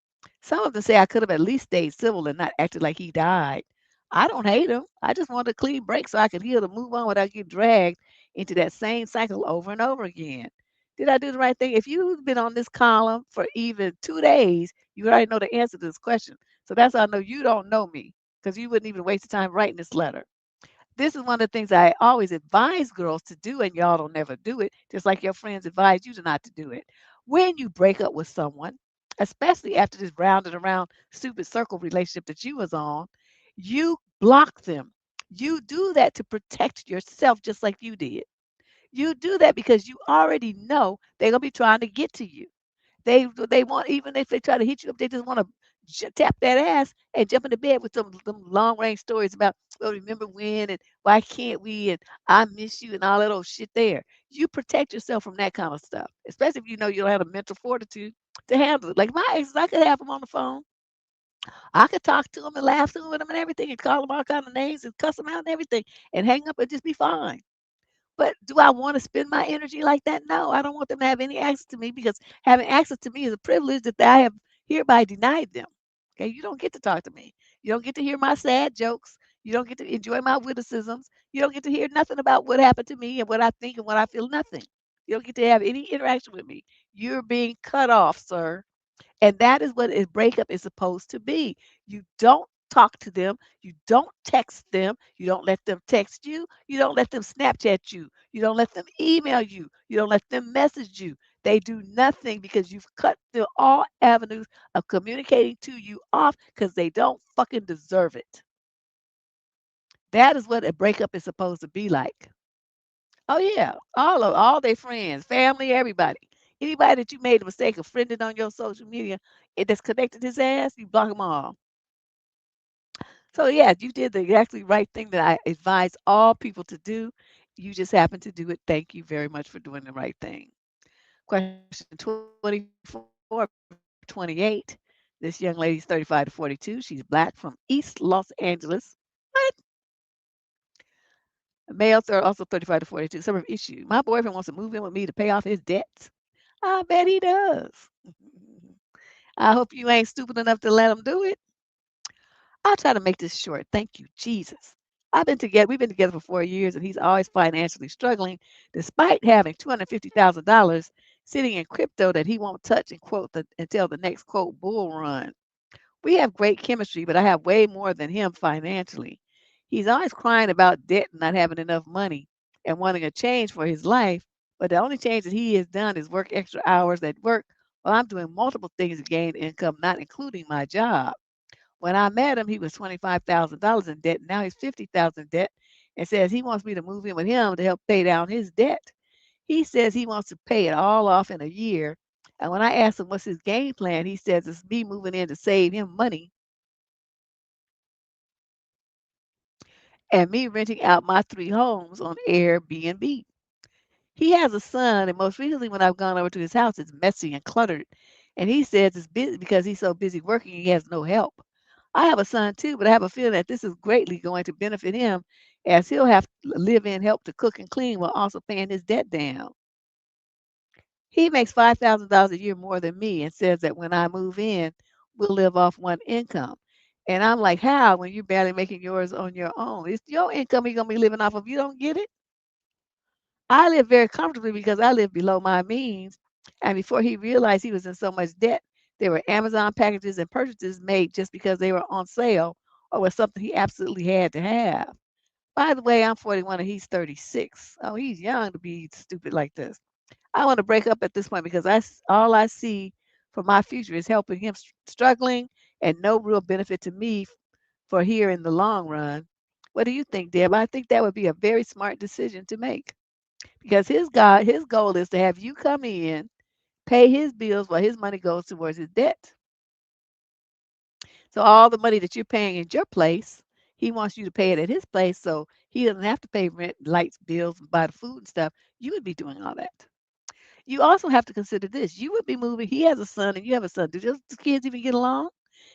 Some of them say I could have at least stayed civil and not acted like he died. I don't hate him. I just wanted a clean break so I could heal and move on without getting dragged into that same cycle over and over again. Did I do the right thing? If you've been on this column for even 2 days, you already know the answer to this question. So that's how I know you don't know me because you wouldn't even waste the time writing this letter. This is one of the things I always advise girls to do, and y'all don't never do it, just like your friends advise you to not to do it. When you break up with someone, especially after this round and around stupid circle relationship that you was on, You block them. You do that to protect yourself just like you did. You do that because you already know they're gonna be trying to get to you. They want, even if they try to hit you up, they just want to tap that ass and jump into bed with them long range stories about, well, remember when, and why can't we, and I miss you, and all that old shit there. You protect yourself from that kind of stuff, especially if you know you don't have the mental fortitude to handle it. Like my exes, I could have them on the phone. I could talk to them and laugh to them and everything and call them all kind of names and cuss them out and everything and hang up and just be fine. But do I want to spend my energy like that? No, I don't want them to have any access to me, because having access to me is a privilege that I have hereby denied them. Okay, you don't get to talk to me. You don't get to hear my sad jokes. You don't get to enjoy my witticisms. You don't get to hear nothing about what happened to me and what I think and what I feel. Nothing. You don't get to have any interaction with me. You're being cut off, sir. And that is what a breakup is supposed to be. You don't talk to them. You don't text them. You don't let them text you. You don't let them Snapchat you. You don't let them email you. You don't let them message you. They do nothing because you've cut through all avenues of communicating to you off because they don't fucking deserve it. That is what a breakup is supposed to be like. Oh yeah, all their friends, family, everybody. Anybody that you made the mistake of friending on your social media that's connected his ass, you block them all. So yeah, you did the exactly right thing that I advise all people to do. You just happen to do it. Thank you very much for doing the right thing. Question 24 28. This young lady's 35 to 42. She's black from East Los Angeles. What? Males are also 35 to 42. Some of issue. My boyfriend wants to move in with me to pay off his debts. I bet he does. I hope you ain't stupid enough to let him do it. I'll try to make this short. Thank you, Jesus. We've been together for 4 years, and he's always financially struggling, despite having $250,000 sitting in crypto that he won't touch and until the next bull run. We have great chemistry, but I have way more than him financially. He's always crying about debt and not having enough money and wanting a change for his life, but the only change that he has done is work extra hours at work while I'm doing multiple things to gain income, not including my job. When I met him, he was $25,000 in debt. Now he's 50,000 in debt, and says he wants me to move in with him to help pay down his debt. He says he wants to pay it all off in a year. And when I asked him what's his game plan, he says it's me moving in to save him money and me renting out my 3 homes on Airbnb. He has a son, and most recently, when I've gone over to his house, it's messy and cluttered. And he says it's busy because he's so busy working, he has no help. I have a son too, but I have a feeling that this is greatly going to benefit him, as he'll have live in help to cook and clean while also paying his debt down. He makes $5,000 a year more than me and says that when I move in, we'll live off one income. And I'm like, how, when you're barely making yours on your own? It's your income you're going to be living off of. You don't get it? I live very comfortably because I live below my means. And before he realized he was in so much debt, there were Amazon packages and purchases made just because they were on sale or was something he absolutely had to have. By the way, I'm 41 and he's 36. Oh, he's young to be stupid like this. I want to break up at this point because all I see for my future is helping him struggling and no real benefit to me for here in the long run. What do you think, Deb? I think that would be a very smart decision to make, because his goal is to have you come in, pay his bills while his money goes towards his debt. So all the money that you're paying in your place, he wants you to pay it at his place, so he doesn't have to pay rent, lights, bills, and buy the food and stuff. You would be doing all that. You also have to consider this. You would be moving. He has a son and you have a son. Do those kids even get along?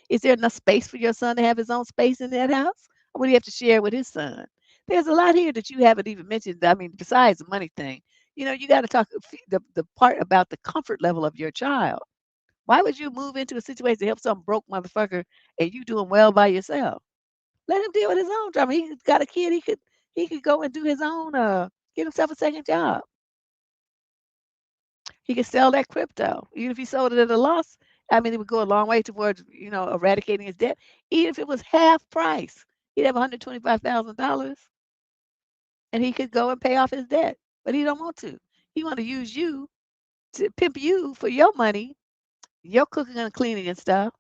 Is there enough space for your son to have his own space in that house? Or would he have to share with his son? There's a lot here that you haven't even mentioned. I mean, besides the money thing, you got to talk the part about the comfort level of your child. Why would you move into a situation to help some broke motherfucker and you doing well by yourself? Let him deal with his own drama. He got a kid. He could go and do his own. Get himself a second job. He could sell that crypto. Even if he sold it at a loss, I mean, it would go a long way towards, eradicating his debt. Even if it was half price, he'd have $125,000 and he could go and pay off his debt. But he don't want to. He want to use you to pimp you for your money, your cooking and cleaning and stuff,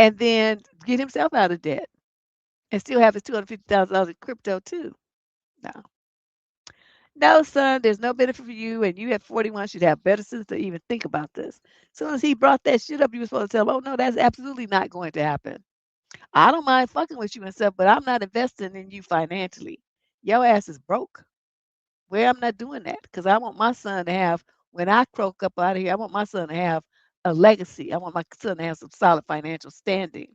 and then get himself out of debt and still have his $250,000 in crypto too. No. No, son, there's no benefit for you, and you at 41 should have better sense to even think about this. As soon as he brought that shit up, you were supposed to tell him, oh, no, that's absolutely not going to happen. I don't mind fucking with you and stuff, but I'm not investing in you financially. Your ass is broke. Well, I'm not doing that because I want my son to have, when I croak up out of here, I want my son to have a legacy. I want my son to have some solid financial standing.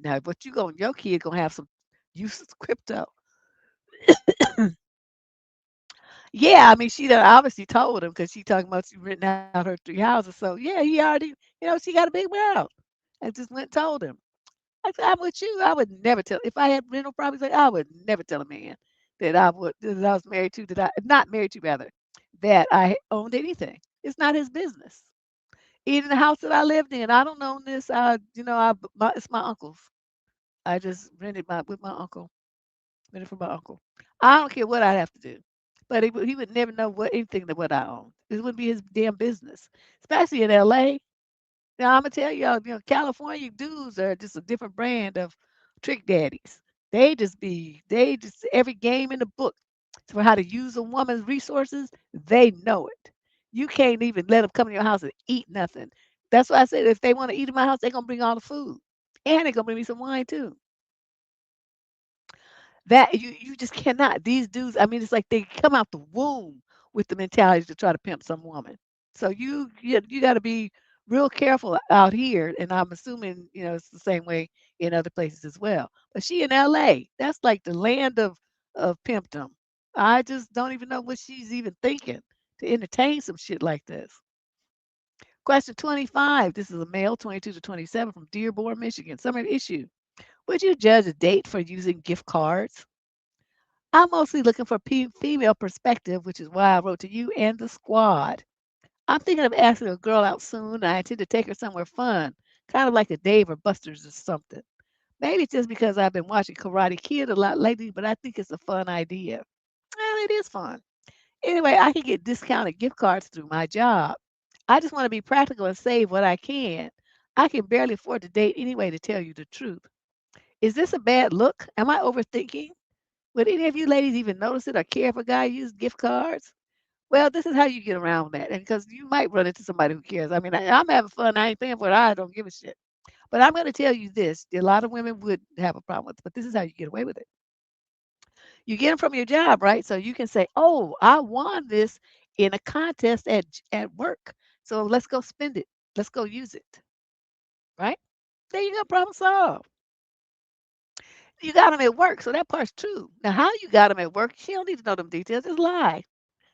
Now, what you going, your kid gonna have some useless crypto. Yeah, I mean, she done obviously told him because she talking about she renting out her 3 houses. So yeah, he already, she got a big mouth. And just went and told him. I said, I'm with you. I would never tell if I had rental properties, like I would never tell a man that I was married to, that I not married to rather, that I owned anything. It's not his business. Even the house that I lived in, I don't own this. It's my uncle's. I just rented my with my uncle. Rented from my uncle. I don't care what I'd have to do. But he would never know anything that what I owned. It wouldn't be his damn business. Especially in LA. Now I'm gonna tell y'all, California dudes are just a different brand of trick daddies. They just every game in the book for how to use a woman's resources, they know it. You can't even let them come in your house and eat nothing. That's why I said if they want to eat in my house, they're gonna bring all the food. And they're gonna bring me some wine too. That you just cannot. These dudes, I mean, it's like they come out the womb with the mentality to try to pimp some woman. So you got to be real careful out here, and I'm assuming it's the same way in other places as well. But she in L.A., that's like the land of pimpdom. I just don't even know what she's even thinking to entertain some shit like this. Question 25. This is a male, 22 to 27, from Dearborn, Michigan. Summary issue: would you judge a date for using gift cards? I'm mostly looking for female perspective, which is why I wrote to you and the squad. I'm thinking of asking a girl out soon, and I intend to take her somewhere fun, kind of like a Dave or Buster's or something. Maybe it's just because I've been watching Karate Kid a lot lately, but I think it's a fun idea. Well, it is fun. Anyway, I can get discounted gift cards through my job. I just want to be practical and save what I can. I can barely afford to date anyway, to tell you the truth. Is this a bad look? Am I overthinking? Would any of you ladies even notice it or care if a guy used gift cards? Well, this is how you get around that. And because you might run into somebody who cares. I mean, I'm having fun. I ain't paying for it. I don't give a shit. But I'm going to tell you this. A lot of women would have a problem with it, but this is how you get away with it. You get them from your job, right? So you can say, oh, I won this in a contest at work. So let's go spend it. Let's go use it. Right? There you go. Problem solved. You got them at work. So that part's true. Now, how you got them at work, she don't need to know them details. Just lie.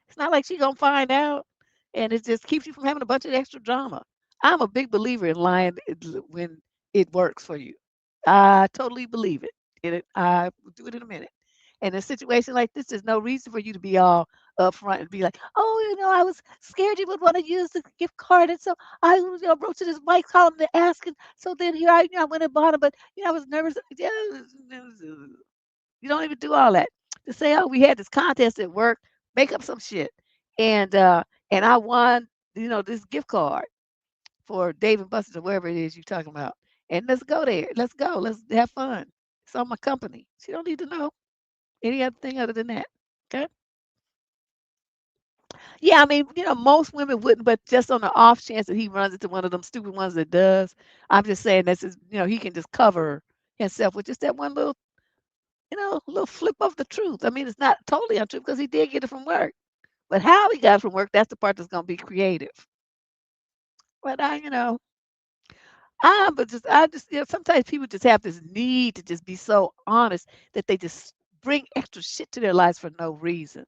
It's not like she gonna find out, and it just keeps you from having a bunch of extra drama. I'm a big believer in lying when it works for you. I totally believe it. I will do it in a minute. And in a situation like this, there's no reason for you to be all upfront and be like, "Oh, I was scared you would want to use the gift card, and so I, wrote to this white column to ask, and so then here I went and bought it, but I was nervous." Yeah, you don't even do all that. To say, "Oh, we had this contest at work, make up some shit, and I won, this gift card for Dave and Buster's or wherever it is you're talking about, and let's go there. Let's go. Let's have fun. It's on my company." She don't need to know any other thing other than that. Okay. Yeah, I mean, most women wouldn't, but just on the off chance that he runs into one of them stupid ones that does, I'm just saying this is, he can just cover himself with just that one little, little flip of the truth. I mean, it's not totally untrue because he did get it from work. But how he got it from work, that's the part that's gonna be creative. But I just, sometimes people just have this need to just be so honest that they just bring extra shit to their lives for no reason.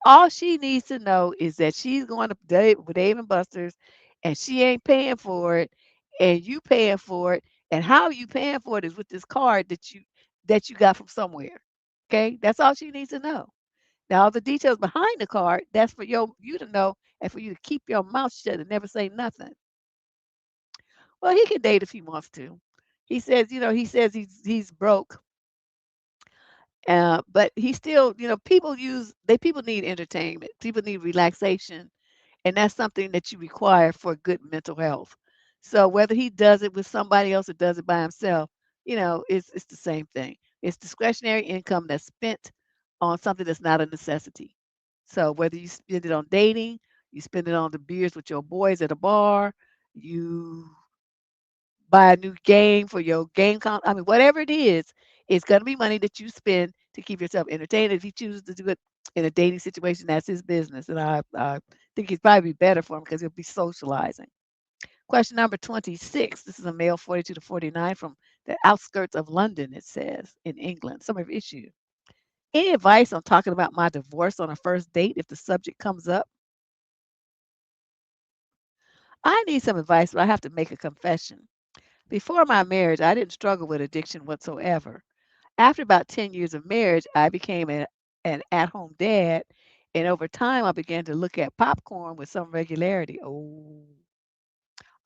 All she needs to know is that she's going to Dave and Buster's, and she ain't paying for it, and you paying for it, and how you paying for it is with this card that you got from somewhere. Okay, that's all she needs to know. Now, all the details behind the card, that's for you to know and for you to keep your mouth shut and never say nothing. Well, he can date if he wants to. He says he's broke, but he still, people need entertainment, people need relaxation, and that's something that you require for good mental health. So whether he does it with somebody else or does it by himself, it's the same thing. It's discretionary income that's spent on something that's not a necessity. So whether you spend it on dating, you spend it on the beers with your boys at a bar, you buy a new game for your I mean, whatever it is, it's going to be money that you spend to keep yourself entertained. If he chooses to do it in a dating situation, that's his business. And I think it's probably better for him because he'll be socializing. Question number 26. This is a male 42 to 49 from the outskirts of London, it says, in England. Summer of issue. Any advice on talking about my divorce on a first date if the subject comes up? I need some advice, but I have to make a confession. Before my marriage, I didn't struggle with addiction whatsoever. After about 10 years of marriage, I became an at home dad, and over time, I began to look at popcorn with some regularity. Oh,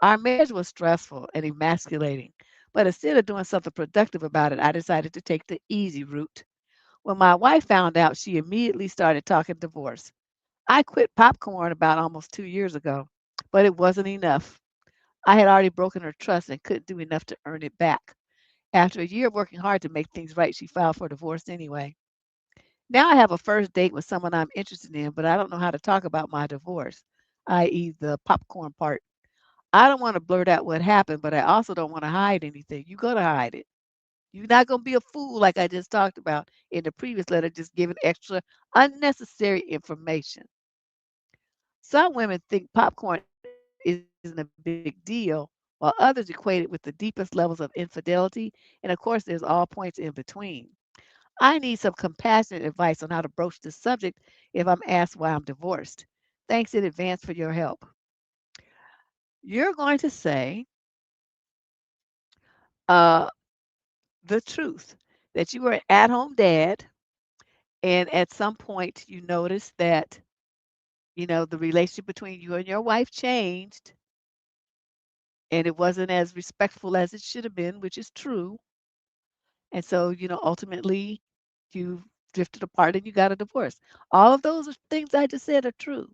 our marriage was stressful and emasculating, but instead of doing something productive about it, I decided to take the easy route. When my wife found out, she immediately started talking divorce. I quit popcorn about almost 2 years ago, but it wasn't enough. I had already broken her trust and couldn't do enough to earn it back. After a year of working hard to make things right, she filed for divorce anyway. Now I have a first date with someone I'm interested in, but I don't know how to talk about my divorce, i.e., the popcorn part. I don't want to blurt out what happened, but I also don't want to hide anything. You got to hide it. You're not going to be a fool like I just talked about in the previous letter, just giving extra unnecessary information. Some women think popcorn isn't a big deal, while others equate it with the deepest levels of infidelity. And of course, there's all points in between. I need some compassionate advice on how to broach this subject if I'm asked why I'm divorced. Thanks in advance for your help. You're going to say uh, the truth that you were an at home dad, and at some point you noticed that, the relationship between you and your wife changed, and it wasn't as respectful as it should have been, which is true. And so, ultimately, you drifted apart and you got a divorce. All of those things I just said are true.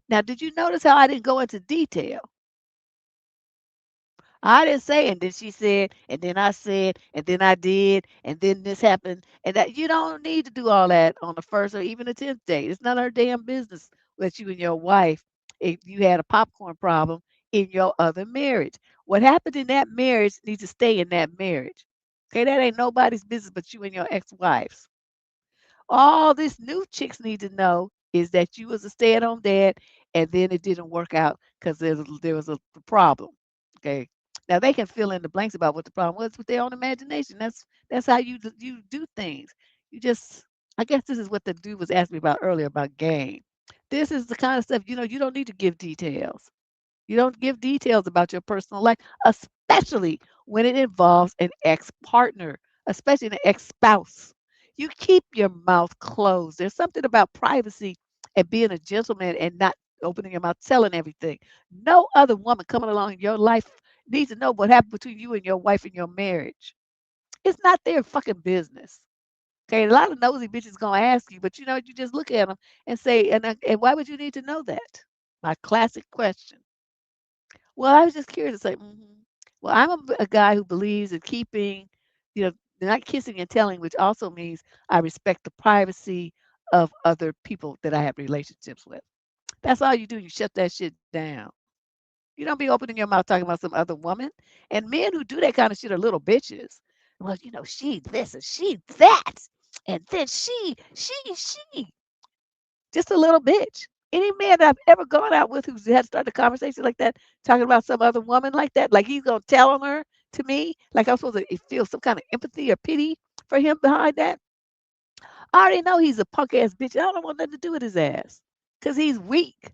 Now, did you notice how I didn't go into detail? I didn't say, and then she said, and then I said, and then I did, and then this happened, and that you don't need to do all that on the first or even the 10th date. It's none of her damn business that you and your wife, if you had a popcorn problem in your other marriage. What happened in that marriage needs to stay in that marriage. Okay, that ain't nobody's business but you and your ex-wives. All these new chicks need to know is that you was a stay-at-home dad, and then it didn't work out because there was a problem. Okay. Now they can fill in the blanks about what the problem was with their own imagination. That's how you do things. You just I guess this is what the dude was asking me about earlier about game. This is the kind of stuff, you don't need to give details. You don't give details about your personal life, especially when it involves an ex partner, especially an ex spouse. You keep your mouth closed. There's something about privacy and being a gentleman and not opening your mouth, telling everything. No other woman coming along in your life needs to know what happened between you and your wife in your marriage. It's not their fucking business. Okay, a lot of nosy bitches gonna ask you, but you just look at them and say, and why would you need to know that? My classic question. Well, I was just curious. It's like, well, I'm a guy who believes in keeping, you know, not kissing and telling, which also means I respect the privacy of other people that I have relationships with. That's all you do. You shut that shit down. You don't be opening your mouth talking about some other woman. And men who do that kind of shit are little bitches. Well, she this and she that. And then she. Just a little bitch. Any man that I've ever gone out with who's had started a conversation like that, talking about some other woman like that, like he's gonna tell on her to me, like I'm supposed to feel some kind of empathy or pity for him behind that. I already know he's a punk ass bitch. I don't want nothing to do with his ass because he's weak.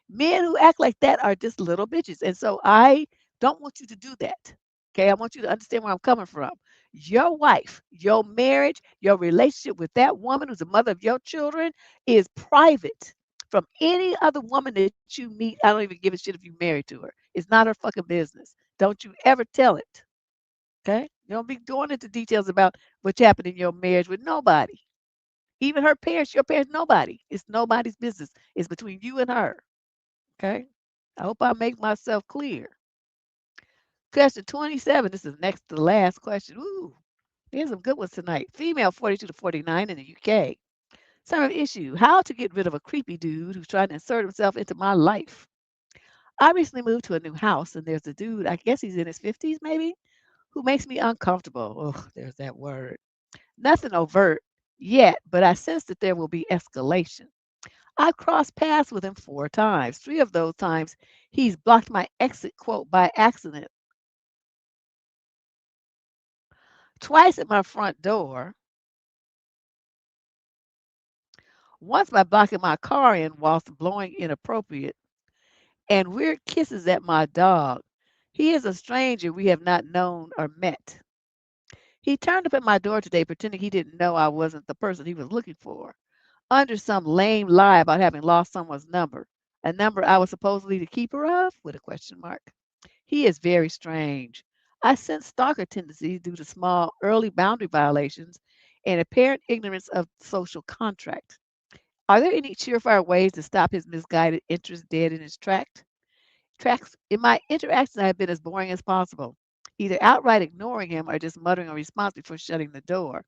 Men who act like that are just little bitches. And so I don't want you to do that. Okay. I want you to understand where I'm coming from. Your wife, your marriage, your relationship with that woman who's the mother of your children is private from any other woman that you meet. I don't even give a shit if you're married to her. It's not her fucking business. Don't you ever tell it. Okay. You don't be going into details about what happened in your marriage with nobody. Even her parents, your parents, nobody. It's nobody's business. It's between you and her. Okay. I hope I make myself clear. Question 27. This is next to the last question. Ooh, here's some good ones tonight. Female 42 to 49 in the UK. Summary issue: how to get rid of a creepy dude who's trying to insert himself into my life. I recently moved to a new house, and there's a dude, I guess he's in his 50s maybe, who makes me uncomfortable. Oh, there's that word. Nothing overt yet, but I sense that there will be escalation. I've crossed paths with him 4 times. 3 of those times, he's blocked my exit quote by accident. Twice at my front door, once by blocking my car in whilst blowing inappropriate, and weird kisses at my dog. He is a stranger we have not known or met. He turned up at my door today pretending he didn't know I wasn't the person he was looking for, under some lame lie about having lost someone's number, a number I was supposedly the keeper of, with a question mark. He is very strange. I sense stalker tendencies due to small early boundary violations and apparent ignorance of social contract. Are there any surefire ways to stop his misguided interest dead in its tracks? In my interactions, I have been as boring as possible, either outright ignoring him or just muttering a response before shutting the door.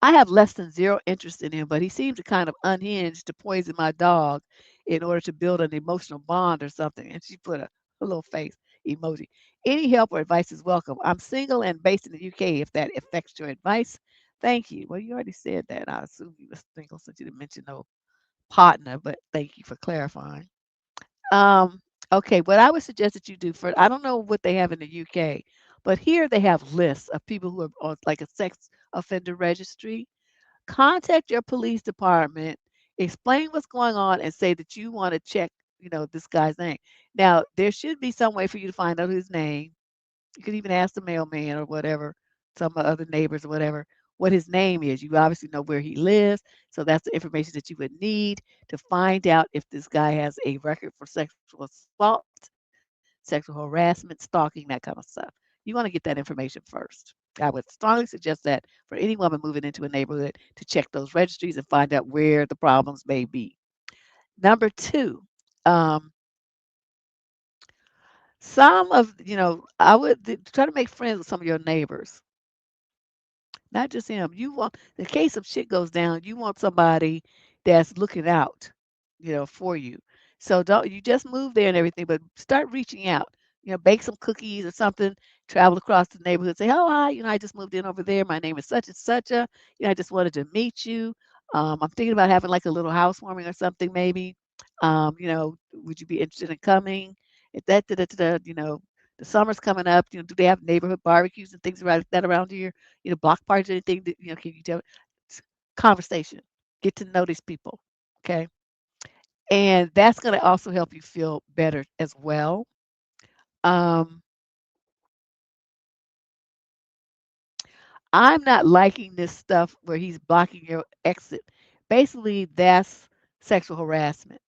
I have less than zero interest in him, but he seemed to kind of unhinge to poison my dog in order to build an emotional bond or something. And she put a little face emoji. Any help or advice is welcome. I'm single and based in the UK if that affects your advice. Thank you. Well, you already said that. I assume you were single since you didn't mention no partner, but thank you for clarifying. Um, okay, what I would suggest that you do first, I don't know what they have in the UK, but here they have lists of people who are on like a sex offender registry. Contact your police department, explain what's going on, and say that you want to check, this guy's name. Now, there should be some way for you to find out his name. You could even ask the mailman or whatever, some other neighbors or whatever, what his name is. You obviously know where he lives, so that's the information that you would need to find out if this guy has a record for sexual assault, sexual harassment, stalking, that kind of stuff. You want to get that information first. I would strongly suggest that for any woman moving into a neighborhood to check those registries and find out where the problems may be. Number two, um, I would try to make friends with some of your neighbors, not just him. You want, in case some shit goes down, you want somebody that's looking out, for you. So don't you just move there and everything, but start reaching out. Bake some cookies or something, travel across the neighborhood, say, "Oh, hi, I just moved in over there. My name is such and such a, I just wanted to meet you. I'm thinking about having like a little housewarming or something, maybe. Would you be interested in coming? If that, da, da, da, da, the summer's coming up. Do they have neighborhood barbecues and things like that around here? Block parties or anything that, can you tell conversation, get to know these people, okay? And that's going to also help you feel better as well. Um, I'm not liking this stuff where he's blocking your exit. Basically, that's sexual harassment.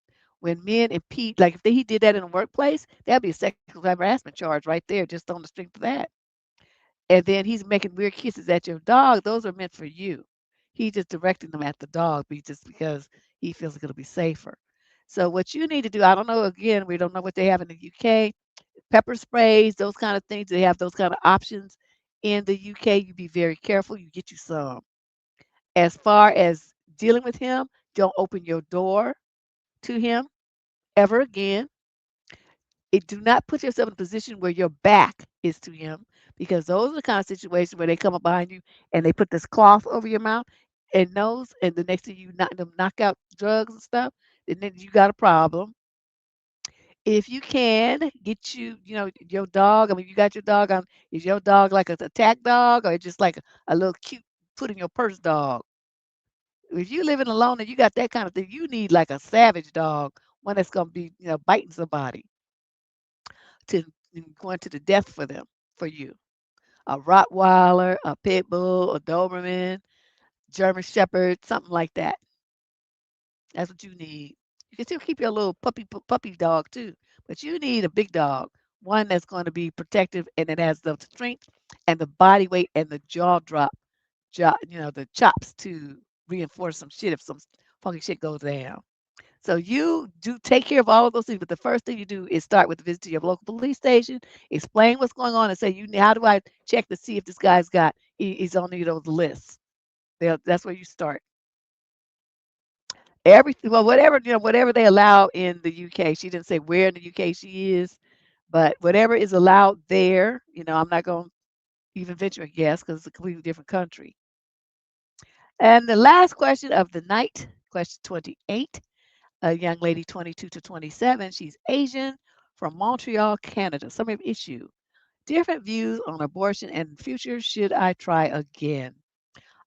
When men impede, like if he did that in the workplace, that'd be a sexual harassment charge right there, just on the strength of that. And then he's making weird kisses at your dog. Those are meant for you. He's just directing them at the dog just because he feels like it'll be safer. So what you need to do, I don't know, again, we don't know what they have in the UK, pepper sprays, those kind of things. They have those kind of options in the UK. You be very careful. You get you some. As far as dealing with him, don't open your door to him ever again. Do not put yourself in a position where your back is to him, because those are the kind of situations where they come up behind you and they put this cloth over your mouth and nose, and the next thing you knock out drugs and stuff, and then you got a problem. If you can get your dog, I mean, you got your dog on. Is your dog like an attack dog, or just like a little cute put in your purse dog? If you living alone and you got that kind of thing, you need like a savage dog, one that's gonna be biting somebody to going to the death for them, for you. A Rottweiler, a Pit Bull, a Doberman, German Shepherd, something like that. That's what you need. You can still keep your little puppy dog too, but you need a big dog, one that's going to be protective and it has the strength and the body weight and the the chops to reinforce some shit if some funky shit goes down. So you do take care of all of those things, but the first thing you do is start with the visit to your local police station, explain what's going on, and say, how do I check to see if this guy's he's on any of those lists? That's where you start. Everything, well, whatever whatever they allow in the UK. She didn't say where in the UK she is, but whatever is allowed there. I'm not going to even venture a guess because it's a completely different country. And the last question of the night, question 28. A young lady, 22 to 27. She's Asian from Montreal, Canada. Summary of issue: different views on abortion and future. Should I try again?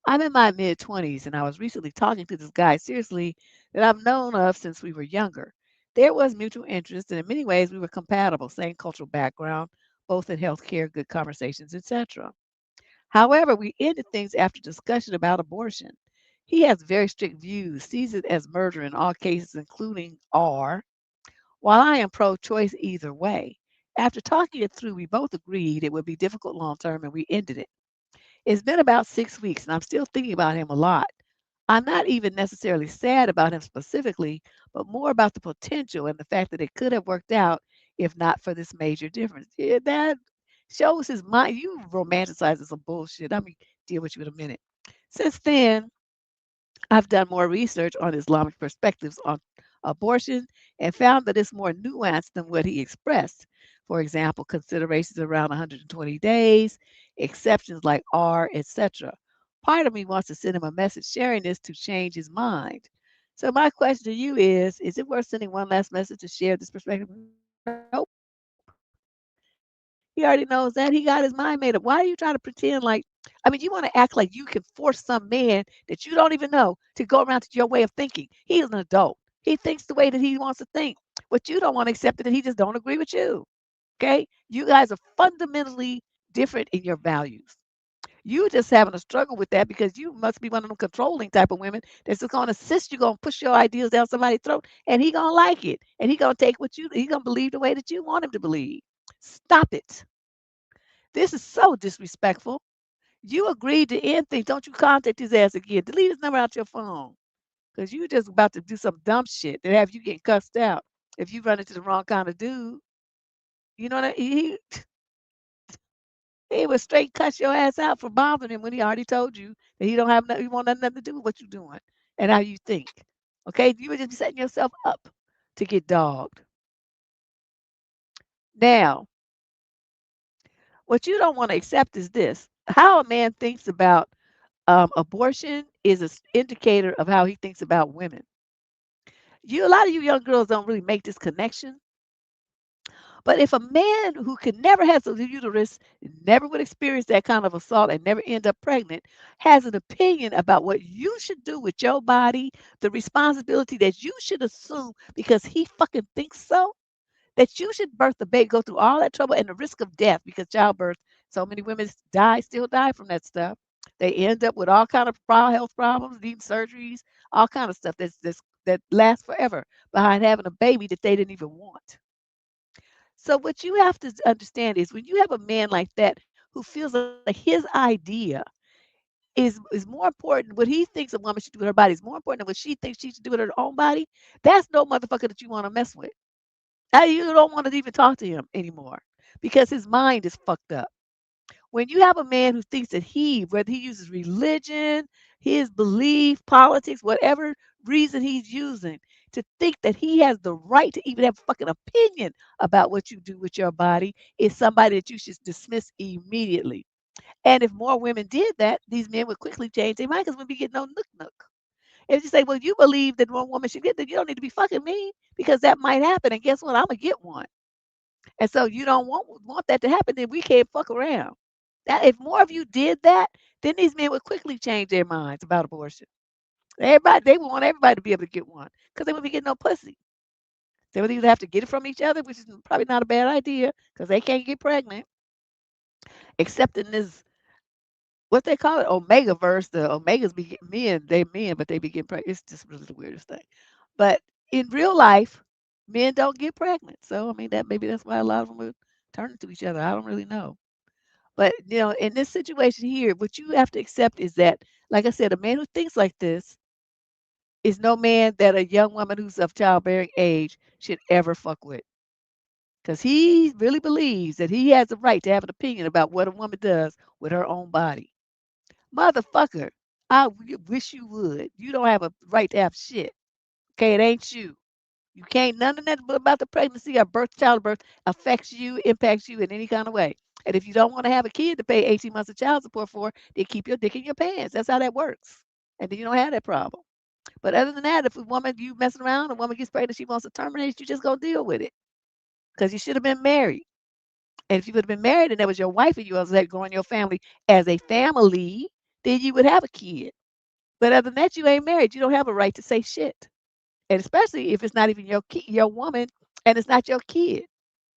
I'm in my mid 20s and I was recently talking to this guy seriously that I've known of since we were younger. There was mutual interest, and in many ways we were compatible, same cultural background, both in healthcare, good conversations, etc. However, we ended things after discussion about abortion. He has very strict views, sees it as murder in all cases, including R, while I am pro choice either way. After talking it through, we both agreed it would be difficult long term and we ended it. It's been about 6 weeks and I'm still thinking about him a lot. I'm not even necessarily sad about him specifically, but more about the potential and the fact that it could have worked out if not for this major difference. Yeah, that shows his mind. You romanticizing some bullshit. Let me deal with you in a minute. Since then, I've done more research on Islamic perspectives on abortion and found that it's more nuanced than what he expressed. For example, considerations around 120 days, exceptions like R, etc. Part of me wants to send him a message sharing this to change his mind. So my question to you is it worth sending one last message to share this perspective? Nope. He already knows that. He got his mind made up. Why are you trying to pretend like, you want to act like you can force some man that you don't even know to go around to your way of thinking. He's an adult. He thinks the way that he wants to think. What you don't want to accept is that he just don't agree with you. Okay? You guys are fundamentally different in your values. You just having a struggle with that because you must be one of them controlling type of women that's just gonna insist you're gonna push your ideas down somebody's throat and he gonna like it. And he gonna take he gonna believe the way that you want him to believe. Stop it. This is so disrespectful. You agreed to end things. Don't you contact his ass again. Delete his number out your phone. Because you just about to do some dumb shit that have you getting cussed out if you run into the wrong kind of dude. You know what he would straight cuss your ass out for bothering him when he already told you that he don't have nothing, he want nothing to do with what you're doing and how you think. Okay, you were just setting yourself up to get dogged. Now, what you don't want to accept is this: how a man thinks about abortion is an indicator of how he thinks about women. A lot of you young girls don't really make this connection. But if a man who could never has a uterus, never would experience that kind of assault and never end up pregnant, has an opinion about what you should do with your body, the responsibility that you should assume because he fucking thinks so, that you should birth the baby, go through all that trouble and the risk of death because childbirth, so many women still die from that stuff. They end up with all kind of health problems, needing surgeries, all kind of stuff that lasts forever behind having a baby that they didn't even want. So what you have to understand is when you have a man like that who feels like his idea is more important, what he thinks a woman should do with her body is more important than what she thinks she should do with her own body, that's no motherfucker that you want to mess with. You don't want to even talk to him anymore because his mind is fucked up. When you have a man who thinks that whether he uses religion, his belief, politics, whatever reason he's using, to think that he has the right to even have a fucking opinion about what you do with your body is somebody that you should dismiss immediately. And if more women did that, these men would quickly change their mind because we'd be getting no nook nook. If you say, well, you believe that one woman should get that, you don't need to be fucking me because that might happen. And guess what? I'm gonna get one. And so you don't want that to happen, then we can't fuck around. That if more of you did that, then these men would quickly change their minds about abortion. They would want everybody to be able to get one because they wouldn't be getting no pussy. They would either have to get it from each other, which is probably not a bad idea because they can't get pregnant, except in this what they call it, Omega verse. The Omegas be men, they men, but they be getting pregnant. It's just really the weirdest thing. But in real life, men don't get pregnant. So I mean that maybe that's why a lot of them are turning to each other. I don't really know. But in this situation here, what you have to accept is that, like I said, a man who thinks like this is no man that a young woman who's of childbearing age should ever fuck with. Because he really believes that he has the right to have an opinion about what a woman does with her own body. Motherfucker, wish you would. You don't have a right to have shit. Okay, it ain't you. You can't, none of that about the pregnancy or childbirth affects you, impacts you in any kind of way. And if you don't want to have a kid to pay 18 months of child support for, then keep your dick in your pants. That's how that works. And then you don't have that problem. But other than that, if a woman, you messing around, a woman gets pregnant, she wants to terminate, you just go deal with it. Because you should have been married. And if you would have been married and that was your wife and you was like growing your family as a family, then you would have a kid. But other than that, you ain't married. You don't have a right to say shit. And especially if it's not even your woman and it's not your kid.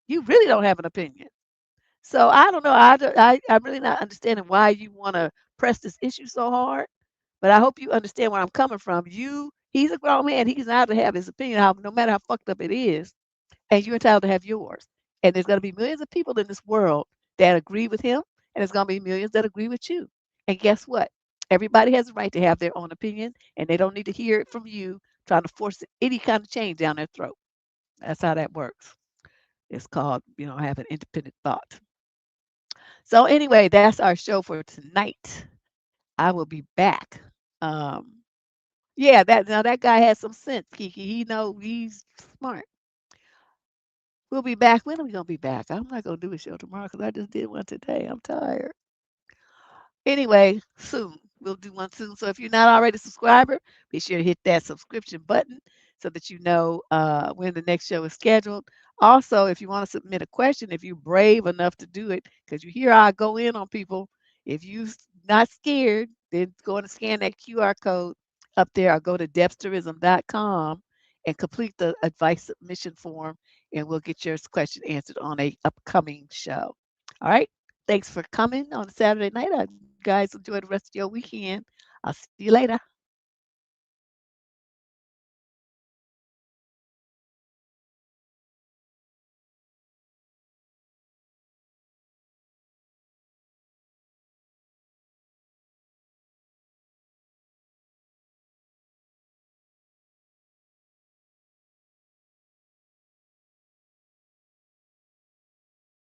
You really don't have an opinion. So I don't know. I'm really not understanding why you want to press this issue so hard. But I hope you understand where I'm coming from. He's a grown man. He's entitled to have his opinion, no matter how fucked up it is, and you're entitled to have yours. And there's going to be millions of people in this world that agree with him, and there's going to be millions that agree with you. And guess what? Everybody has a right to have their own opinion, and they don't need to hear it from you trying to force any kind of change down their throat. That's how that works. It's called, having independent thought. So anyway, that's our show for tonight. I will be back. Um, yeah, that guy has some sense, Kiki. He's smart. We'll be back. When are we gonna be back? I'm not gonna do a show tomorrow because I just did one today. I'm tired. Anyway, soon. We'll do one soon. So if you're not already a subscriber, be sure to hit that subscription button so that you know when the next show is scheduled. Also, if you want to submit a question, if you're brave enough to do it, because you hear I go in on people, if you're not scared, then go and scan that QR code up there or go to debsterism.com and complete the advice submission form, and we'll get your question answered on a upcoming show. All right. Thanks for coming on Saturday night. Guys, enjoy the rest of your weekend. I'll see you later.